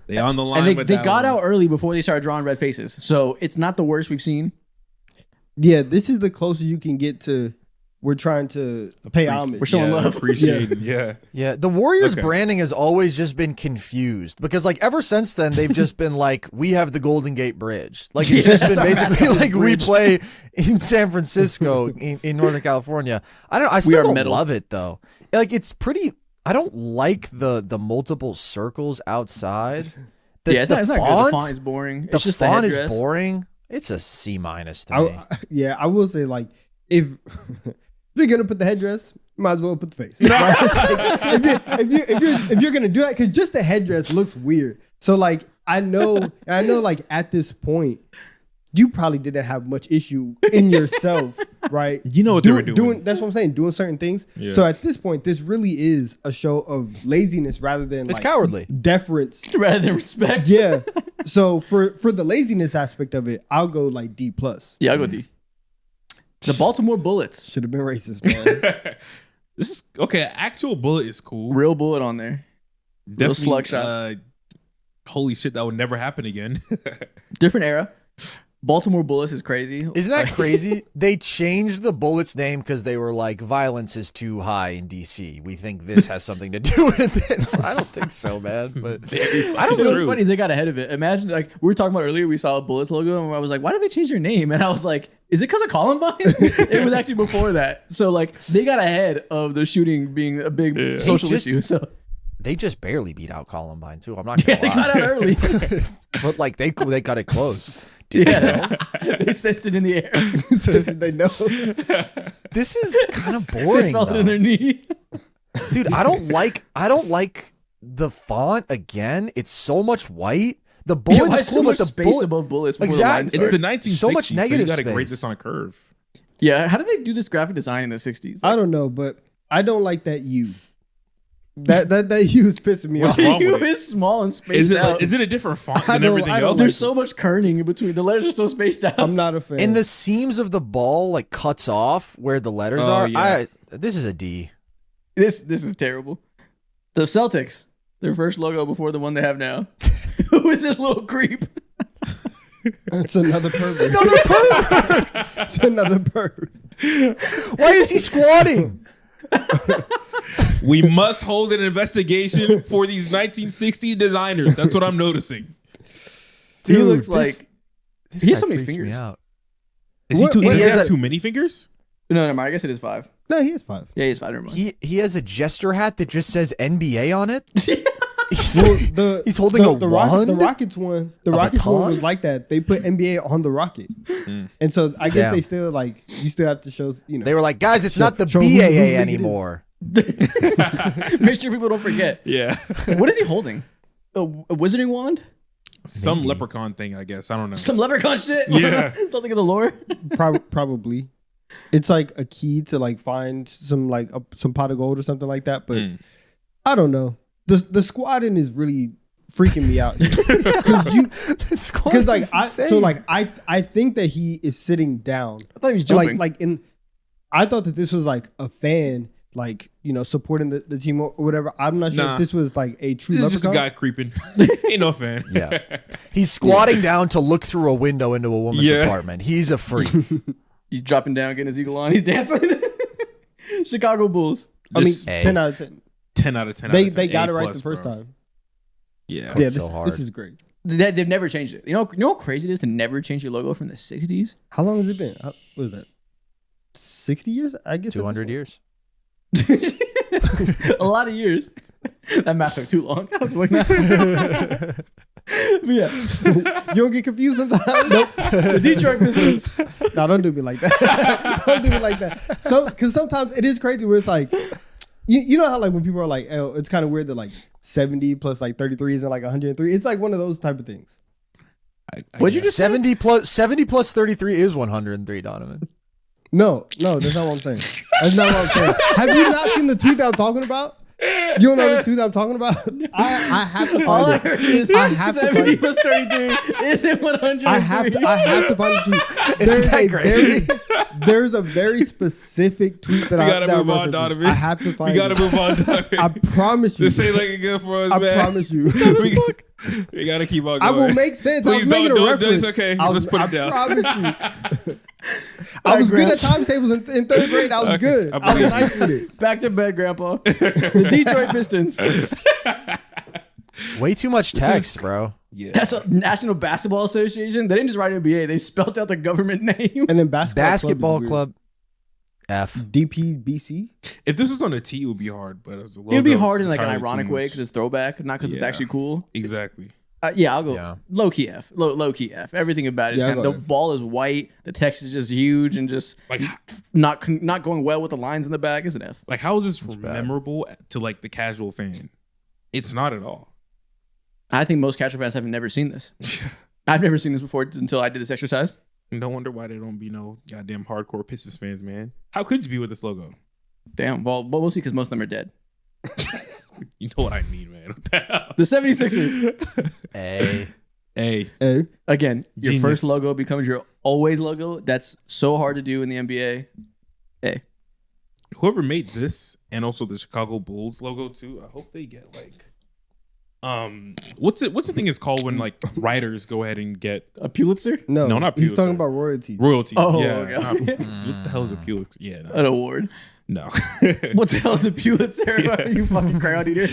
They on the line And with they that got one. out early before they started drawing red faces. So it's not the worst we've seen. Yeah, this is the closest you can get to. We're trying to pay homage. We're showing love. Appreciating. Yeah. Yeah, the Warriors Okay. branding has always just been confused because like ever since then they've just been like we have the Golden Gate Bridge. Like it's just been basically like we play in San Francisco in Northern California. I still don't metal. love it though. Like it's pretty I don't like the multiple circles outside. It's not good. The font is boring. It's just the font is headdress. boring. It's a C- to me. I will say like if you're gonna put the headdress, you might as well put the face. Right? Like, if you're gonna do that, because just the headdress looks weird. So like I know like at this point, you probably didn't have much issue in yourself, right? You know what they were doing. That's what I'm saying. Doing certain things. Yeah. So at this point, this really is a show of laziness rather than It's cowardly. deference. Rather than respect. Yeah. So for the laziness aspect of it, I'll go like D+. Yeah, I'll go D. The Baltimore Bullets. Should have been racist, man. This is okay. Actual bullet is cool. Real bullet on there. Definitely. slug shot. Holy shit, that would never happen again. Different era. Baltimore Bullets is crazy. Isn't that crazy? They changed the Bullets name because they were like, violence is too high in DC. We think this has something to do with it. So I don't think so, man. But I don't know. What's funny is they got ahead of it. Imagine, like, we were talking about earlier, we saw a Bullets logo, and I was like, why did they change their name? And I was like, is it because of Columbine? It was actually before that. So, like, they got ahead of the shooting being a big social issue. So they just barely beat out Columbine, too. I'm not going to they got out early. But, like, they got it close. Yeah. They sensed it in the air. So they know. This is kind of They boring, felt it though. in their knee. Dude, I don't like the font again. It's so much white. The bullet Why is so cool, much but the space bullet, above bullets before Exactly. the It's lines the start? 1960s, So much so you negative got to grade space. this on a curve. Yeah, how did they do this graphic design in the 60s? I don't know, but I don't like that U. That U is pissing me off. What's wrong You with it? is small and spaced out. Is it a different font I than don't- everything I don't else? like There's so much kerning in between. The letters are so spaced out. I'm not a fan. and the seams of the ball like cuts off where the letters Oh, are. yeah. This is a D. This is terrible. The Celtics, their first logo before the one they have now. Who is this little creep? It's another pervert. Another pervert. It's another pervert. Why is he squatting? We must hold an investigation for these 1960 designers. That's what I'm noticing. He Dude, looks this- like This he has guy so many freaks me fingers. out. Is he What- too? what- Does he he has have a- too many fingers? No, I guess it is 5. No, he is 5. Yeah, he's 5. Never mind. He has a gesture hat that just says NBA on it. He's, Well, he's holding a the wand? The Rockets one. The A Rockets one baton? was like that. They put NBA on the Rocket, and so I guess Damn. they still like you still have to show. You know, they were like, guys, it's not the show who the BAA league it anymore. Make sure people don't forget. Yeah. What is he holding? A wizarding wand? Some leprechaun thing, I guess. I don't know. Some leprechaun shit? Yeah. Something in the lore? probably. It's like a key to like find some like some pot of gold or something like that. But I don't know. The squatting is really freaking me out because like I think that he is sitting down. I thought he was jumping. I thought that this was like a fan like supporting the team or whatever. I'm not sure if this was like a true This leprechaun. is just a guy creeping. Ain't no fan. Yeah. He's squatting down to look through a window into a woman's apartment. He's a freak. He's dropping down, getting his eagle on. He's dancing. Chicago Bulls. I mean, 10 out of 10. 10 out of 10. They got it right the first time. Yeah. Yeah, this is great. They've never changed it. You know how crazy it is to never change your logo from the 60s? How long has it been? What is that? 60 years? I guess 200 years. A lot of years. That math took too long. I was like, nah. But yeah. You don't get confused sometimes? Nope. The Detroit Pistons. No, don't do me like that. Don't do me like that. So, because sometimes it is crazy where it's like, you know how like when people are like, oh, it's kind of weird that like 70 plus like 33 isn't like 103. It's like one of those type of things. What'd you just 70 plus 33 is 103, Donovan. No, that's not what I'm saying. That's not what I'm saying. Have you not seen the tweet that I'm talking about? You don't know the tweet that I'm talking about? I have to All find I it. heard is I have to 70 find plus 33 isn't 103. I have to find the tweet. Isn't that crazy? There's a very specific tweet that We I gotta that move on, references. Donovan. I have to find We gotta it. move on, Donovan. I promise you. This ain't looking good for us, I man. promise you. We gotta keep on I going. will make sense. I Please was making a don't. reference. It's okay. I Let's put it down. I promise you. I was good at times tables in third grade. I was good. I was nice with it. Back to bed, Grandpa. The Detroit Pistons. Way too much text, bro. Yeah. That's a National Basketball Association. They didn't just write NBA. They spelled out the government name. And then basketball Club. F. DPBC. If this was on a T, it would be hard, but as a logo, It would be hard in it's like an entirely too ironic way much. because it's throwback, not because it's Yeah. actually cool. Exactly. I'll go low key F. Low key F. Everything about it is Yeah, kind of the ball is white. The text is just huge and just Like, not going well with the lines in the back. Is an F. like how is this memorable to like the casual fan? It's not at all. I think most casual fans have never seen this. I've never seen this before until I did this exercise. No wonder why they don't be no goddamn hardcore Pistons fans, man. How could you be with this logo? Damn. Well, mostly because most of them are dead. You know what I mean, man. What the hell? The 76ers. Hey. Again, your Genius. first logo becomes your always logo. That's so hard to do in the NBA. Hey. Whoever made this and also the Chicago Bulls logo too, I hope they get like what's the thing is called when like writers go ahead and get A Pulitzer? No, not he's Pulitzer. talking about royalty. royalties. Oh, yeah. okay. What the hell is a Pulitzer? Yeah, no. An award. No. What the hell is a Pulitzer? You fucking crowd eater.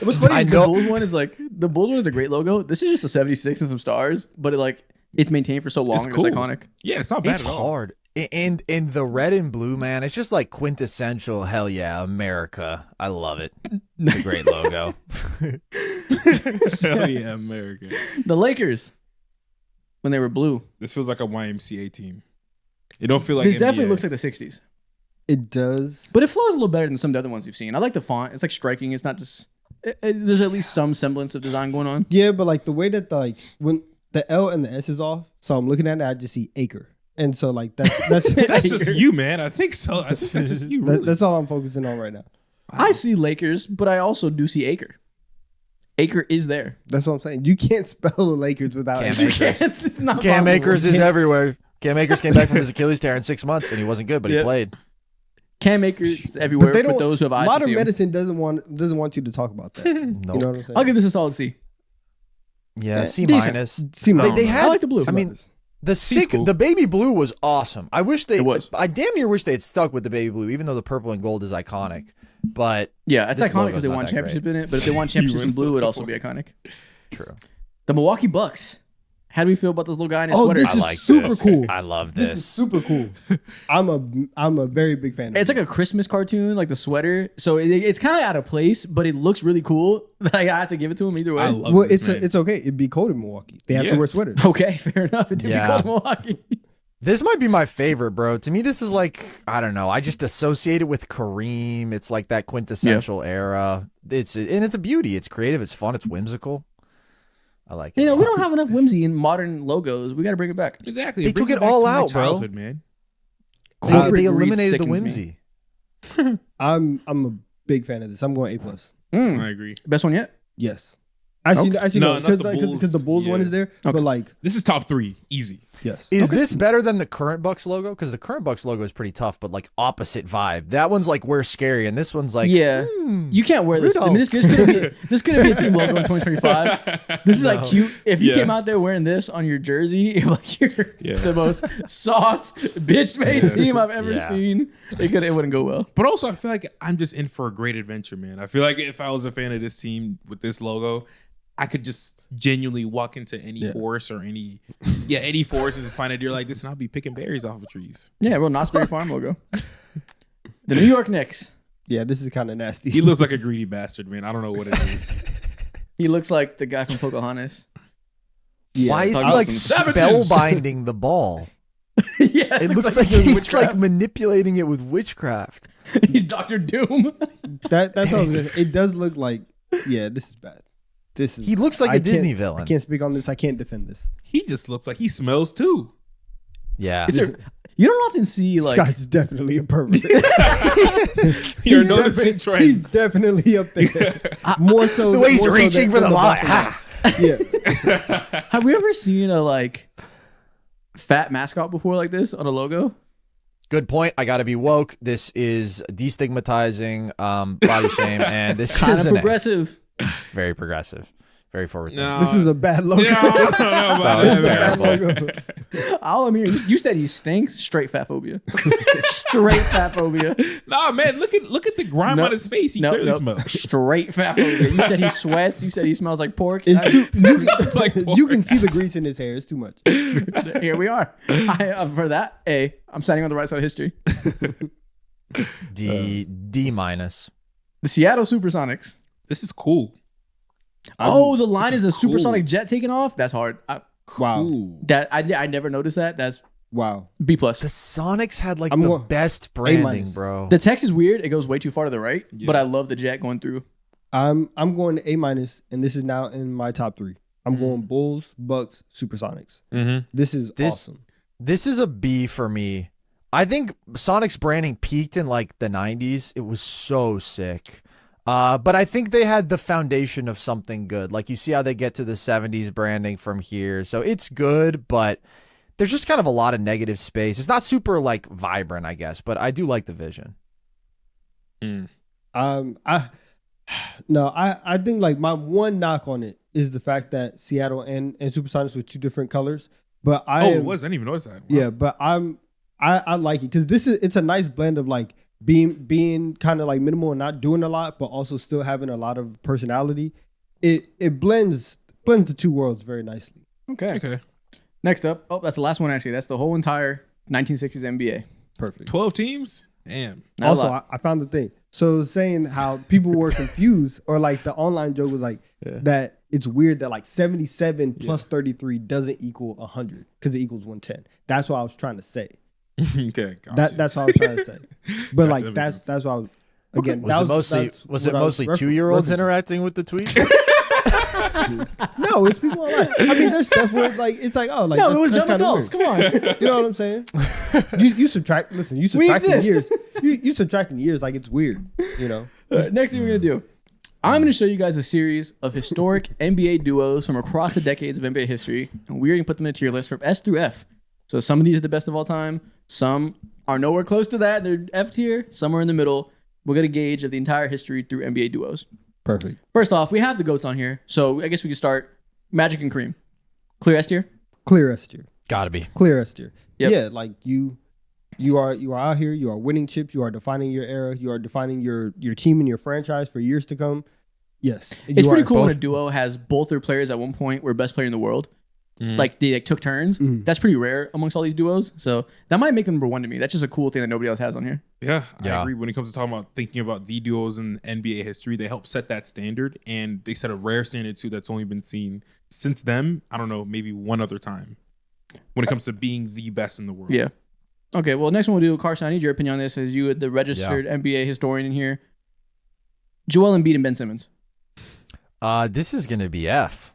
What's funny is the Bulls one is like the Bulls one is a great logo. This is just a 76 and some stars, but it's maintained for so long It's and cool. it's iconic. Yeah, it's not bad It's at all. hard. And the red and blue, man, it's just like quintessential. Hell yeah, America. I love it. It's a great logo. Hell yeah, America. The Lakers when they were blue. This feels like a YMCA team. It don't feel like This NBA. definitely looks like the 60s. It does. But it flows a little better than some of the other ones we've seen. I like the font. It's like striking. It's not just there's at least some semblance of design going on. Yeah, but like the way that when the L and the S is off, so I'm looking at it, I just see acre. And so like that's That's just you, man. I think so. I think that's just you. Really. that's all I'm focusing on right now. I see Lakers, but I also do see Acre. Acre is there. That's what I'm saying. You can't spell the Lakers without Cam acre. Akers. It's not Cam possible. Akers is everywhere. Cam Akers came back from his Achilles tear in 6 months, and he wasn't good, but he played. Cam Akers is everywhere But they for don't. those who have eyes to Modern see him. medicine doesn't want you to talk about that. You know what I'm saying? I'll give this a solid C. Yeah, C Decent. minus. C minus. They had. I like the blue. I mean, the baby blue was awesome. I wish It was. I damn near wish they had stuck with the baby blue, even though the purple and gold is iconic. But Yeah, it's this iconic logo's because they not won that championship great. in it. But if they won championships in blue, it would also be iconic. True. The Milwaukee Bucks. How do we feel about this little guy in his Oh, sweater? this is super cool. I love This is this. super cool. I'm a very big fan of It's like a this. Christmas cartoon, like the sweater. So it's kind of out of place, but it looks really cool. Like, I have to give it to him either way. I love Well, this, man. it's okay. It'd be cold in Milwaukee. They have to Yeah. wear sweaters. Okay, fair enough. It did Yeah. be called Milwaukee. This might be my favorite, bro. To me, this is like, I don't know. I just associate it with Kareem. It's like that quintessential era. It's a beauty. It's creative. It's fun. It's whimsical. I like it. You know, we don't have enough whimsy in modern logos. We got to bring it back. Exactly. They brings took it back all to my out, bro. childhood, man. Corporate They greed eliminated the sickens me. whimsy. I'm a big fan of this. I'm going A+. I agree. Best one yet? Yes. Actually, no, not the because the Bulls one is there. Okay. But like, this is top 3, easy. Yes. Is this better than the current Bucks logo? Because the current Bucks logo is pretty tough, but like opposite vibe. That one's like we're scary, and this one's like you can't wear this. I mean, this could be a team logo in 2025. This is like cute. If you came out there wearing this on your jersey, like you're the most soft bitch made team I've ever seen. It wouldn't go well. But also, I feel like I'm just in for a great adventure, man. I feel like if I was a fan of this team with this logo, I could just genuinely walk into any forest or any forest and find a deer like this, and I'll be picking berries off of trees. Yeah, well, Knott's Berry Farm logo. The New York Knicks. Yeah, this is kind of nasty. He looks like a greedy bastard, man. I don't know what it is. He looks like the guy from Pocahontas. Yeah. Why is he like spellbinding the ball? It looks like he's like manipulating it with witchcraft. He's Dr. Doom. That's how it does look like. Yeah, this is bad. He looks like a Disney villain. I can't speak on this. I can't defend this. He just looks like he smells too. Yeah. You don't often see like Scott's definitely a pervert. You're noticing trends. He's definitely up there. More so the way he's reaching for the line. Yeah. Have we ever seen a like fat mascot before like this on a logo? Good point. I got to be woke. This is destigmatizing body shame, and this kind is of progressive. Very progressive. Very forward. No. This is a bad logo. Yeah, I don't know about this is a bad logo. All I'm hearing, you said he stinks. Straight fat phobia. Straight fat phobia. Nah, man, look at the grime on his face. He clearly smells. Straight fat phobia. You said he sweats. You said he smells like pork. It's you can see the grease in his hair. It's too much. Here we are. For that, I'm standing on the right side of history. D minus. The Seattle Supersonics. This is cool. The line is a supersonic jet taking off. That's hard. Wow. That I never noticed that. That's wow. B+. The Sonics had like the best branding, bro. The text is weird. It goes way too far to the right, but I love the jet going through. I'm going to A-, and this is now in my top 3. I'm going Bulls, Bucks, Supersonics. Mm-hmm. This is awesome. This is a B for me. I think Sonics branding peaked in like the 90s. It was so sick. But I think they had the foundation of something good. Like you see how they get to the 70s branding from here. So it's good, but there's just kind of a lot of negative space. It's not super like vibrant, I guess, but I do like the vision. I think like my one knock on it is the fact that Seattle and Supersonics were 2 different colors. But it was. I didn't even notice that. Wow. Yeah, but I like it because it's a nice blend of like being kind of like minimal and not doing a lot, but also still having a lot of personality. It blends the 2 worlds very nicely. Okay. Next up, that's the last one actually. That's the whole entire 1960s NBA. Perfect. 12 teams? Damn. Also, I found the thing. So saying how people were confused, or like the online joke was like that it's weird that like 77 plus 33 doesn't equal 100 because it equals 110. That's what I was trying to say. Okay, gotcha. That's what I was trying to say. But like that's what I was again. Was it mostly 2-year-olds interacting with the tweet? No, it's people online. I mean, there's stuff where it's like oh, like no, it was that's dumb adults. Come on, you know what I'm saying? You subtract. Listen, you subtracting years. You subtracting years like it's weird. You know. Next thing we're gonna do, I'm gonna show you guys a series of historic NBA duos from across the decades of NBA history, and we're gonna put them in a tier list from S through F. So some of these are the best of all time. Some are nowhere close to that. They're F tier. Some are in the middle. We'll get a gauge of the entire history through NBA duos. Perfect. First off, we have the GOATs on here. So I guess we could start Magic and Kareem. Clear S tier? Clear S tier. Gotta be. Clear S tier. Yep. Yeah, like you are out here. You are winning chips. You are defining your era. You are defining your team and your franchise for years to come. Yes. It's pretty cool when a duo has both their players at one point were best player in the world. Like they took turns. That's pretty rare amongst all these duos. So that might make them number 1 to me. That's just a cool thing that nobody else has on here. Yeah, I agree. When it comes to talking about thinking about the duos in NBA history, they help set that standard, and they set a rare standard too that's only been seen since them. I don't know, maybe one other time when it comes to being the best in the world. Yeah. Okay. Well, next one we'll do. Carson, I need your opinion on this as you, the registered NBA historian in here. Joel Embiid and Ben Simmons. This is gonna be F.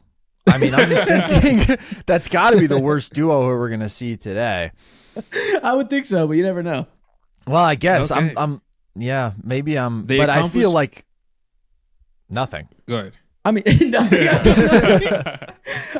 I mean, I'm just thinking that's got to be the worst duo we're going to see today. I would think so, but you never know. Well, I guess okay. maybe I'm, They but I feel like nothing. Good. I mean, nothing.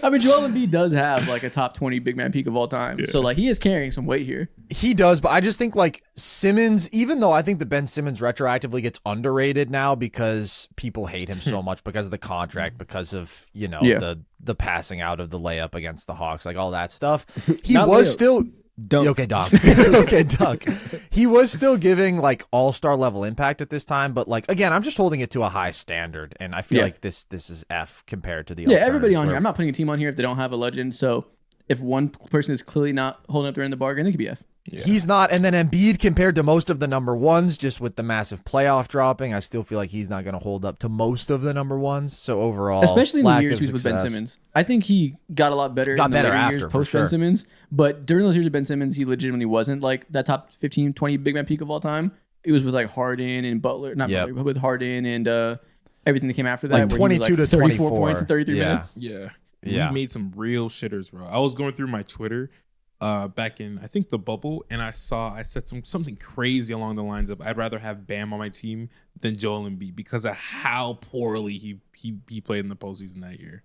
I mean, Joel Embiid does have like a top 20 big man peak of all time. So like he is carrying some weight here. He does, but I just think like Simmons, even though I think that Ben Simmons retroactively gets underrated now because people hate him so much because of the contract, because of, you know, the passing out of the layup against the Hawks, like all that stuff. He was still dunk. Okay, Doc. Okay, Doc. He was still giving like all-star level impact at this time, but like again, I'm just holding it to a high standard, and I feel like this is F compared to the everybody on here. I'm not putting a team on here if they don't have a legend. So if one person is clearly not holding up their end of the bargain, it could be F. Yeah. He's not, and then Embiid compared to most of the number ones, just with the massive playoff dropping, I still feel like he's not going to hold up to most of the number ones. So overall, especially in the years he was with Ben Simmons, I think he got a lot better. In the later years post Ben Simmons, but during those years of Ben Simmons, he legitimately wasn't like that top 15, 20 big man peak of all time. It was with like Harden and Butler, not Butler, but with Harden and everything that came after that. Like 22 to 34 points in 33 minutes. Yeah. We made some real shitters, bro. I was going through my Twitter back in, I think, the bubble, and I said something crazy along the lines of, I'd rather have Bam on my team than Joel Embiid because of how poorly he played in the postseason that year.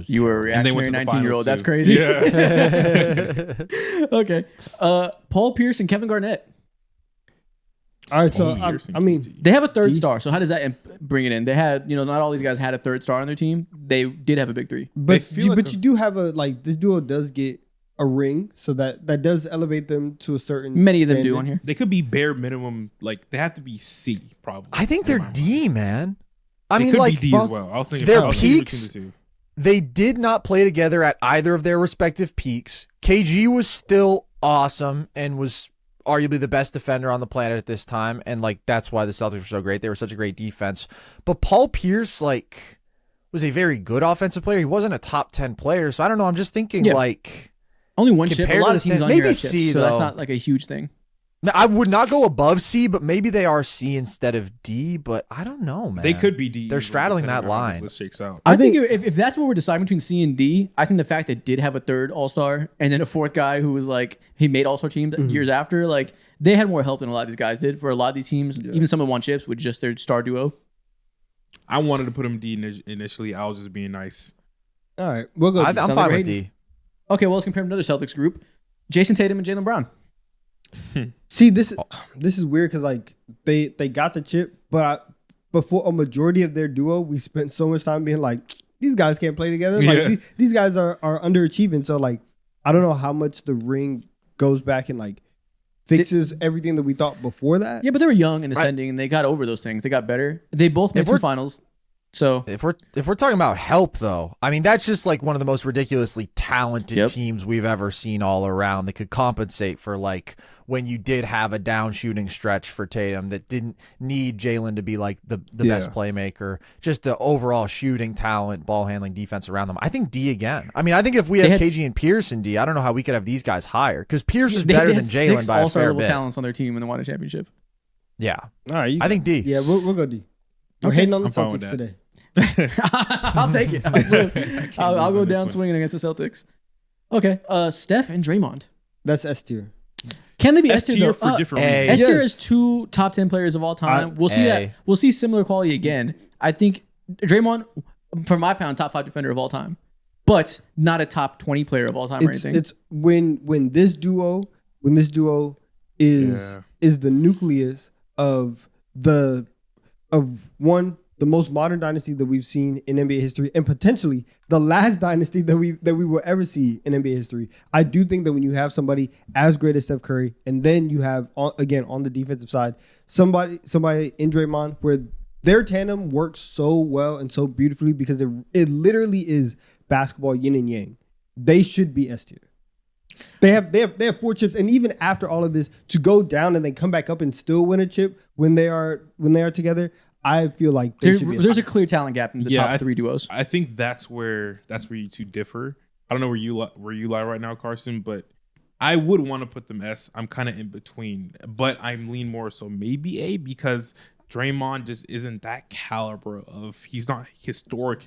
You were a reactionary 19-year-old. That's crazy. Yeah. Okay. Paul Pierce and Kevin Garnett. All right, so I mean, they have a third star. So how does that bring it in? They had, not all these guys had a third star on their team. They did have a big three. But you do have this duo does get a ring, so that does elevate them to a certain. Many standard. of them do on here. They could be bare minimum, like they have to be C probably. I think they're D, man. I mean, could like be D as well. I was thinking their peaks. They did not play together at either of their respective peaks. KG was still awesome and was arguably the best defender on the planet at this time, and like that's why the Celtics were so great. They were such a great defense. But Paul Pierce was a very good offensive player. He wasn't a top 10 player, so I don't know. I'm just thinking only one chip. A lot of teams on here have chips, C, so that's not like a huge thing. I would not go above C, but maybe they are C instead of D. But I don't know, man. They could be D. They're straddling that line. This shakes out. I think if that's what we're deciding between C and D, I think the fact that did have a third All-Star and then a fourth guy who was like he made All-Star teams years after, like they had more help than a lot of these guys did. For a lot of these teams, even some of them won chips with just their star duo. I wanted to put him D initially. I was just being nice. All right, we'll go. I'm fine with D. Okay, well let's compare another Celtics group: Jason Tatum and Jaylen Brown. See, this is weird because like they got the chip, but before a majority of their duo, we spent so much time being like, these guys can't play together. Like these guys are underachieving. So like, I don't know how much the ring goes back and like fixes everything that we thought before that. Yeah, but they were young and ascending, and they got over those things. They got better. They both made two finals. So if we're talking about help, though, I mean that's just like one of the most ridiculously talented teams we've ever seen all around. That could compensate for like when you did have a down shooting stretch for Tatum that didn't need Jaylen to be like the best playmaker. Just the overall shooting talent, ball handling, defense around them. I think D again. I mean, I think if we had KG and Pierce in D, I don't know how we could have these guys higher because Pierce is better than Jaylen by a fair bit. Talents on their team when they won a championship. Yeah, all right. I think D. Yeah, we'll go D. We're hating on the Celtics today. I'll take it. I'll go down swinging against the Celtics. Okay, Steph and Draymond. That's S tier. Can they be S tier for different reasons? S tier is 2 top 10 players of all time. We'll see that. We'll see similar quality again. I think Draymond, for my pound, top 5 defender of all time, but not a top 20 player of all time or anything. It's when this duo is the nucleus of the most modern dynasty that we've seen in NBA history, and potentially the last dynasty that we will ever see in NBA history. I do think that when you have somebody as great as Steph Curry, and then you have again on the defensive side somebody in Draymond, where their tandem works so well and so beautifully because it literally is basketball yin and yang. They should be S tier. They have 4 chips, and even after all of this, to go down and then come back up and still win a chip when they are together. I feel like there's a clear talent gap in the top 3 duos. I think that's where you two differ. I don't know where you lie right now, Carson, but I would want to put them S. I'm kind of in between, but I'm lean more so maybe A because Draymond just isn't that caliber of. He's not historic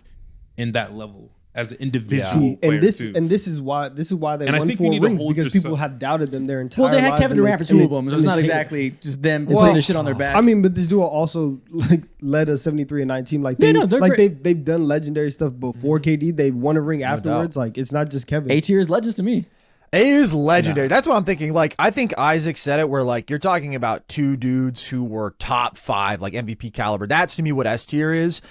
in that level. as an individual player too. And this is why they and won 4 rings, because people have doubted them their entire lives. Well, they had Kevin Durant for 2 of them. So it's not exactly just them putting the shit on their back. I mean, but this duo also like led a 73-9 team. Like they've done legendary stuff before KD. They've won a ring afterwards. Like it's not just Kevin. A tier is legends to me. A is legendary. That's what I'm thinking. Like, I think Isaac said it where, like, you're talking about 2 dudes who were top 5, like, MVP caliber. That's, to me, what S tier is.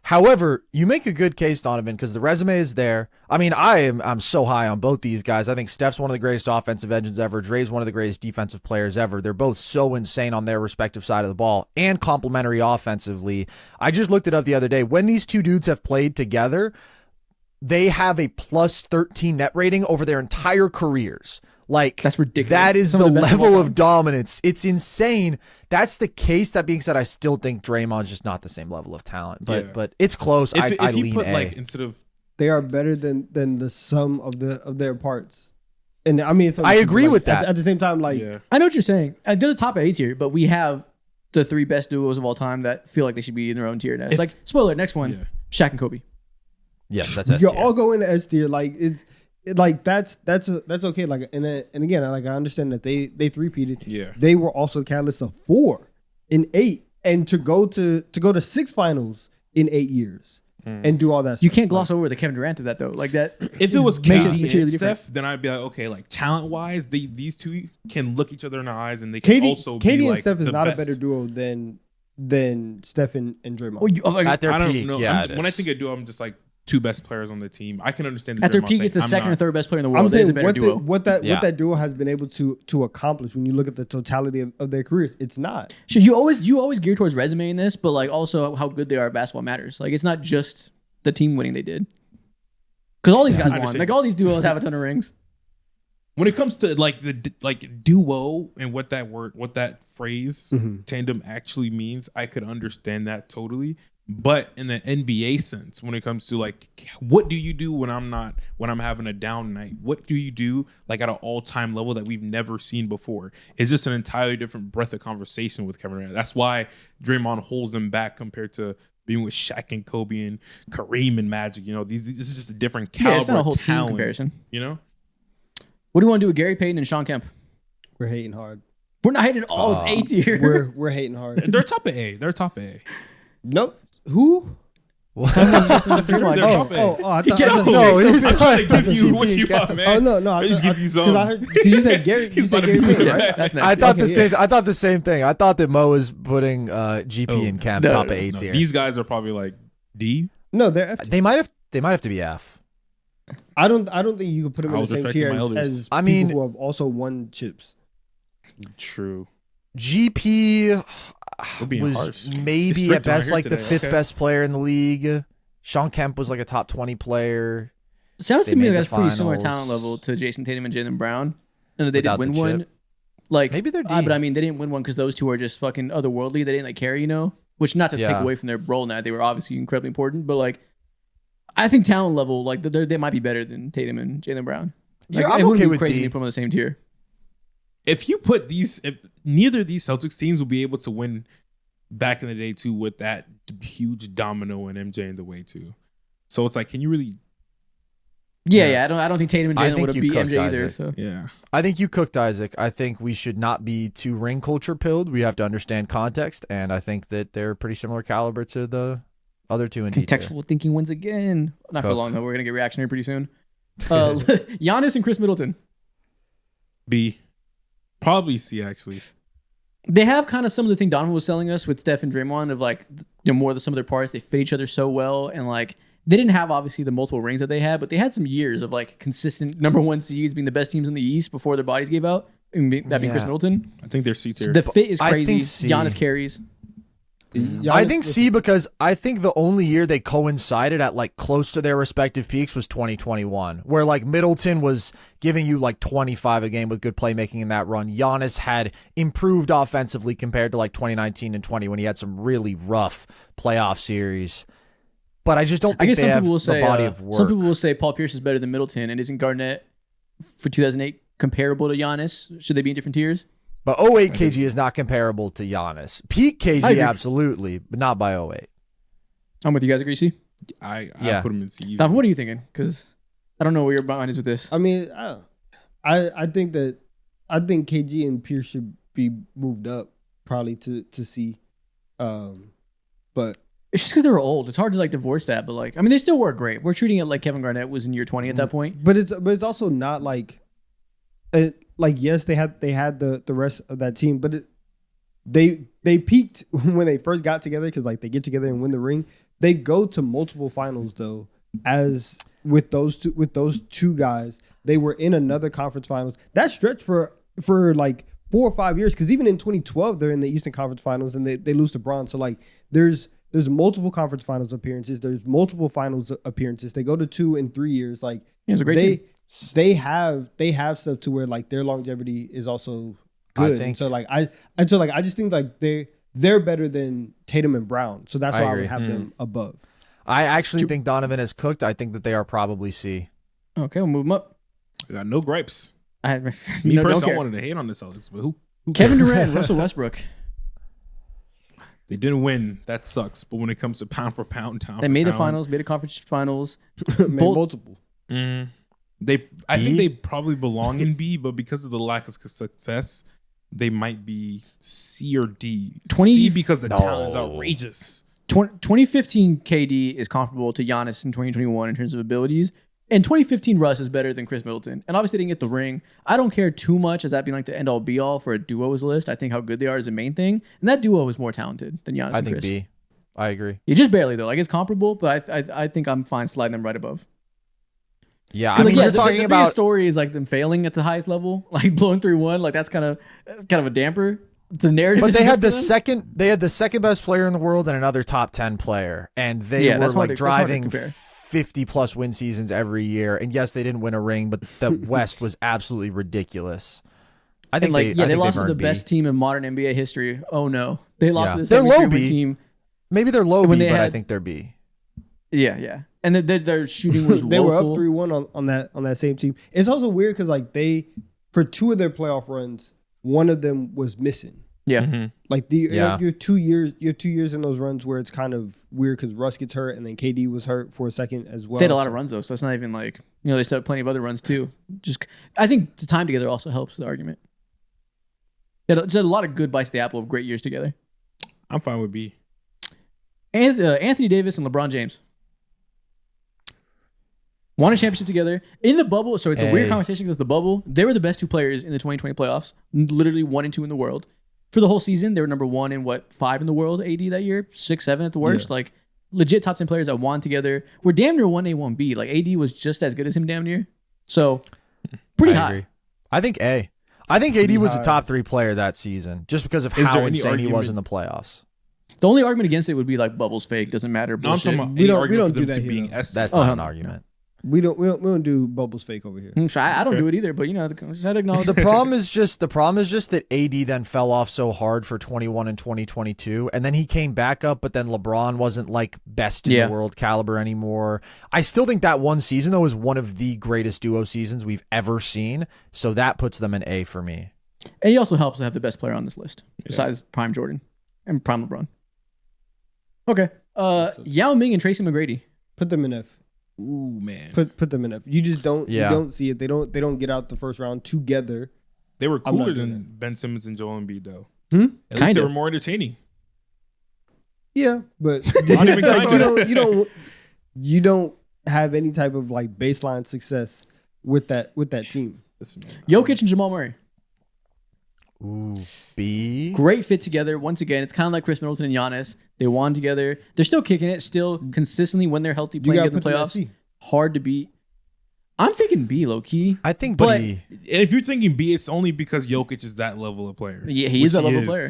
However, you make a good case, Donovan, because the resume is there. I mean, I'm so high on both these guys. I think Steph's one of the greatest offensive engines ever. Dre's one of the greatest defensive players ever. They're both so insane on their respective side of the ball and complementary offensively. I just looked it up the other day. When these 2 dudes have played together, they have a plus 13 net rating over their entire careers. Like, that's ridiculous. That is the level of dominance. It's insane. That's the case. That being said, I still think Draymond's just not the same level of talent. But it's close. I lean A. Like, instead of they are better than the sum of their parts. And I mean, I agree with that. At the same time, like I know what you're saying. They're the top 8 tier, but we have the 3 best duos of all time that feel like they should be in their own tier now. It's like, spoiler, next one, Shaq and Kobe. Yeah, that's S tier. You're all going to S tier. Like that's okay. Like and again, like I understand that they 3-peated. Yeah, they were also catalysts of 4 in 8, and to go to 6 finals in 8 years and do all that. You can't gloss over the Kevin Durant of that though. Like that. If it was KD and Steph, then I'd be like, okay, like talent wise, these 2 can look each other in the eyes, and they can also be KD like and Steph is not best. a better duo than Steph and Draymond. Well, at their I don't peak, know. yeah. When I think of duo, I'm just like 2 best players on the team. I can understand at their peak, it's the second or third best player in the world. I'm saying a better duo. what that duo has been able to accomplish when you look at the totality of their careers, it's not. Sure, you always gear towards resume in this, but like also how good they are at basketball matters. Like it's not just the team winning they did, because all these guys won. Like all these duos have a ton of rings. When it comes to like the duo and what that phrase tandem actually means, I could understand that totally. But in the NBA sense, when it comes to like, what do you do when I'm having a down night? What do you do like at an all-time level that we've never seen before? It's just an entirely different breadth of conversation with Kevin Durant. That's why Draymond holds them back compared to being with Shaq and Kobe and Kareem and Magic. You know, this is just a different caliber. It's not a whole team comparison. You know, what do you want to do with Gary Payton and Sean Kemp? We're hating hard. We're not hating at all. It's A tier. We're hating hard. They're top of A. They're top A. Nope. Who? I thought no. I'm trying to give you what you want, man. Oh no. I just give you some. You said Gary. You said Gary Payton, right? That's nice. I thought the same thing. I thought that Mo was putting GP and Kemp top of A tier. These guys are probably like D. No, they're F. They might have to be F. I don't think you could put them in the same tier as people who have also won chips. True. GP was harsh. maybe at best like the 5th best player in the league. Sean Kemp was like a top 20 player. Sounds to me like that's pretty similar talent level to Jason Tatum and Jaylen Brown. And they didn't win one. Like maybe they're D. But I mean, they didn't win one because those 2 are just fucking otherworldly. They didn't like carry, you know. Which not to take away from their role now. They were obviously incredibly important, but like I think talent level, like they might be better than Tatum and Jaylen Brown. Like, I'm okay with crazy D. to put them on the same tier. If you put if neither of these Celtics teams will be able to win back in the day too with that huge domino and MJ in the way too. So it's like, can you really? Yeah. I don't think Tatum and Jaylen would have beat MJ either. Isaac. So yeah, I think you cooked Isaac. I think we should not be too ring culture pilled. We have to understand context, and I think that they're pretty similar caliber to the other 2 in contextual thinking wins again. Not for long though. We're gonna get reactionary pretty soon. Giannis and Chris Middleton. B. Probably C, actually. They have kind of some of the thing Donovan was selling us with Steph and Draymond of like, more of some of their parts. They fit each other so well. And like, they didn't have obviously the multiple rings that they had, but they had some years of like consistent number 1 seeds being the best teams in the East before their bodies gave out. That being Chris Middleton. I think they're C tier. The fit is crazy. Giannis carries. I think C because I think the only year they coincided at like close to their respective peaks was 2021, where like Middleton was giving you like 25 a game with good playmaking in that run. Giannis had improved offensively compared to like 2019 and 20 when he had some really rough playoff series. But I just don't think they have the body of work. Some people will say Paul Pierce is better than Middleton, and isn't Garnett for 2008 comparable to Giannis? Should they be in different tiers? But 08 KG is not comparable to Giannis. Peak KG, absolutely, but not by 08. I'm with you guys. Agree, C? I put him in C. Tom, what are you thinking? Because I don't know where your mind is with this. I mean, I think KG and Pierce should be moved up probably to C. But it's just because they were old. It's hard to like divorce that. But like, I mean, they still work great. We're treating it like Kevin Garnett was in year 20 at that point. But it's also not like, yes, they had the rest of that team, but they peaked when they first got together because like they get together and win the ring. They go to multiple finals though. As with those two guys, they were in another conference finals. That stretched for like 4 or 5 years because even in 2012 they're in the Eastern Conference Finals and they lose to Bron. So like there's multiple conference finals appearances. There's multiple finals appearances. They go to 2 in 3 years. Like it's a great team. They have stuff to where like their longevity is also good. And so I just think like they're better than Tatum and Brown. So that's why I would have them above. I actually think Donovan is cooked. I think that they are probably C. Okay, we'll move them up. I got no gripes. Me personally, I wanted to hate on the Celtics, but who Kevin Durant and Russell Westbrook. They didn't win. That sucks. But when it comes to pound for pound, they made the finals, made a conference finals, multiple. I think they probably belong in B, but because of the lack of success, they might be C or D. C because the talent is outrageous. 2015 KD is comparable to Giannis in 2021 in terms of abilities. And 2015 Russ is better than Chris Middleton. And obviously they didn't get the ring. I don't care too much as that being like the end all be all for a duos list. I think how good they are is the main thing. And that duo is more talented than Giannis and Chris. I think B. I agree. Yeah, just barely though. Like it's comparable, but I think I'm fine sliding them right above. Yeah, I mean, you're talking the about biggest story is like them failing at the highest level, like blowing 3-1. Like that's kind of a damper. The narrative, but they had the second best player in the world and another top 10 player, and they were like driving 50 plus win seasons every year. And yes, they didn't win a ring, but the West was absolutely ridiculous. I think they lost to the best team in modern NBA history. Oh no, they lost to this low B team. Maybe they're low B, but I think they're B. Yeah, and their shooting was they woeful. were up 3-1 on that same team. It's also weird because like for 2 of their playoff runs, one of them was missing. Yeah, like you're 2 years. You have 2 years in those runs where it's kind of weird because Russ gets hurt and then KD was hurt for a second as well. They had a lot of runs though, so it's not even like they still have plenty of other runs too. Just I think the time together also helps the argument. It's a lot of good bites of the apple of great years together. I'm fine with B. Anthony Davis and LeBron James won a championship together in the bubble. So it's a weird conversation because the bubble, they were the best 2 players in the 2020 playoffs, literally 1 and 2 in the world. For the whole season, they were number 1 and 5 in the world, AD that year, 6, 7 at the worst. Yeah. Like legit top 10 players that won together. We're damn near 1A, 1B. Like AD was just as good as him damn near. So pretty high. Agree. I think A. I think AD was a top 3 player that season just because of how insane he was in the playoffs. The only argument against it would be like bubbles fake, doesn't matter. No, I'm talking about we don't do that being That's not an argument. We don't do bubbles fake over here. I don't do it either, but just had to acknowledge the problem is just that AD then fell off so hard for 21 and 2022, and then he came back up, but then LeBron wasn't like best in the world caliber anymore. I still think that one season though is one of the greatest duo seasons we've ever seen, so that puts them in A for me. And he also helps to have the best player on this list besides Prime Jordan and Prime LeBron. Okay, Yao Ming and Tracy McGrady. Put them in F. Ooh man, put them in F. You just don't you don't see it. They don't get out the first round together. They were cooler than Ben Simmons and Joel Embiid though. At least they were more entertaining. Yeah, but you don't have any type of like baseline success with that team. Listen, man, Jokic and Jamal Murray. Ooh, B. Great fit together. Once again, it's kind of like Chris Middleton and Giannis. They won together. They're still kicking it. Still consistently when they're healthy, playing together in the playoffs. Hard to beat. I'm thinking B, low key. I think but B. If you're thinking B, it's only because Jokic is that level of player. Yeah, he is that level of player.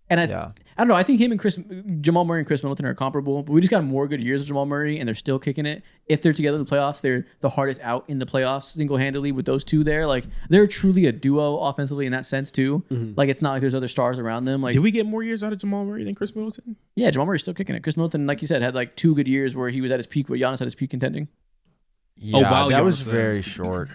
And I don't know. I think him and Jamal Murray and Chris Middleton are comparable, but we just got more good years of Jamal Murray, and they're still kicking it. If they're together in the playoffs, they're the hardest out in the playoffs single-handedly with those two there. Like they're truly a duo offensively in that sense too. Like it's not like there's other stars around them. Like did we get more years out of Jamal Murray than Chris Middleton? Yeah, Jamal Murray's still kicking it. Chris Middleton, like you said, had like 2 good years where he was at his peak, where Giannis had his peak contending. Yeah, that was very short.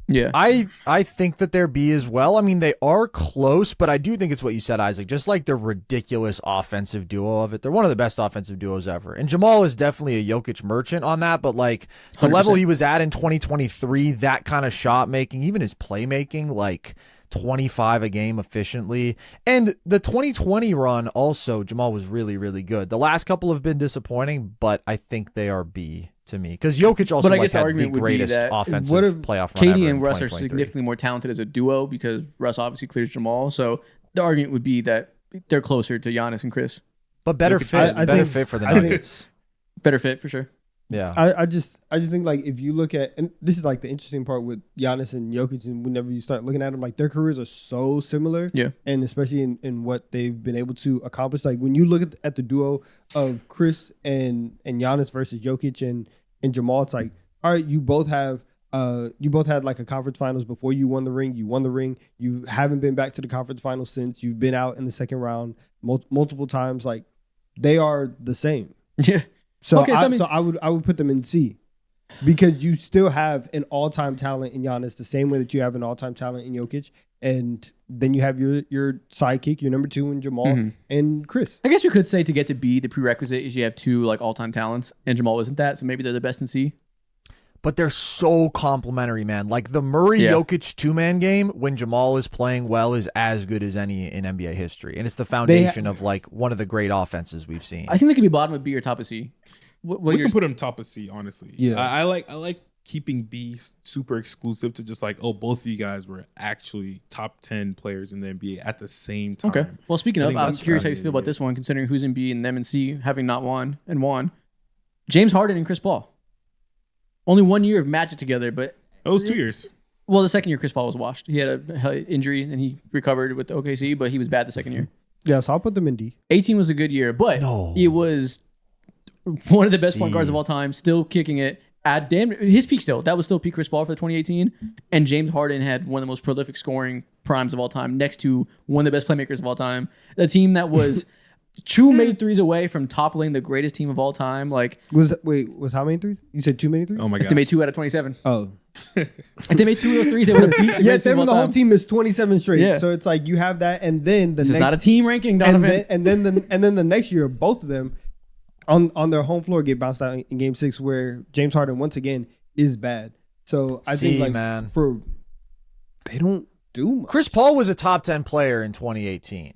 Yeah. I think that they're B as well. I mean, they are close, but I do think it's what you said, Isaac. Just like the ridiculous offensive duo of it. They're one of the best offensive duos ever. And Jamal is definitely a Jokic merchant on that, but like the 100%. level he was at in 2023, that kind of shot making, even his playmaking, like 25 a game efficiently. And the 2020 run also, Jamal was really, really good. The last couple have been disappointing, but I think they are B to me. Because Jokic also But I guess the had argument the would be greatest that offensive playoff run ever KD in and Russ are 2023. significantly more talented as a duo because Russ obviously clears Jamal. So the argument would be that they're closer to Giannis and Chris. But better fit, better fit for the Nuggets. Better fit for sure. Yeah. I just think like if you look at, and this is like the interesting part with Giannis and Jokic, and whenever you start looking at them, like their careers are so similar. Yeah. And especially in what they've been able to accomplish. Like when you look at the duo of Chris and Giannis versus Jokic and Jamal, it's like, all right, you both had like a conference finals before you won the ring. You won the ring. You haven't been back to the conference finals since. You've been out in the second round multiple times. Like they are the same. Yeah. So, Okay, so I would put them in C because you still have an all-time talent in Giannis the same way that you have an all-time talent in Jokic, and then you have your sidekick, your number 2 in Jamal and Chris. I guess we could say to get to B, the prerequisite is you have 2 like all-time talents, and Jamal isn't that, so maybe they're the best in C. But they're so complimentary, man. Like the Murray-Jokic two-man game when Jamal is playing well is as good as any in NBA history. And it's the foundation of like one of the great offenses we've seen. I think they could be bottom of B or top of C. We can put him top of C, honestly. Yeah. I like keeping B super exclusive to just like, oh, both of you guys were actually top 10 players in the NBA at the same time. Okay. Well, speaking of, I'm that's curious how you feel about this one, considering who's in B and them in C, having not won and won. James Harden and Chris Paul. Only 1 year of Magic together, but It was 2 years. well, the second year Chris Paul was washed. He had a injury and he recovered with the OKC, but he was bad the second year. Yeah, so I'll put them in D. 18 was a good year, but it was one of the best point guards of all time, still kicking it at his peak still. That was still peak Chris Paul for the 2018. And James Harden had one of the most prolific scoring primes of all time next to one of the best playmakers of all time. The team that was 2 made threes away from toppling the greatest team of all time. Like Was how many threes? You said too many threes? Oh my if god. they made 2 out of 27. Oh. If they made 2 of those threes, they would have beat the greatest team of all the whole time. team is 27 straight. Yeah. So it's like you have that, and then the This is next not a team ranking, Donovan. and then the next year, both of them on their home floor get bounced out in Game 6, where James Harden once again is bad. So I think like man. they don't do much. Chris Paul was a top 10 player in 2018.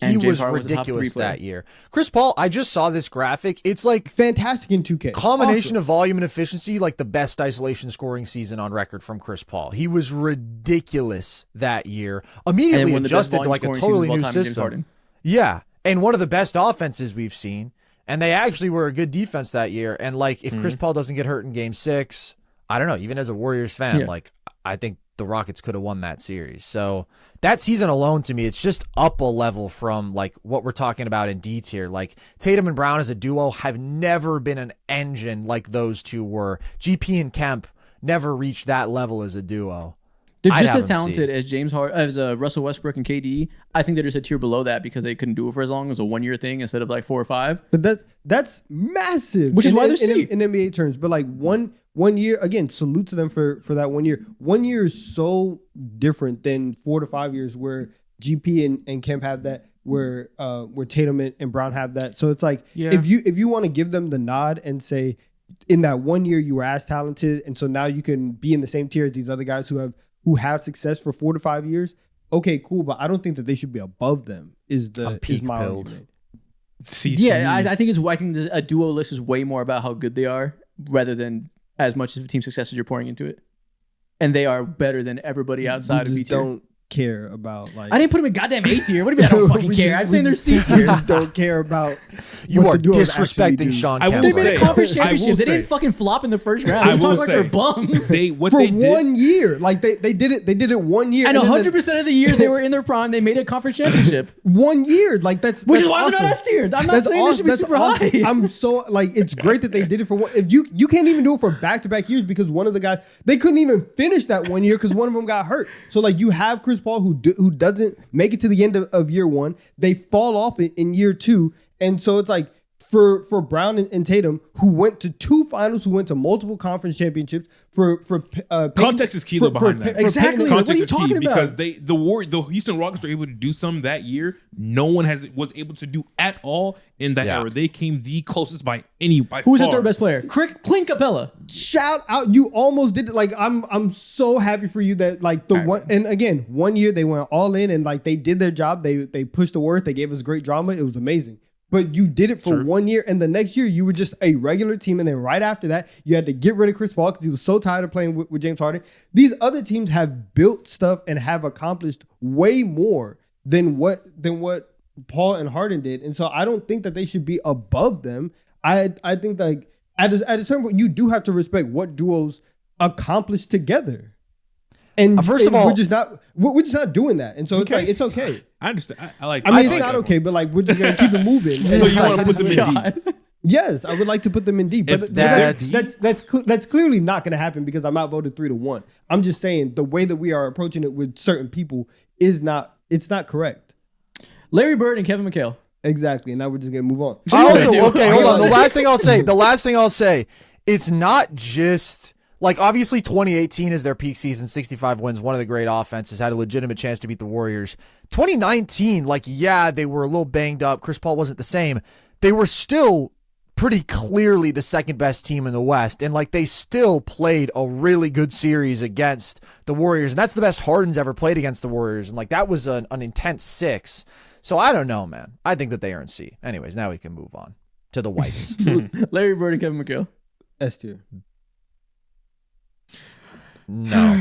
And He James was Harden was a top 3 ridiculous player. that year. Chris Paul, I just saw this graphic. It's like Fantastic in 2K. combination Awesome. of volume and efficiency, like the best isolation scoring season on record from Chris Paul. He was ridiculous that year. Immediately one of the best adjusted to volume like a scoring totally seasons of all new time, James system. Harden. Yeah, and one of the best offenses we've seen. And they actually were a good defense that year. And like, if Chris Paul doesn't get hurt in Game 6, I don't know. Even as a Warriors fan, like I think the Rockets could have won that series. So that season alone, to me, it's just up a level from like what we're talking about in D tier. Like Tatum and Brown as a duo have never been an engine like those two were. GP and Kemp never reached that level as a duo. They're I'd just have as them talented as Russell Westbrook and KD. I think they're just a tier below that because they couldn't do it for as long. It was a 1 year thing instead of like 4 or 5. But that's massive. Which is why they're in NBA terms. But like one year, again, salute to them for that 1 year. 1 year is so different than 4 to 5 years where GP and Kemp have that, where Tatum and Brown have that. So it's like if you want to give them the nod and say in that 1 year you were as talented, and so now you can be in the same tier as these other guys who have success for 4 to 5 years. Okay, cool, but I don't think that they should be above them. Is my argument. I think a duo list is way more about how good they are rather than as much of team success as you're pouring into it. And they are better than everybody outside of B tier. Don't care about like. I didn't put them in goddamn A tier. What do you mean I don't fucking care? I'm saying they're C tier. We just don't care about. You what are the duos actually do. disrespecting Sean I will Kemp. They made a say- conference I will championship. They say- didn't fucking flop in the first round. I They're will talking like they're bums. For 1 year, like they did it 1 year, And then 100% of the year they were in their prime, they made a conference championship. 1 year, like that's Which that's is why awesome. they're not S tiered. I'm not That's saying they should be that's super awesome. high. I'm so like it's great that they did it for one. If you can't even do it for back-to-back years because one of the guys they couldn't even finish that 1 year because one of them got hurt. So like you have Chris Paul who doesn't make it to the end of year 1. They fall off in year 2, and so it's like for Brown and Tatum, who went to 2 finals, who went to multiple conference championships. Context is key behind that. Exactly. What are you talking about? Because the Houston Rockets were able to do some that year. No one was able to do at all in that era. They came the closest by Who's the third best player? Clint Capella. Shout out! You almost did it. Like I'm so happy for you that like the one. And again, 1 year they went all in and like they did their job. They pushed the work. They gave us great drama. It was amazing. But you did it for 1 year, and the next year you were just a regular team. And then right after that, you had to get rid of Chris Paul because he was so tired of playing with James Harden. These other teams have built stuff and have accomplished way more than what Paul and Harden did. And so I don't think that they should be above them. I think like at a certain point, you do have to respect what duos accomplish together. And first of all, we're just not doing that. And so it's like it's okay. I understand. I mean, it's not okay, but like we're just gonna keep it moving. So you want to put them in deep? Yes, I would like to put them in deep. But that's clearly not going to happen because I'm outvoted 3-1. I'm just saying the way that we are approaching it with certain people is not. It's not correct. Larry Bird and Kevin McHale. Exactly, and now we're just gonna move on. Okay, hold on. The last thing I'll say. It's not just. Like, obviously, 2018 is their peak season, 65 wins, one of the great offenses, had a legitimate chance to beat the Warriors. 2019, like, yeah, they were a little banged up. Chris Paul wasn't the same. They were still pretty clearly the second best team in the West, and, like, they still played a really good series against the Warriors, and that's the best Harden's ever played against the Warriors, and, like, that was an intense 6. So, I don't know, man. I think that they earn C. Anyways, now we can move on to the Whites. Larry Bird and Kevin McHale. S tier. No.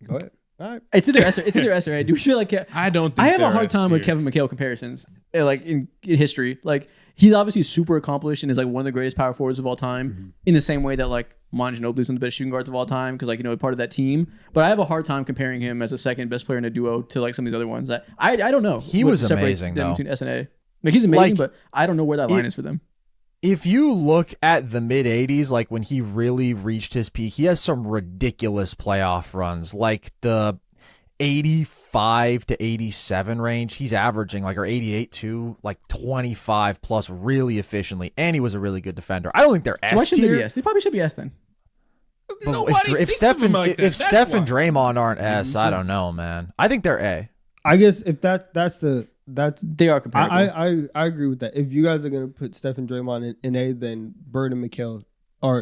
Go ahead. All right. It's either S or A. Do we feel like I don't think I have a hard time with Kevin McHale comparisons, like in history. Like he's obviously super accomplished and is like one of the greatest power forwards of all time. In the same way that like Manu Ginobili is one of the best shooting guards of all time because like part of that team. But I have a hard time comparing him as a second best player in a duo to like some of these other ones. That I don't know. He was amazing though. Between S and A, like he's amazing, but I don't know where that line is for them. If you look at the mid-'80s, like when he really reached his peak, he has some ridiculous playoff runs, like the 85 to 87 range. He's averaging or 88 to like 25 plus really efficiently, and he was a really good defender. I don't think they're S tier. They probably should be S then. If Steph and Draymond aren't S, I don't know, man. I think they're A. I guess if that's they are comparable. I agree with that. If you guys are gonna put Steph and Draymond in A, then Bird and McHale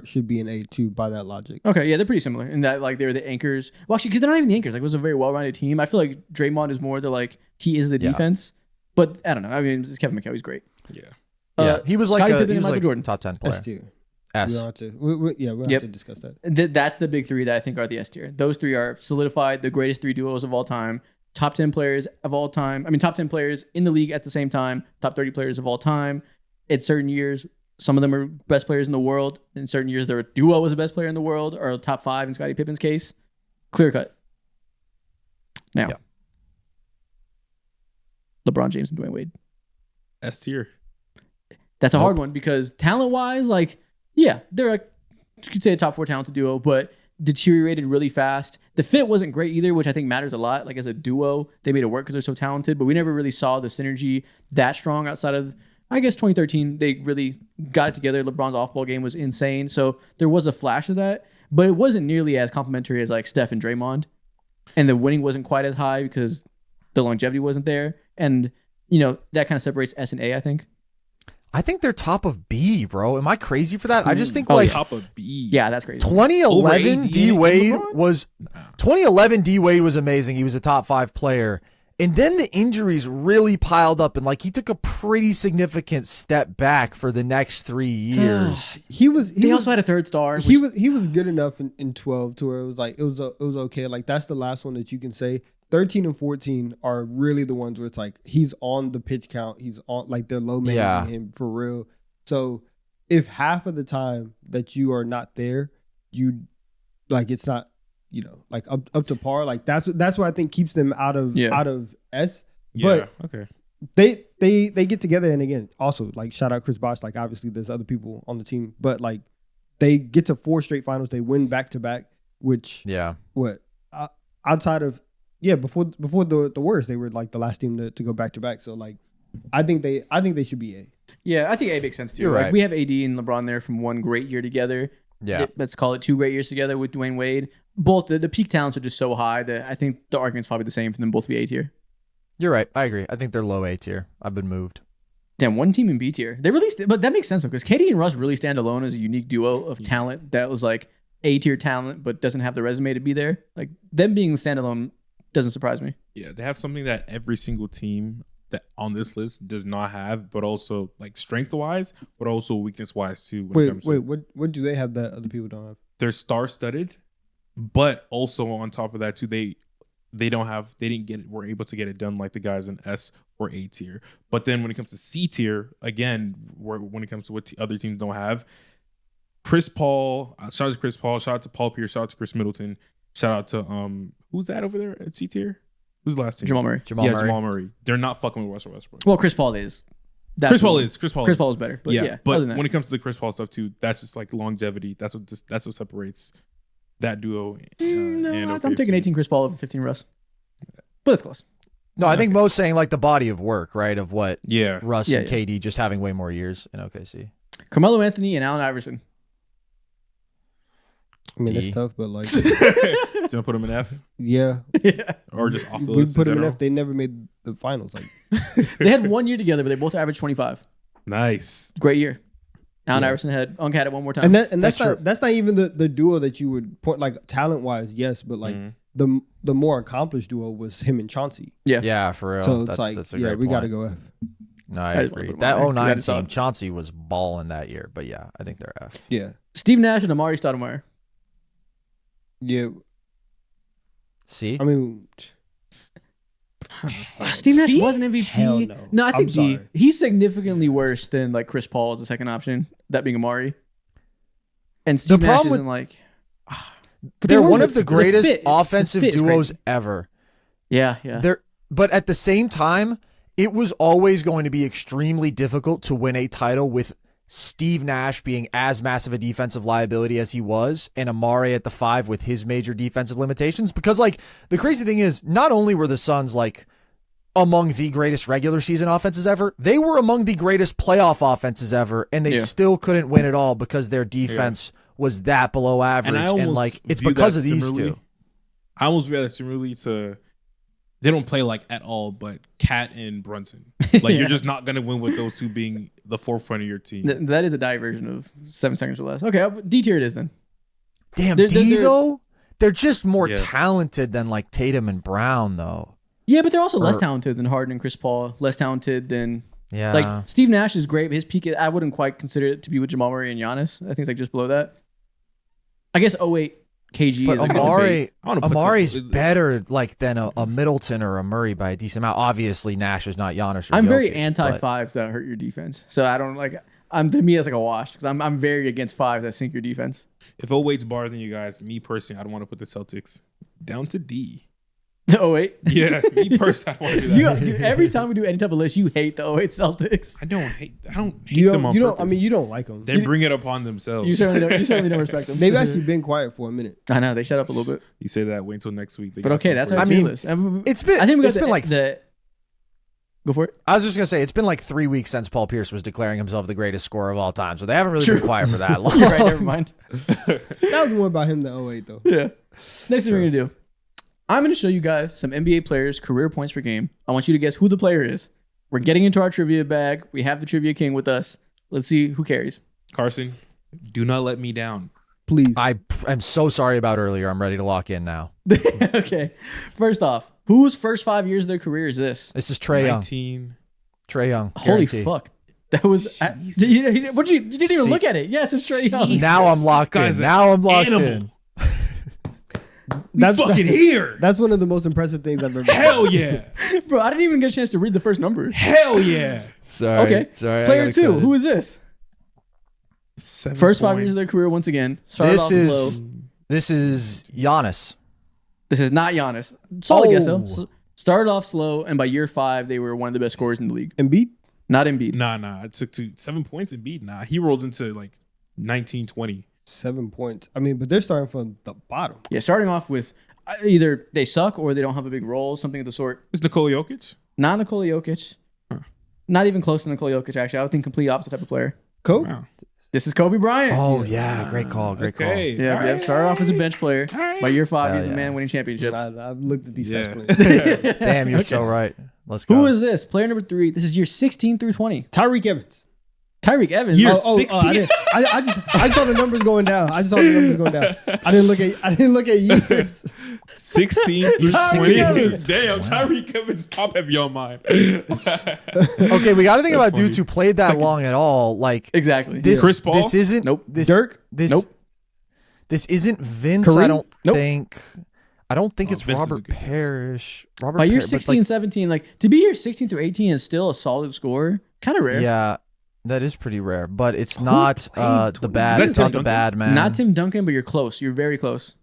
should be in A too by that logic. Okay, yeah, they're pretty similar in that like they're the anchors. Well, actually, because they're not even the anchors. Like it was a very well-rounded team. I feel like Draymond is more the like he is the defense, but I don't know. I mean, Kevin McHale, he's great. Yeah, he was Scottie like Pippen and Michael Jordan, top 10 player. S tier. S. We'll have to discuss that. That's the big three that I think are the S tier. Those three are solidified, the greatest 3 duos of all time. Top 10 players of all time. I mean, top 10 players in the league at the same time. Top 30 players of all time. In certain years, some of them are best players in the world. In certain years, their duo was the best player in the world, or top 5 in Scottie Pippen's case. Clear cut. Now, LeBron James and Dwayne Wade. S tier. That's a hard one because talent-wise, like, yeah, they're like, you could say a top 4 talented duo, but deteriorated really fast. The fit wasn't great either, which I think matters a lot. Like as a duo, they made it work because they're so talented, but we never really saw the synergy that strong outside of, I guess, 2013. They really got it together. LeBron's off-ball game was insane. So there was a flash of that, but it wasn't nearly as complimentary as like Steph and Draymond. And the winning wasn't quite as high because the longevity wasn't there. And, that kind of separates S and A, I think. I think they're top of B, bro. Am I crazy for that? I just think top of B. Yeah, that's crazy. 2011 D Wade was amazing. He was a top 5 player. And then the injuries really piled up and he took a pretty significant step back for the next 3 years. He also had a third star. He was good enough in 12 to where it was okay. Like that's the last one that you can say. 13 and 14 are really the ones where it's like he's on the pitch count. He's on they're low managing him for real. So if half of the time that you are not there, you it's not up to par. Like that's what I think keeps them out of S. Yeah. But okay. They get together and again also shout out Chris Bosh. Obviously there's other people on the team, but they get to 4 straight finals. They win back to back, which outside of. Yeah, before the Warriors, they were the last team to go back to back. So I think they should be A. Yeah, I think A makes sense too. You're Like right. we have AD and LeBron there from one great year together. Yeah. Let's call it 2 great years together with Dwayne Wade. Both the peak talents are just so high that I think the argument's probably the same for them both to be A tier. You're right. I agree. I think they're low A tier. I've been moved. Damn, one team in B tier. They released, but that makes sense though, because KD and Russ really stand alone as a unique duo of talent that was like A tier talent, but doesn't have the resume to be there. Like them being standalone doesn't surprise me. Yeah, they have something that every single team that on this list does not have, but also like strength wise, but also weakness wise too. What do they have that other people don't have? They're star studded, but also on top of that too, they didn't get it, were able to get it done like the guys in S or A tier. But then when it comes to C tier, again, when it comes to what other teams don't have, Chris Paul, shout out to Chris Paul, shout out to Paul Pierce, shout out to Chris Middleton, shout out to who's that over there at C tier? Who's the last team? Jamal Murray. Jamal Murray. They're not fucking with Russell Westbrook. Well, Chris Paul is. Chris Paul is better. But yeah, but other than when that. it comes to the Chris Paul stuff too, that's just like longevity. That's what separates that duo. No, I'm taking 18 Chris Paul over 15 Russ. But it's close. No, I think Mo's saying like the body of work, right? Of what Russ Yeah, and KD just having way more years in OKC. Carmelo Anthony and Allen Iverson. I mean, D. it's tough, but like, Do you put them in F yeah, or just off the we list? put them in general? F. They never made the finals. Like, They had 1 year together, but they both averaged 25. Nice. Great year. Allen Yeah. Iverson had it one more time. and that's not even the duo that you would point like talent wise, yes, but like the more accomplished duo was him and Chauncey. Yeah, for real. So it's like, that's a yeah, great we got to point. go F. No, I I just wanna agree. put 'em on That there. 09 You team, gotta Chauncey was balling that year. But yeah, I think they're F. Yeah, Steve Nash and Amari Stoudemire. yeah. See? I mean, Steve Nash was an MVP. Hell no. I think I'm D. sorry. He's significantly worse than like Chris Paul as the second option, that being Amari. And Steve Nash problem isn't like. They're one of the the greatest fit- the offensive fit is duos crazy. ever. Yeah. But at the same time, it was always going to be extremely difficult to win a title with Steve Nash being as massive a defensive liability as he was, and Amari at the 5 with his major defensive limitations. Because, like, the crazy thing is, not only were the Suns, like, among the greatest regular season offenses ever, they were among the greatest playoff offenses ever, and they still couldn't win it all because their defense was that below average. And, like, it's because of these two. I almost view that similarly to, they don't play like at all, but Cat and Brunson. Like you're just not gonna win with those two being the forefront of your team. That is a diversion of 7 seconds or less. Okay, D tier it is then. Damn, They're- D, they're- though? They're just more Yeah. talented than, like, Tatum and Brown, though. Yeah, but they're also less talented than Harden and Chris Paul. Less talented than Yeah. like Steve Nash is great, but his peak I wouldn't quite consider it to be with Jamal Murray and Giannis. I think it's like just below that. I guess 08 KG But is a good debate. Amari's better like than a Middleton or a Murray by a decent amount. Obviously, Nash is not Giannis. Or I'm very Jokic, anti but- fives that hurt your defense. So I don't like. To me, it's like a wash because I'm very against fives that sink your defense. If 08's better than you guys, me personally, I don't want to put the Celtics down to D. The 08. Yeah, me personally, I don't want to do that. Dude, every time we do any type of list, you hate the 08 Celtics. I don't hate You them on don't. purpose. I mean, you don't like them. They bring it upon themselves. You certainly don't respect them. They've actually been quiet for a minute. I know they shut up a little bit, You say that, wait until next week. They but got okay, some that's for our you. tier mean, list. And It's been. I think we got it's been like. Go for it. I was just gonna say it's been like 3 weeks since Paul Pierce was declaring himself the greatest scorer of all time, so they haven't really been quiet for that long. You're right. Never mind. That was more about him than 08 though. Yeah. Next thing we're gonna do, I'm gonna show you guys some NBA players' career points per game. I want you to guess who the player is. We're getting into our trivia bag. We have the trivia king with us. Let's see who carries. Carson, do not let me down. Please. I'm so sorry about earlier. I'm ready to lock in now. Okay. First off, whose first 5 years of their career is this? This is Trae Young. 19. Trae Young. Holy guarantee. fuck. That was. Jesus. You didn't even look at it. Yes, it's Trae Young. Jesus. Now I'm locked This guy's in. an Now I'm locked animal. in. that's fucking here. That's one of the most impressive things I've ever. Hell yeah. Bro, I didn't even get a chance to read the first numbers. Hell yeah. Sorry. Okay. Sorry. I Player got 2. excited. Who is this? 7 First 5 points. years of their career once again. Started off slow. This is Giannis. This is not Giannis. Solid guess though. Oh. Started off slow, and by year 5, they were one of the best scorers in the league. Embiid? Not Embiid. Nah. It took 7 points and beat. Nah, he rolled into like 19, 20. 7 points. I mean, but they're starting from the bottom. Yeah, starting off with either they suck or they don't have a big role, something of the sort. Is Nikola Jokic? Not Nikola Jokic. Not even close to Nikola Jokic, actually. I would think complete opposite type of player. Kobe? Wow. This is Kobe Bryant. Oh, yeah. Great call. Great call. Yeah. Started off as a bench player. By year 5, he's the yeah. man winning championships. I've looked at these stats players. Damn, you're so right. Let's go. Who is this? Player number 3. This is year 16 through 20. Tyreek Evans. Tyreek Evans. Year I 16. I saw the numbers going down. I didn't look at years. 16 through 20. Evans. Damn, Tyreek Evans top heavy on mine. Okay, we got to think about dudes who played that long at all. Like Exactly. Chris Paul? This isn't. Nope. Dirk? Nope. This isn't Vince. Kareem? I don't Nope. think. I don't think it's Vince is a Robert good guess. Parrish. Robert By year Parrish, but, 16, 17, like to be year 16 through 18 is still a solid score. Kind of rare. Yeah, that is pretty rare, but it's not the bad. Is that It's not Tim the Duncan? bad man. Not Tim Duncan, but you're close. You're very close.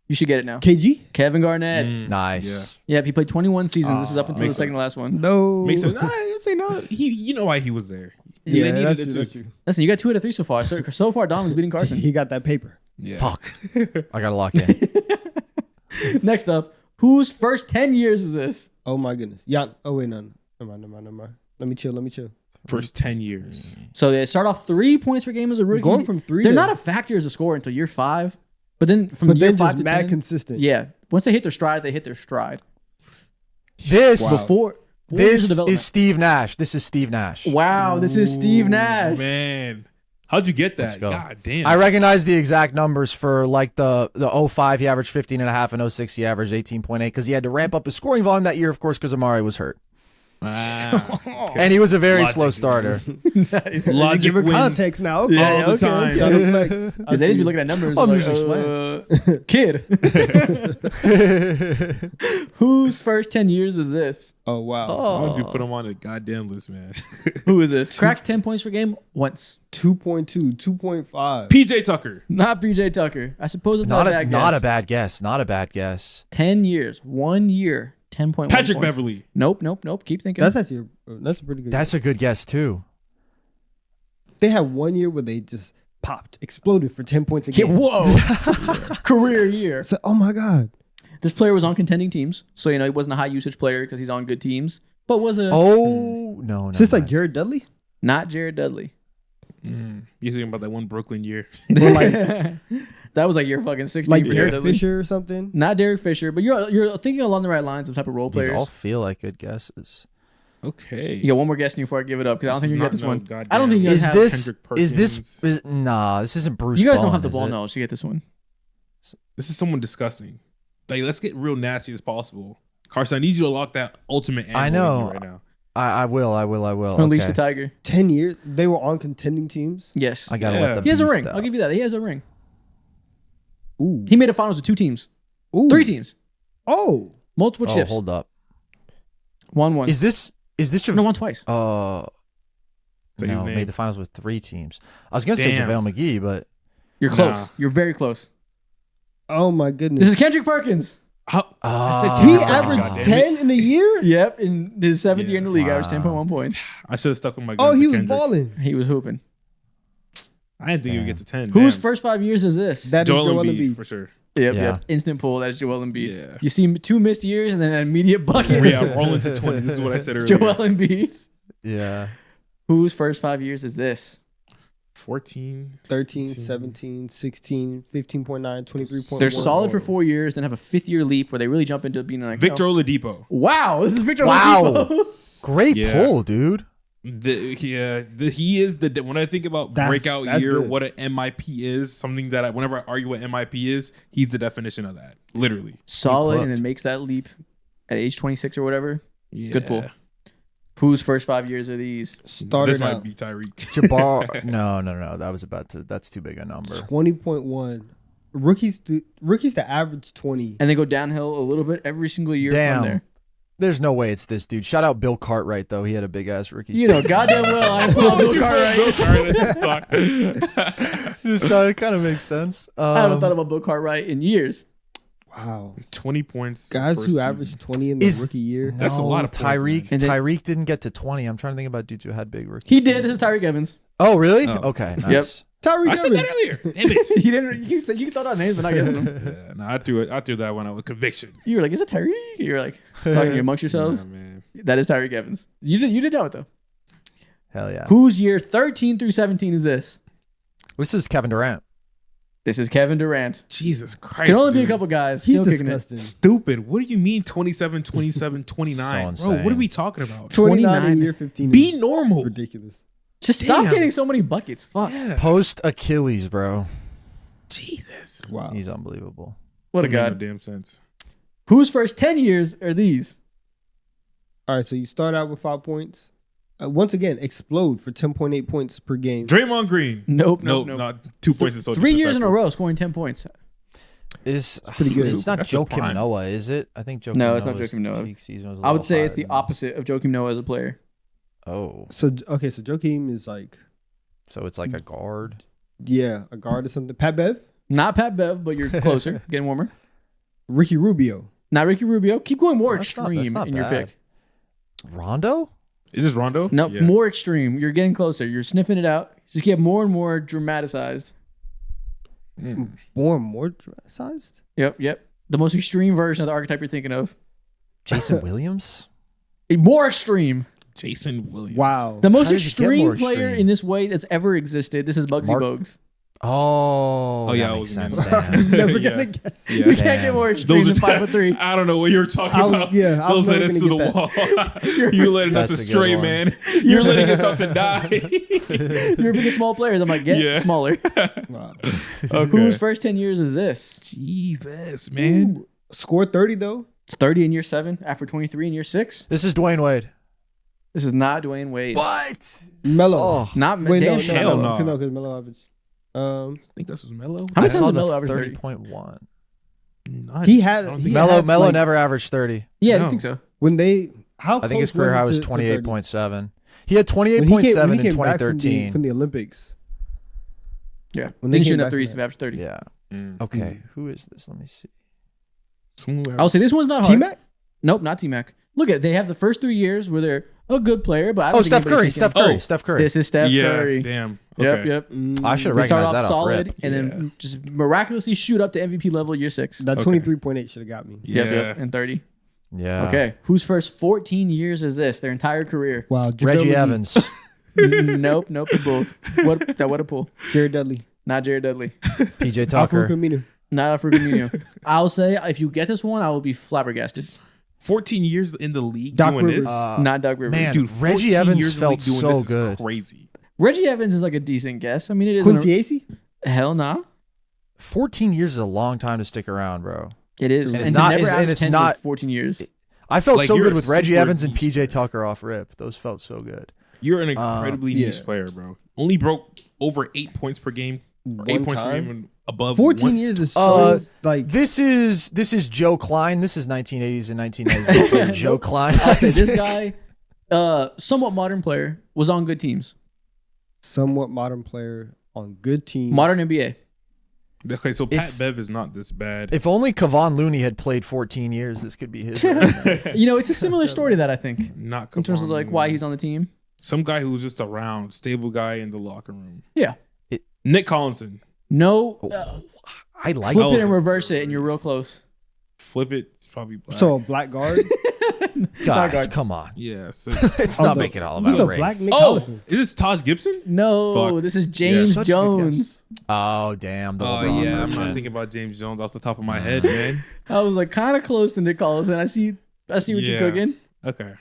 You should get it now. KG? Kevin Garnett. Nice. Yeah. Yep, he played 21 seasons. This is up until the makes second to sense. last one. No. Makes sense. I didn't say no. You know why he was there. Yeah, They needed that's it true, too. that's true. Listen, you got 2 out of 3 so far. So far, Donovan's beating Carson. He got that paper. Yeah. Fuck. I gotta lock in. Next up, whose first 10 years is this? Oh my goodness. Yeah. Oh wait, no. Never mind. Let me chill. First 10 years. So they start off 3 points per game as a rookie. Going from 3 They're to- not a factor as a scorer until year 5. But then from But year then 5 just to mad 10, consistent. yeah. Once they hit their stride, they hit their stride. This Wow. Four years of this development. is Steve Nash. This is Steve Nash. Wow, this is Steve Nash. Man. How'd you get Let's that? go. God damn. I recognize the exact numbers for like the 05 he averaged 15.5 and 06 he averaged 18.8 because he had to ramp up his scoring volume that year, of course, because Amari was hurt. And he was a very Logic. slow starter. Nice. Logic Give her wins context now. Okay. Yeah, all the okay, time. okay. Trying to flex. Dude, they just be looking at numbers. I'm like, just kid. Whose first 10 years is this? Oh wow. Why would you put him on a goddamn list, man? Who is this? Cracks 10 points per game once. 2.2, 2.5. PJ Tucker. Not PJ Tucker. I suppose it's not, a bad guess. Not a bad guess. Not a bad guess. 10 years. 1 year. 10.1 Patrick points. Beverly. Nope. Keep thinking. That's actually that's a pretty good. That's a good guess too. They had 1 year where they just popped, exploded for 10 points a Yeah, game. whoa. Career year. So, oh my god. This player was on contending teams. So, he wasn't a high usage player because he's on good teams. But was a Oh no! Is this like Jared Dudley? not Jared Dudley. You're thinking about that one Brooklyn year. Or like That was like your fucking 60. like for Derek Jared Dudley. Fisher or something? Not Derek Fisher, but you're thinking along the right lines of type of role These players. all feel like good guesses. Okay. You got one more guess before I give it up because I don't think you get this one. Goddamn. I don't think you guys Is have. this? Kendrick Is this? Perkins. Nah, this isn't Bruce. You guys don't Bowen, have the is ball it? knowledge to get this one. This is someone disgusting. Like, let's get real nasty as possible. Carson, I need you to lock that ultimate I animal in know. you right now. I will. Unleash Okay. the Tiger. 10 years? They were on contending teams? Yes. I gotta Yeah. let them. He has a ring. I'll give you that. He has a ring. Ooh. He made a finals with 2 teams. Ooh. 3 teams. Oh. Multiple Oh, chips. hold up. Won. Is this No, won twice. Say his no, name. made the finals with 3 teams. I was gonna say Damn. JaVale McGee, but You're close. Nah. You're very close. Oh my goodness. This is Kendrick Perkins. How? I said he Oh, averaged God damn 10 in a year? Yep. In his 7th year in the league, Wow. averaged 10.1 points. I should have stuck with my Oh, guns he to was Kendrick. balling. He was hooping. I didn't think he would get to 10. Whose Damn. first 5 years is this? That is Joel Joel Embiid, Embiid. for sure. Yep. Yeah. Instant pull. That is Joel Embiid. Yeah. You see 2 missed years and then an immediate bucket. Yeah, roll into 20. This is what I said earlier. Joel Embiid. yeah. Whose first 5 years is this? 14. 13, 17, 16, 15.9, 23.1. They're solid for 4 years, then have a 5th year leap where they really jump into being like Victor oh, Oladipo. wow, this is Victor Wow. Oladipo. Great Yeah. pull, dude. He is the when I think about breakout that's year, good. what an MIP is, something that whenever I argue what MIP is, he's the definition of that. Literally. Solid, cooked. and then makes that leap at age 26 or whatever. Yeah. Good pull. Whose first 5 years are these? Started This might out be Tyreek. Jabbar. no. That's too big a number. 20.1. Rookies to average 20. And they go downhill a little bit every single year Damn. from there. There's no way it's this dude. Shout out Bill Cartwright though. He had a big ass rookie. You know, goddamn well, I ain't pulling Bill Cartwright. Just thought it kind of makes sense. I haven't thought about Bill Cartwright in years. Wow. 20 points. Guys first who season. average 20 in the Is- rookie year. That's a lot of points, Tyreek. man. And then- Tyreek didn't get to 20. I'm trying to think about dudes who had big rookies. He did. This is Tyreek Evans. Oh, really? Oh. Okay. Nice. Tyreek I said that Evans. earlier. Damn it. You didn't. You said you thought out names, but not guessing them. Yeah, no, I threw that one out with conviction. You were like, "Is it Tyreek?" You were like talking amongst yourselves. Nah, man. That is Tyreek Evans. You did know it though. Hell yeah. Whose year 13 through 17 is this? This is Kevin Durant. This is Kevin Durant. Jesus Christ. Can only be a dude. couple guys. He's still kicking it. disgusting. Stupid. What do you mean 27, 27, 29? So Bro, what are insane. we talking about? 29 29. in year 15. Be is normal. ridiculous. Just stop Damn. getting so many buckets. Fuck. Yeah. Post Achilles, bro. Jesus. Wow. He's unbelievable. What a Doesn't make god. No damn sense. Whose first 10 years are these? All right, so you start out with 5 points. Once again, explode for 10.8 points per game. Draymond Green. Nope. Not 2 points. Is so 3 years in a disrespectful. row scoring 10 points. It's pretty good. It's not That's a Joakim prime. Noah, is it? I think Joakim No, it's not Noah's Joakim Noah. peak season was a I would little say it's higher the than this. opposite of Joakim Noah as a player. Oh, So Joakim is like, so it's like a guard. yeah, a guard or something. Pat Bev, Not Pat Bev, but you're closer. Getting warmer. Ricky Rubio. Not Ricky Rubio. Keep going more That's extreme not in your bad. pick. Rondo? Is this Rondo? No, Yeah. more extreme. You're getting closer. You're sniffing it out. Just get more and more dramatized. More dramatized. Yep. The most extreme version of the archetype you're thinking of. Jason Williams? More extreme. Jason Williams. Wow. The most How did it get more extreme player extreme? in this way that's ever existed. This is Bugsy Mark- Bogues. Oh, yeah, that I makes was sense. gonna- Damn. Never Yeah. gonna guess. Yeah. You can't Damn. get more extreme than 5'3". I don't know what you're talking I was- about. yeah, I was Those led never us to the gonna wall. You're letting us That's a good astray, one. man. You're letting us out to die. You're picking small players. I'm like, get Yeah. smaller. Wow. Okay. Whose first 10 years is this? Jesus, man. Ooh, scored 30 though. It's 30 in year 7, after 23 in year 6. This is Dwayne Wade. This is not Dwayne Wade. What? Melo. Oh, Not Wait, damn no, sure. hell no, no. no, because Melo averaged. I think this was Melo. How I many saw times did the Melo average 30? 30.1. He had. I don't he think- had, Melo like, never averaged 30. Yeah, I No. don't think so. when they. How I think his close career high it was to 30? 28.7. He had When he 28.7 came in back 2013. from the Olympics. Yeah. When Then they you came shouldn't have back threes from to average 30. Yeah. Mm. Okay. Who is this? Let me see. I'll say this one's not hard. T-Mac? Nope, not T-Mac. Look at they have the first 3 years where they're a good player, but I don't Oh, think Steph anybody's Curry. thinking- Steph Curry. This is Steph Yeah, Curry. damn. Yep, Okay. yep. I should have They start recognized off that off solid rip. and then just miraculously shoot up to MVP level year 6. That Okay. 23.8 should have got me. Yeah. Yep, and 30. Yeah. Okay, whose first 14 years is this? Their entire career? Wow. Reggie JaVale Evans. Nope, they're both. What a pull. McGee, Jared Dudley. Not Jared Dudley. PJ Alfred Tucker. Camino. Not Alfred Camino. I'll say if you get this one, I will be flabbergasted. 14 years in the league Doc doing Rivers. this. Not Doug Rivers. man, Dude, Reggie 14 Evans years in the league felt doing so this is good. crazy. Reggie Evans is like a decent guess. I mean, it is. Quincy Acey? Hell nah. 14 years is a long time to stick around, bro. It is. And And, it's to not- never and average it's 10 not- was 14 years. I felt Like, so you're good a with Reggie super Evans and niche PJ player. Tucker off rip. Those felt so good. You're an incredibly yeah. niche player, bro. Only broke over 8 points per game. Or 8 One points per time? game and above. 14 one- years is so like This is Joe Klein. This is 1980s and 1990s. Joe Klein. I'll say this guy, somewhat modern player, was on good teams. somewhat modern player on good teams. Modern NBA. Okay, so Pat It's- Bev is not this bad. If only Kevon Looney had played 14 years, this could be his. resume. You know, it's a similar story to that, I think, Not in terms of Kevon like why Looney. he's on the team. Some guy who's just around, stable guy in the locker room. Yeah. Nick Collinson. No. I like Flip it Collinson. and reverse it, and you're real close. Flip it. It's probably black. So a black guard. guys. Come on, yeah. So, it's I was not like, making it all He's about a race. black Nick oh, Collison. is this Taj Gibson? No, Fuck. this is James Such a good Jones. Oh damn! The Oh LeBron yeah, I'm not version. thinking about James Jones off the top of my head, man. I was like kind of close to Nick Collison. I see what Yeah. you're cooking. Okay.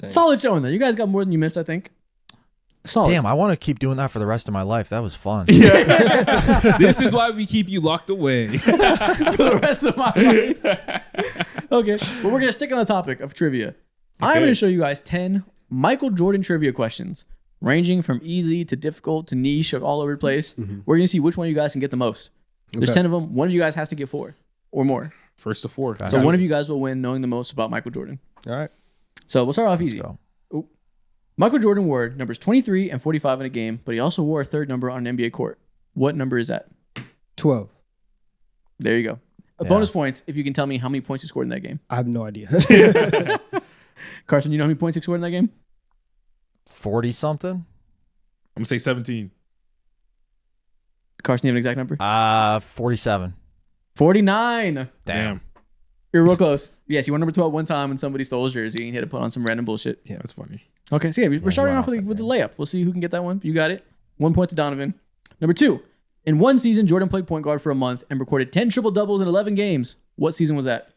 Solid showing though. You guys got more than you missed, I think. Solid. Damn, I want to keep doing that for the rest of my life. That was fun. This is why we keep you locked away. For the rest of my life. Okay, but we're gonna stick on the topic of trivia. I'm Okay. gonna show you guys 10 Michael Jordan trivia questions, ranging from easy to difficult to niche, all over the place. We're gonna see which one you guys can get the most. There's Okay. 10 of them. One of you guys has to get 4 or more. First to 4. Okay. So one of you guys will win knowing the most about Michael Jordan. All right. So we'll start off Let's easy. go. Michael Jordan wore numbers 23 and 45 in a game, but he also wore a third number on an NBA court. What number is that? 12. There you go. Yeah. Bonus points if you can tell me how many points he scored in that game. I have no idea. Carson, you know how many points he scored in that game? 40 something. I'm gonna say 17. Carson, you have an exact number? 47. 49. Damn. You're real close. Yes, he won number 12 one time when somebody stole his jersey and he had to put on some random bullshit. Yeah, that's funny. Okay, so we're starting off with the layup. We'll see who can get that one. You got it. 1 point to Donovan. Number 2. In one season, Jordan played point guard for a month and recorded 10 triple doubles in 11 games. What season was that?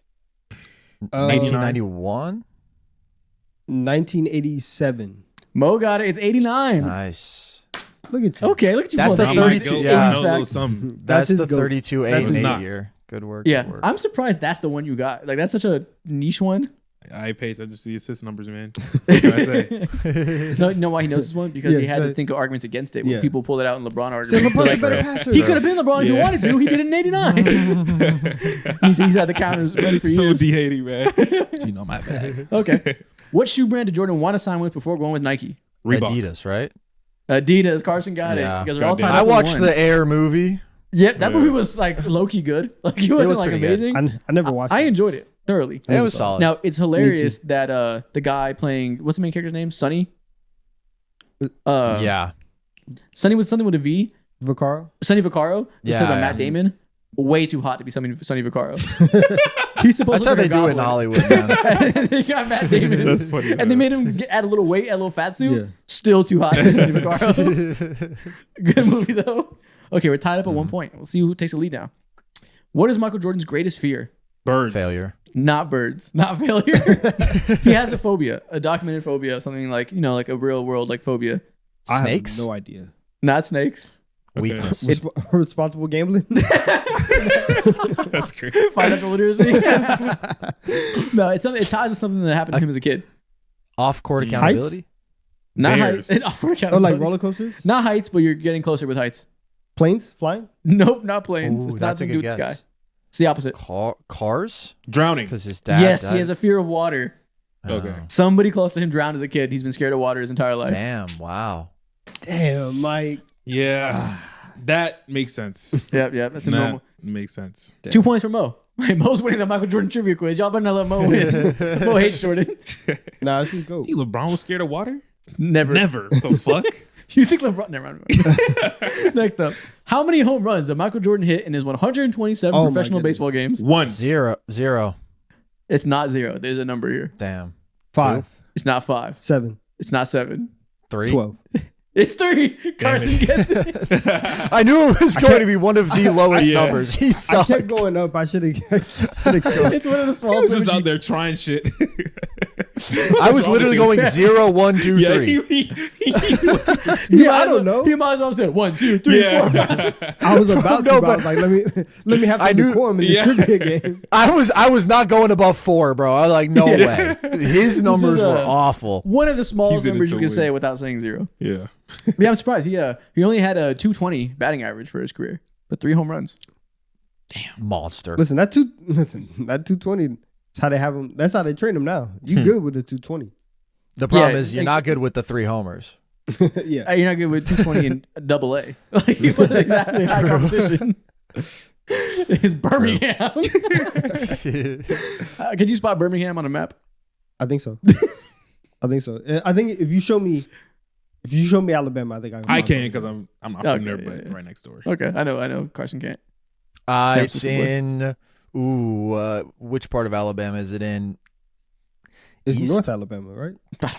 1991. 1987. Mo got it. It's 89. Nice. Look at you. Okay, look at you. That's the 32. Yeah, that's the 32 That's his 8 year. Good work. Yeah, good work. I'm surprised that's the one you got. Like that's such a niche one. I paid attention to the assist numbers, man. What can I say? No, you know why he knows this one? Because he had to think of arguments against it when people pulled it out in LeBron arguments. LeBron's a better passer. He could have been LeBron if he wanted to. He did it in 89. he's had the counters ready for So years. de-hating, man. You know my bad. Okay. What shoe brand did Jordan want to sign with before going with Nike? Reebok. Adidas, right? Adidas. Carson got it. You guys are all tied up I in watched one. the Air movie. Yep, that movie was like low-key good. Like it wasn't like amazing. I never watched it. I enjoyed it thoroughly. It was solid. Now it's hilarious that the guy playing what's the main character's name? Sonny. Yeah. Sonny with something with a V. Vaccaro? Sonny Vaccaro. Yeah, Played by yeah. Matt Damon. Way too hot to be Sonny Vaccaro. He's supposed That's how to they do it in Hollywood, man. They got Matt Damon. That's funny. And they made him add a little weight, add a little fat suit. Yeah. Still too hot to be Sonny Vaccaro. Good movie though. Okay, we're tied up at 1 point. We'll see who takes the lead now. What is Michael Jordan's greatest fear? Birds. Failure. Not birds. Not failure. He has a phobia, a documented phobia, something like, like a real world like phobia. Snakes? I have no idea. Not snakes. Okay. Weakness. Responsible gambling? That's great. Financial literacy. No, it's something. It ties to something that happened to him as a kid. Off-court accountability? Not Bears. heights. Or Accountability. like roller coasters? Not heights, but you're getting closer with heights. Planes? Flying? Nope, not planes. Ooh, It's not that's a something to do good with the guess. sky. It's the opposite. Cars? Drowning. Because his dad Yes, died. he has a fear of water. Okay. Somebody close to him drowned as a kid. He's been scared of water his entire life. Damn, wow. Damn, Mike. Yeah. That makes sense. Yep, that's a normal. Makes sense. 2 points for Mo. Mo's winning the Michael Jordan trivia quiz. Y'all better not let Mo win. Mo hates Jordan. Nah, this is go. See, LeBron was scared of water? Never. The fuck? You think LeBron? Never mind. Next up, how many home runs did Michael Jordan hit in his 127 Oh my professional goodness. baseball games? 1. Zero. It's not 0. There's a number here. Damn. 5, It's not 5. 7, It's not 7. 3. 12. It's 3. Carson gets it. I knew it was going to be one of the lowest Yeah. numbers. He I sucked. kept going up. I should have gone. It's one of the He smallest was just numbers. out there trying shit. I was literally going 0, 1, 2, 3. Yeah, I don't know. He might as well have said 1, 2, 3, 4, 5. I was about No, to, but I but- was like, let me have I some knew- decorum in this Yeah. trivia game. I was not going above 4, bro. I was like, no way. His numbers is, were awful. One of the smallest Keeps it numbers you into can win. say without saying 0. Yeah. Yeah, I'm surprised. He only had a 220 batting average for his career, but 3 home runs. Monster. Listen, that 220. That's how they have him. That's how they train him now. You good with the 220? The problem Yeah, is you're not good with the 3 homers. Yeah. You're not good with 220 and double A. Like he wasn't exactly high competition. It's Birmingham. Can you spot Birmingham on a map? I think so. I think if you show me Alabama, I think I can because I'm not from Okay, there, yeah, but yeah. right next door. Okay, I know. Carson can't. It's Francisco boy. in. Which part of Alabama is it in? it's East. North Alabama, right?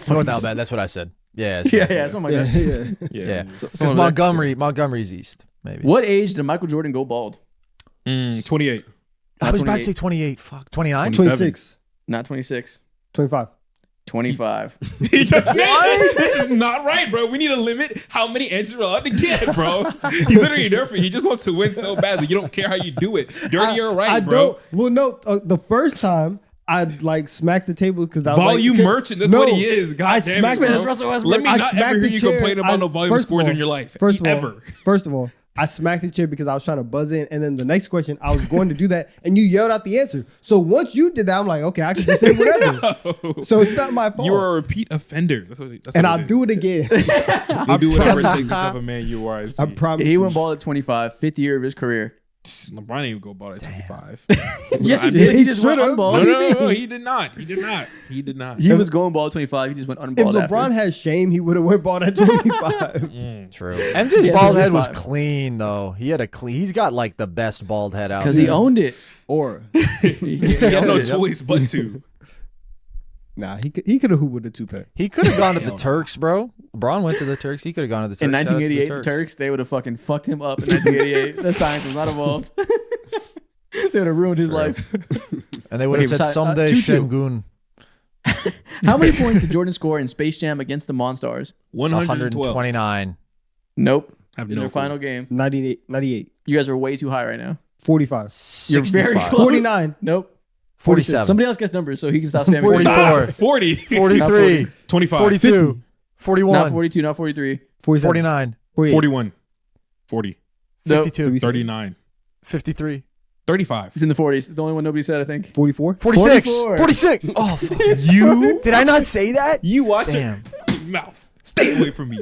North Alabama. That's what I said. Yeah. it's Yeah, North yeah, Alabama. something like Yeah, that. yeah. Yeah. Something Because like that. Montgomery's east, maybe. What age did Michael Jordan go bald? 28. I was about to 28. say 28. Fuck. 29? 26, Not 26. 25. 25. He just This is not right, bro. We need to limit how many answers we're allowed to get, bro. He's literally there for you. He just wants to win so badly. You don't care how you do it. Dirty or right, I bro. don't. Well, no. The first time I like smacked the table because I was Volume like, merchant. That's what he is. God I damn it, smacked bro. That's Russell Westbrook. Let me I not smacked ever hear the you chair. complain about no volume first of scores all- in your life. First of all, ever. First of all, I smacked the chair because I was trying to buzz in, and then the next question I was going to do that, and you yelled out the answer. So once you did that, I'm like, okay, I can just say whatever. So it's not my fault. You're a repeat offender. That's and what I'll do it again. You do whatever it takes to type of man you are. I see. I promise. He you. went bald at 25, 5th year of his career. LeBron didn't even go ball at 25. Yes, he did. He just went unballed. No, he did not. He did not. He was going ball at 25. He just went unballed. If LeBron had shame, he would have went ball at 25. True. MJ's bald head was clean though. He had a clean. He's got like the best bald head out because he owned it. Or he had no choice but to. Nah, he could have hooped with a toupee. He could have gone to the Turks, bro. LeBron went to the Turks. He could have gone to the Turks. In 1988, the Turks, they would have fucking fucked him up in 1988. The science was not involved. They would have ruined his life. And they would have said someday 2-2. Shengun. How many points did Jordan score in Space Jam against the Monstars? 129. Nope. Have in no their clue. final game. 98. You guys are way too high right now. 45. You're very 65. close. 49. Nope. 47. Somebody else gets numbers so he can stop spamming. 44. 40. 43. 25. 42. 50. 41. Not 42, not 43. 47. 49. 41. 40. 52. 39. 53. 35. It's in the 40s. The only one nobody said, I think. 44. 46. 44. 46. Oh, fuck. You Did I not say that? You watch Damn. it. Mouth. Stay away from me.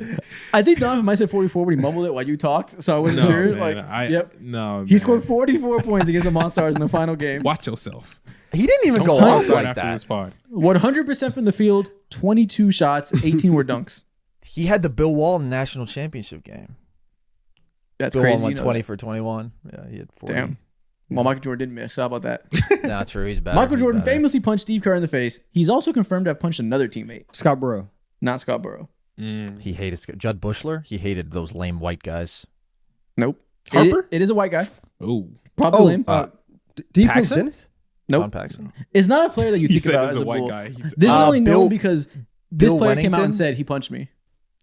I think Donovan might say 44 when he mumbled it while you talked, so I wasn't sure. Man, Yep. No. He scored 44 points against the Monstars in the final game. Watch yourself. He didn't even Don't go start off outside like after that. this pod. 100% from the field, 22 shots, 18 were dunks. He had the Bill Walton national championship game. That's Bill crazy. Walton went you know 20 that. for 21. Yeah, he had 40. Damn. Well, Michael Jordan didn't miss. How about that? Nah, true. He's bad. Michael Jordan famously punched Steve Kerr in the face. He's also confirmed to have punched another teammate, Scott Burrow. not Scott Burrow. He hated Judd Bushler. He hated those lame white guys. Nope. Harper? It is a white guy. Oh. Probably lame. Did he punch Paxson? Dennis? Nope. John Paxson. It's not a player that you He think said about as as a white bull. guy. He said- This is only Bill- known because this Bill player came out Wennington? and said he punched me.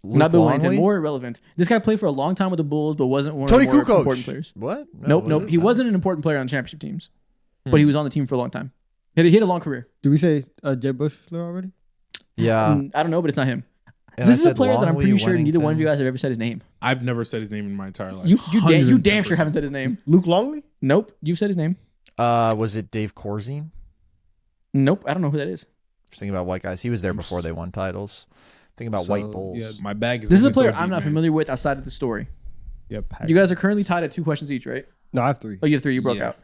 Luke Not Bill Wennington. Longley? More irrelevant. This guy played for a long time with the Bulls, but wasn't one Tony of the more Kukoc. important players. What? Nope. He wasn't an important player on championship teams, but he was on the team for a long time. He had a long career. Did we say Jed Bushler already? Yeah. I don't know, but it's not him. And This I is a said player that I'm Longley, pretty sure neither one of Wennington. you guys have ever said his name. I've never said his name in my entire life. You damn sure 100%. haven't said his name. Luke Longley? Nope. You've said his name. Was it Dave Corzine? Nope. I don't know who that is. Just thinking about white guys. He was there before they won titles. Thinking about white bulls. Yeah, My bag is This is a only so player deep, I'm not man. familiar with outside of the story. Yeah, You guys are currently tied at 2 questions each, right? No, I have 3. Oh, you have 3. You broke Yeah. out.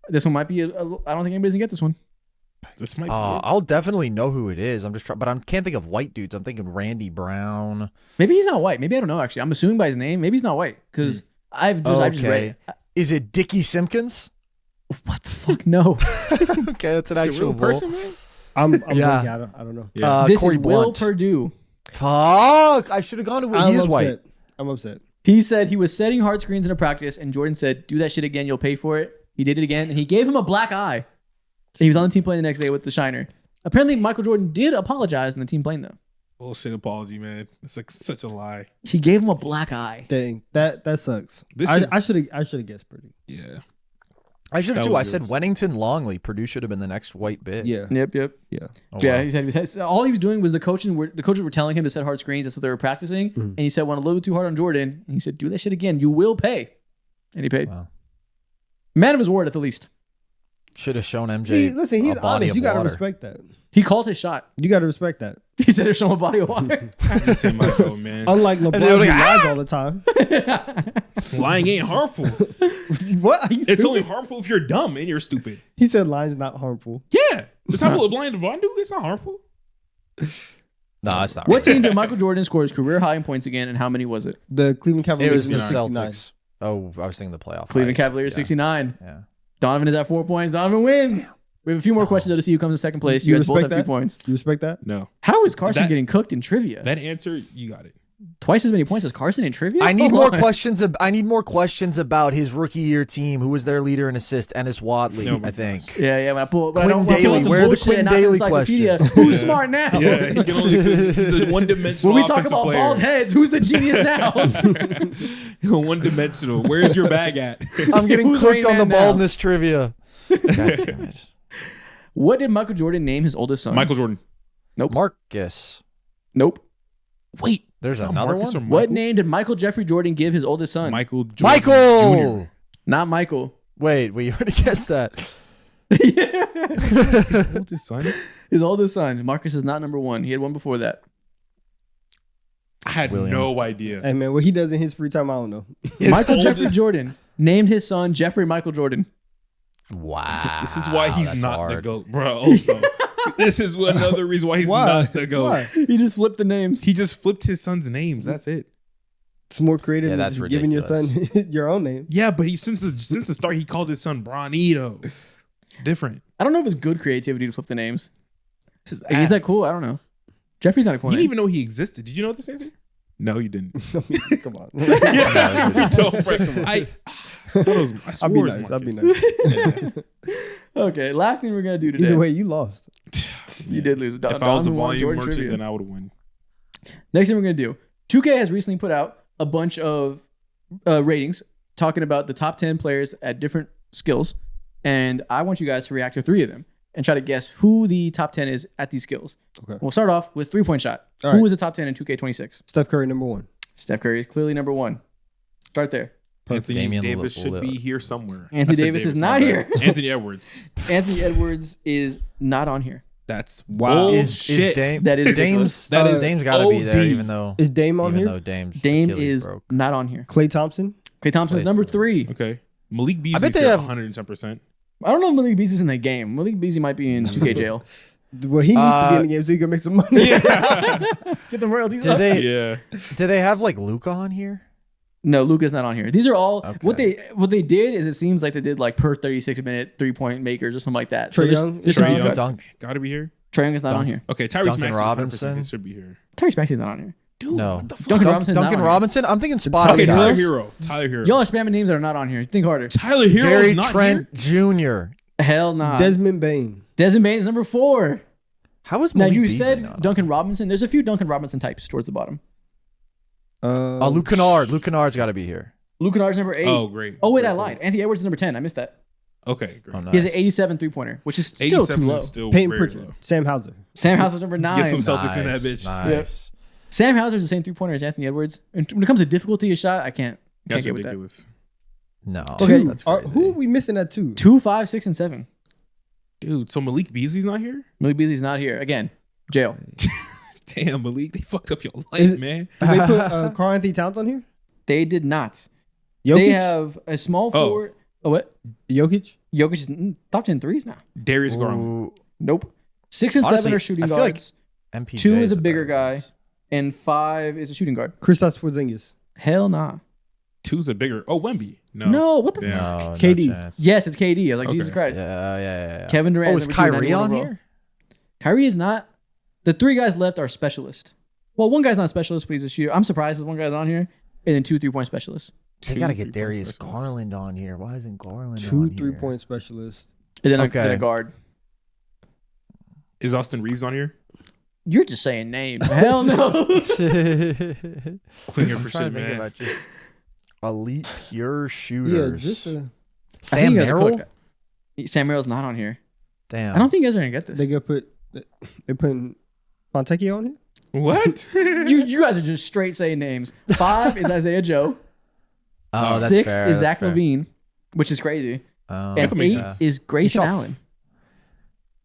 This one might be I don't think anybody's gonna get this one. This might be I'll definitely know who it is. I'm just trying, but I can't think of white dudes. I'm thinking Randy Brown. Maybe he's not white. Maybe I don't know. Actually, I'm assuming by his name. Maybe he's not white because I've just read it. Is it Dickie Simpkins? What the fuck? No. Okay, that's an Is it a actual real person, man? I'm Yeah. yeah. I don't know. Yeah. This Corey is Will Blunt. Purdue. Fuck! I should have gone to Will. I'm He is upset. white. I'm upset. He said he was setting hard screens in a practice, and Jordan said, "Do that shit again, you'll pay for it." He did it again, and he gave him a black eye. He was on the team plane the next day with the shiner. Apparently, Michael Jordan did apologize in the team plane, though. Bullshit apology, man. It's like such a lie. He gave him a black eye. Dang, that sucks. This I is- should have guessed pretty. Yeah. I should have That too. I was said yours. Wennington Longley. Purdue should have been the next white big. Yeah. Yep. Yeah. Oh, Yeah, wow. he said all he was doing was the coaches were telling him to set hard screens. That's what they were practicing. And he said, went a little bit too hard on Jordan. And he said, do that shit again. You will pay. And he paid. Wow. Man of his word, at the least. Should have shown MJ. See, listen, he's a body honest. of You gotta water. respect that. He called his shot. You gotta respect that. He said, show him a body of water. This ain't my fault, man. Unlike they were LeBron, like, who lies all the time. Lying ain't harmful. What? Are you It's stupid? only harmful if you're dumb and you're stupid. He said lying's not harmful. Yeah. The type of LeBron do, it's not harmful. No, it's not. What right. team did Michael Jordan score his career high in points again, and how many was it? The Cleveland It Cavaliers was the in 69. Celtics. Oh, I was thinking the playoff. Cleveland fights. Cavaliers, Yeah. 69. Yeah. Donovan is at 4 points. Donovan wins. We have a few more questions though to see who comes in second place. You, You guys both have respect 2 that? points. You respect that? No. How is Carson That- getting cooked in trivia? That answer, you got it. Twice as many points as Carson in trivia? I need Come more on. questions. I need more questions about his rookie year team. Who was their leader in assists? Ennis Watley, Oh my I think. Yeah, when I pull, but I Quinn don't want to pull Daly, some where are the bullshit Quinn and not Daly encyclopedia. questions? Who's smart now? Yeah, he can only, he's a one-dimensional When we talk offensive about player. bald heads, who's the genius now? One-dimensional. Where's your bag at? I'm getting Who's cooked Rain on the Man now? baldness trivia. God damn it. What did Michael Jordan name his oldest son? Michael Jordan. Marcus. Nope. Wait. There's Not another Marcus one? or What Michael? name did Michael Jeffrey Jordan give his oldest son? Michael Jordan Michael! Jr. Not Michael. Wait, you already guessed that. Oldest son? His oldest son. Marcus is not number 1. He had one before that. I had William. no idea. Hey man, what he does in his free time, I don't know. His Michael oldest- Jeffrey Jordan. named his son Jeffrey Michael Jordan. Wow. This is why he's not hard. the GOAT, bro. Also, this is another reason why he's not the GOAT. Why? He just flipped the names. He just flipped his son's names. That's it. It's more creative than that's just giving your son your own name. Yeah, but since the start, he called his son Bronito. It's different. I don't know if it's good creativity to flip the names. This is Like, is that cool? I don't know. Jeffrey's not a cool You name. didn't even know he existed. Did you know this answer? No, you didn't. I mean, come on. I thought it was, I I'll swore be it was nice. I'll be Marcus. nice. Okay, last thing we're gonna do today. Either way, you lost. You did lose. If I was a volume Jordan merchant, trivia. then I would win. Next thing we're gonna do. 2K has recently put out a bunch of ratings talking about the top 10 players at different skills, and I want you guys to react to 3 of them and try to guess who the top 10 is at these skills. Okay. We'll start off with 3-point shot. All Who right. is the top 10 in 2K26? Steph Curry, number 1. Steph Curry is clearly number 1. Start there. Anthony Damian Davis should Lillard. be here somewhere. Anthony I said Davis is my not bad. here. Anthony Edwards. Anthony Edwards is not on here. That's Wow. bullshit. That is ridiculous. That is Dame's got to be there, OD. even though Is Dame on though here? Dame's Dame Achilles is broke. not on here. Klay Thompson? Klay Thompson's Clay's number broke. 3. Okay. Malik I Beasley's bet they here have- 110%. I don't know if Malik Beasley's in the game. Malik Beasley might be in 2K jail. Well, he needs to be in the game so he can make some money. Get the royalties Did up. they? Yeah. Did they have like Luka on here? No, Luka's not on here. These are all Okay. what they did is it seems like they did like per 36-minute 3-point makers or something like that. Trae there's- Young? there's some Trae deep Young. cuts. Dunk, Gotta be here. Trae Young is not on here. Okay, Tyrese Duncan Maxey, Robinson. 100% He should be here. Tyrese Maxey's not on here. Dude, no. what the fuck? Duncan Robinson's not Duncan on here. Robinson. I'm thinking spot. Okay, Tyler Tyler Hero? Hero. Y'all are spamming names that are not on here. Think harder. Tyler Hero Gary is not Trent here. Jr. Hell nah. Desmond Bain. Desmond Bain is number 4. How was Now Malik you Beasley said not on? Duncan Robinson. There's a few Duncan Robinson types towards the bottom. Luke Kennard. Luke Kennard's got to be here. Luke Kennard's number 8. Oh, great. Oh wait, Great, I lied. Anthony Edwards is number 10. I missed that. Okay, great. Oh, nice. He has an 87 3-pointer, which is still 87 too low. is still Peyton very Pritchard. low. Sam Hauser. Sam Hauser's number 9. Get some Celtics in that bitch. Nice. Sam Hauser's the same 3-pointer as Anthony Edwards. And when it comes to difficulty of shot, I can't That's get with that. ridiculous. No. Okay. That's Who are crazy. we missing at 2? 2, 5, 6, and 7. Dude, so Malik Beasley's not here? Malik Beasley's not here. Again, jail. Damn, Malik, they fucked up your life, Is it- man. Did they put Karl Anthony Towns on here? They did not. Jokic? They have a small Oh. forward. Oh, what? Jokic? Jokic is top 10 threes now. Darius Garland. Ooh, Nope. 6 and 7 Honestly, are shooting I feel like guards. MPJ 2 is a better bigger guy. guard. And 5 is a shooting guard. Kristaps Porzingis. Hell nah. 2's a bigger. Oh, Wemby. No. No, what the Damn. fuck? No, KD. No chance. Yes, it's KD. I was like, Okay. Jesus Christ. Yeah. Kevin Durant. Oh, is number 2, Kyrie 91 on overall. here? Kyrie is not. The 3 guys left are specialists. Well, one guy's not a specialist, but he's a shooter. I'm surprised that one guy's on here. And then 2 3-point specialists. They 2 got to get 3-point Darius specialists. Garland on here. Why isn't Garland 2 on here? 3-point specialists. And then, Okay. then a guard. Is Austin Reeves on here? You're just saying names. Hell no. Clinger I'm for trying shit, to think man. about just elite pure Yeah, shooters. just I think Sam you guys are Merrill? cooked. Sam Merrill's not on here. Damn. I don't think you guys are gonna get this. they gonna put they putting Fontecchio on here? What? you guys are just straight saying names. 5 is Isaiah Joe. Oh, that's 6 fair, is that's Zach fair. LaVine, which is crazy. Oh, And could make 8 sense. is Grayson He's off. Allen.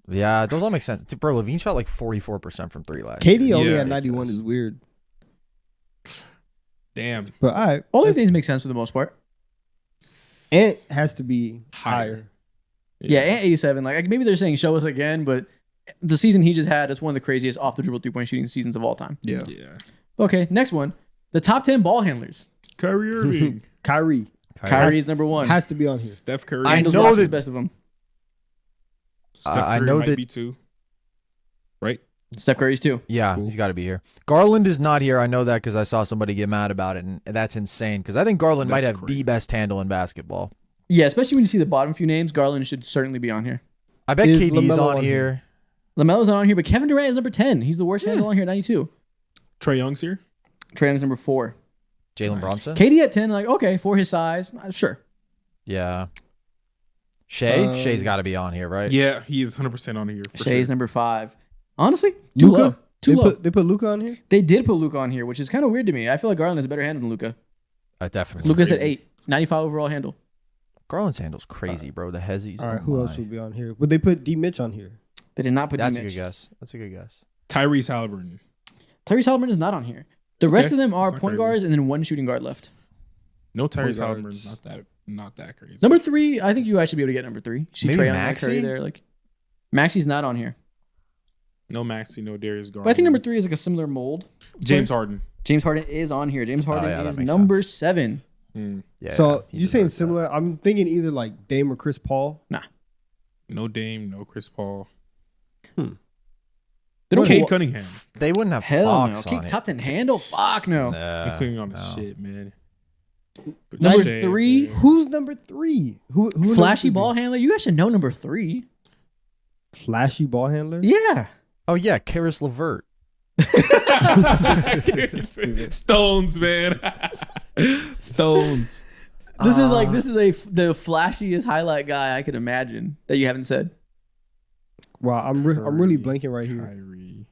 Yeah, those all make sense. Dude, bro, Levine shot like 44% from 3 last KD year. only Yeah. at 91 is weird. Damn. But all right. All these that's- things make sense for the most part. Ant has to be higher. Yeah, and 87. Like maybe they're saying show us again, but the season he just had is one of the craziest off the dribble 3-point shooting seasons of all time. Yeah. Yeah. Okay, next one. The top 10 ball handlers. Kyrie Irving. Kyrie Kyrie's number 1. has to be on here. Steph Curry. I Randall know Ross is that- the best of them. Steph I Curry know might that- be 2. Right? Steph Curry's too. Yeah, Cool. he's got to be here. Garland is not here. I know that because I saw somebody get mad about it, and that's insane because I think Garland might That's have crazy. the best handle in basketball. Yeah, especially when you see the bottom few names, Garland should certainly be on here. I bet Is KD's LaMelo on on here. LaMelo's not on here, but Kevin Durant is number 10. He's the worst handle on here, 92. Trey Young's here. Trae Young's number 4. Jalen Nice. Brunson. KD at 10, like, okay, for his size, sure. Yeah. Shay's got to be on here, right? Yeah, he is 100% on here. For Shay's sure. number 5. Honestly, too Luka? low. Too low. They put Luka on here? They did put Luka on here, which is kind of weird to me. I feel like Garland has a better handle than Luka. Definitely. Luka's at crazy. 8. 95 overall handle. Garland's handle's crazy, bro. The Hezzies. All right, oh who my. else would be on here? Would they put D Mitch on here? They did not put That's a D-Mitch. good guess. That's a good guess. Tyrese Halliburton. Tyrese Halliburton is not on here. The rest Okay, of them are that's not point crazy. guards and then one shooting guard left. No Tyrese guards. Halliburton's not that not that crazy. Number 3, I think you guys should be able to get number 3. You see Maybe Trae Young, Maxey? Curry there. Like, Maxey's not on here. No Maxey, no Darius Garland. But I think number 3 is like a similar mold. James Harden. James Harden is on here. James Harden that is makes number sense. 7. Yeah. So he you saying deserves that. similar? I'm thinking either like Dame or Chris Paul. No Dame, no Chris Paul. They don't Cade Cunningham. They wouldn't have Hell Fox no. on it. Top 10 handle? Fuck no. I'm clicking on the shit, man. Number Shit, 3, man. Who's number 3? Who flashy number ball handler. You guys should know number 3. 3? Flashy ball handler. Yeah. Oh yeah, Karis LeVert. Stones, man. Stones. This is the flashiest highlight guy I could imagine that you haven't said. Wow, I'm really blanking right here. Kyrie.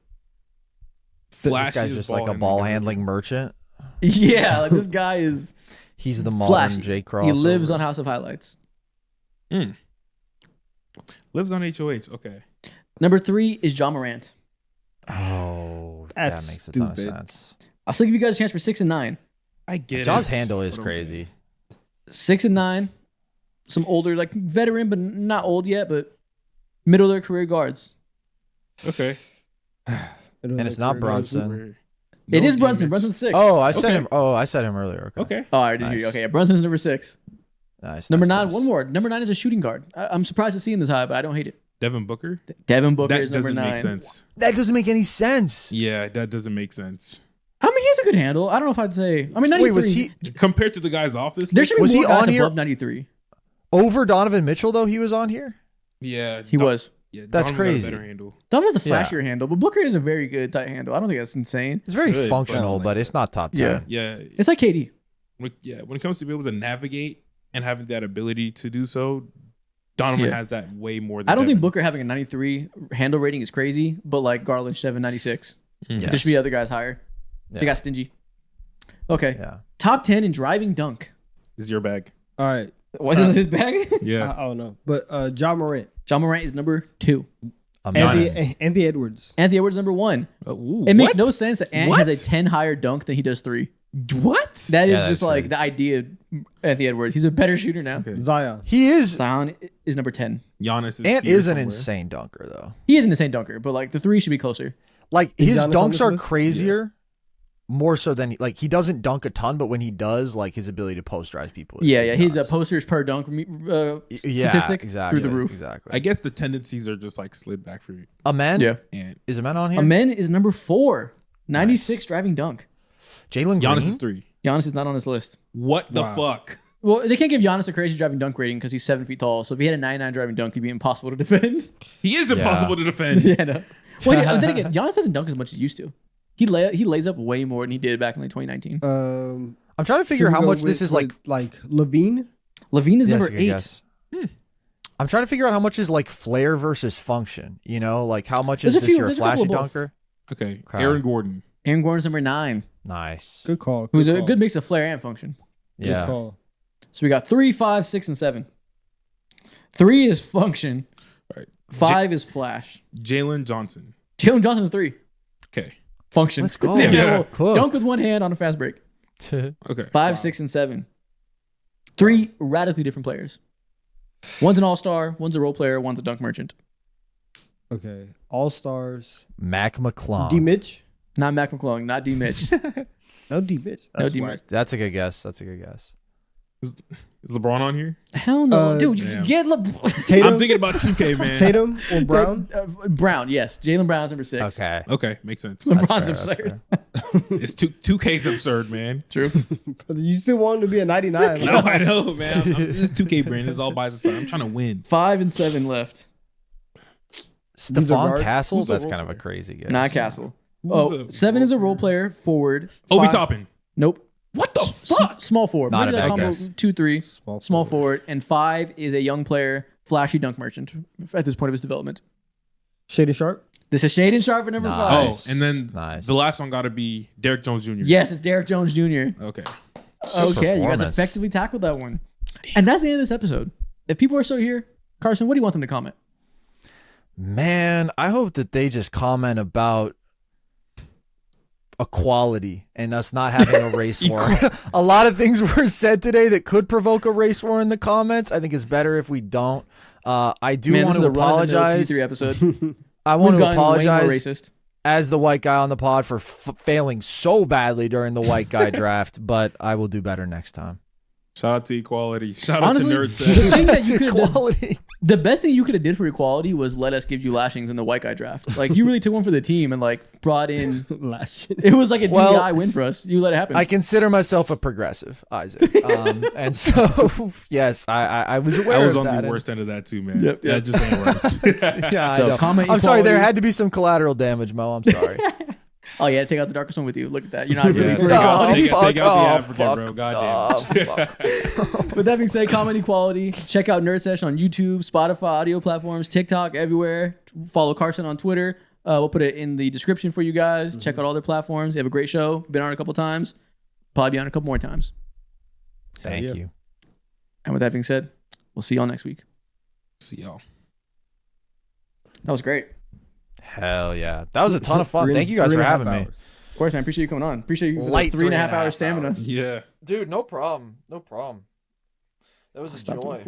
This guy's just like a ball handling merchant. Yeah, like this guy is He's the modern flashy. J. Cross. He lives on House of Highlights. Lives on HOH. Okay. Number 3 is John Morant. Oh, That's that makes a ton of stupid. sense. I'll still give you guys a chance for 6 and 9. I get John's it. handle is But crazy. 6 and 9. Some older, like veteran, but not old yet, but middle of their career guards. Okay. And it's not Brunson. It is No Brunson. demons. Brunson's 6. Oh, I said Okay. him. Oh, I said him earlier. Okay. Okay. Oh, I didn't hear you. Nice. Okay, yeah, Brunson's number 6. Nice. Number nice, 9, nice. one more. Number 9 is a shooting guard. I'm surprised to see him this high, but I don't hate it. Devin Booker. Devin Booker That is number doesn't 9. make sense. That doesn't make any sense. Yeah, that doesn't make sense. I mean, he has a good handle. I don't know if I'd say. I mean, 93. Wait, was he Compared to the guys off this There list, should Was be he more guys on here? above 93. over Donovan Mitchell though? He was on here. yeah, He was. Yeah, That's Donovan got a crazy. better handle. Donovan has a Yeah. flashier handle, but Booker is a very good tight handle. I don't think that's insane. It's very Good, functional, but- but it's not top 10. Yeah. Yeah, It's like KD. when it comes to be able to navigate and having that ability to do so, Donovan Yeah. has that way more than I don't think Devin. Booker having a 93 handle rating is crazy, but like Garland should have a 96. Yeah. There should be other guys higher. They got stingy. Okay. Yeah. Top 10 in driving dunk. is your bag. All right. What is his bag? Yeah. I don't know, but John Morant, John Morant is number 2. Giannis. Anthony Edwards. Anthony Edwards is number 1. Ooh, It makes what? no sense that Ant What? has a 10 higher dunk than he does 3. What? That is Yeah, just that's like crazy. the idea of Anthony Edwards. He's a better shooter now. Okay. Zion. He is. Zion is number 10. Giannis is Ant here is an somewhere. insane dunker though. He is an insane dunker, but like the 3 should be closer. Like Is his Giannis on dunks this are list? crazier, more so than he doesn't dunk a ton, but when he does, like his ability to posterize people. Yeah, yeah. His nuts. posters per dunk Yeah, statistic exactly, through the roof. Exactly. I guess the tendencies are just like slid back for you. Amen. Yeah. And Is Amen on here? Amen is number 4. 96 driving dunk. Jalen Green. Giannis is 3. Giannis is not on this list. What the Wow. fuck? Well, they can't give Giannis a crazy driving dunk rating because he's 7 feet tall. So if he had a 99 driving dunk, he'd be impossible to defend. He is impossible to defend. Yeah, no. Wait, then again, Giannis doesn't dunk as much as he used to. He lays up way more than he did back in like 2019. I'm trying to figure should we how go much this with, is like. Levine. Levine is Yes, number good 8. guess. I'm trying to figure out how much is like flair versus function. You know, like how much There's is a this few- your there's a couple flashy of both. dunker? Okay. Okay. Aaron Gordon. Aaron Gordon's number 9, Nice. Good call. who's a call. good mix of flair and function. Good Yeah. call. So we got 3, 5, 6, and 7. 3 is function. Right. 5 is flash. Jalen Johnson. Jalen Johnson's 3. Okay. Function. Let's go. Yeah, Yeah. well, Cool. dunk with one hand on a fast break. Okay. 5, 6, and 7. 3 radically different players. One's an all-star, one's a role player, one's a dunk merchant. Okay. All stars. Mac McClung. D Mitch. Not Mac McClung, not D. Mitch. No D Mitch. No That's D. whack. Mitch. That's a good guess. That's a good guess. Is LeBron on here? Hell no. Dude, you damn. get Tatum. I'm thinking about 2K, man. Tatum or Brown. Brown, yes. Jalen Brown's number 6. Okay. Okay, makes sense. That's LeBron's fair, absurd. that's fair. It's 2K's absurd, man. True. You still want him to be a 99. No, I know, man. This is 2K brand. It's all by the side. I'm trying to win. 5 and 7 left. These are Stephon guards? Castle. Who's the That's role kind of a player? crazy guess. Not Castle. Who's 7 is a role role player, forward. Obi 5 Toppin. Nope. What the fuck? Small forward. Not Maybe a that bad combo guess. 2, 3. Small Small forward. forward. And 5 is a young player, flashy dunk merchant at this point of his development. Shaden Sharp. This is Shaden Sharp at number 5. Oh, Nice. and then Nice. the last one got to be Derek Jones Jr. Yes, it's Derek Jones Jr. Okay. Okay, you guys performance. effectively tackled that one. And that's the end of this episode. If people are still here, Carson, what do you want them to comment? Man, I hope that they just comment about equality and us not having a race war. A lot of things were said today that could provoke a race war in the comments. I think it's better if we don't. I do want to apologize. T3 episode. I want to apologize as the white guy on the pod for failing so badly during the white guy draft, but I will do better next time. Shout out to equality. Shout out to nerd sex. The thing that you could have the best thing you could have did for equality was let us give you lashings in the white guy draft. Like you really took one for the team and like brought in lashings. It was like a DEI win for us. You let it happen. I consider myself a progressive, Isaac, and so yes, I was aware. I was of on that the worst end of that too, man. Yep. That just ain't worked. Yeah, so I'm sorry. There had to be some collateral damage, Mo. I'm sorry. Oh yeah, take out the darkest one with you. Look at that. You're not really take out the African, bro. Goddamn. With that being said, comment equality. Check out Nerd Sesh on YouTube, Spotify, audio platforms, TikTok, everywhere. Follow Carson on Twitter. We'll put it in the description for you guys. Check out all their platforms. They have a great show. Been on a couple times. Probably be on a couple more times. Thank you. And with that being said, we'll see y'all next week. See y'all. That was great. Hell yeah. That was a ton of fun. Thank you guys for having me. Of course, man. Appreciate you coming on. Appreciate you for the 3.5 hour stamina. Yeah. Dude, no problem. No problem. That was a joy.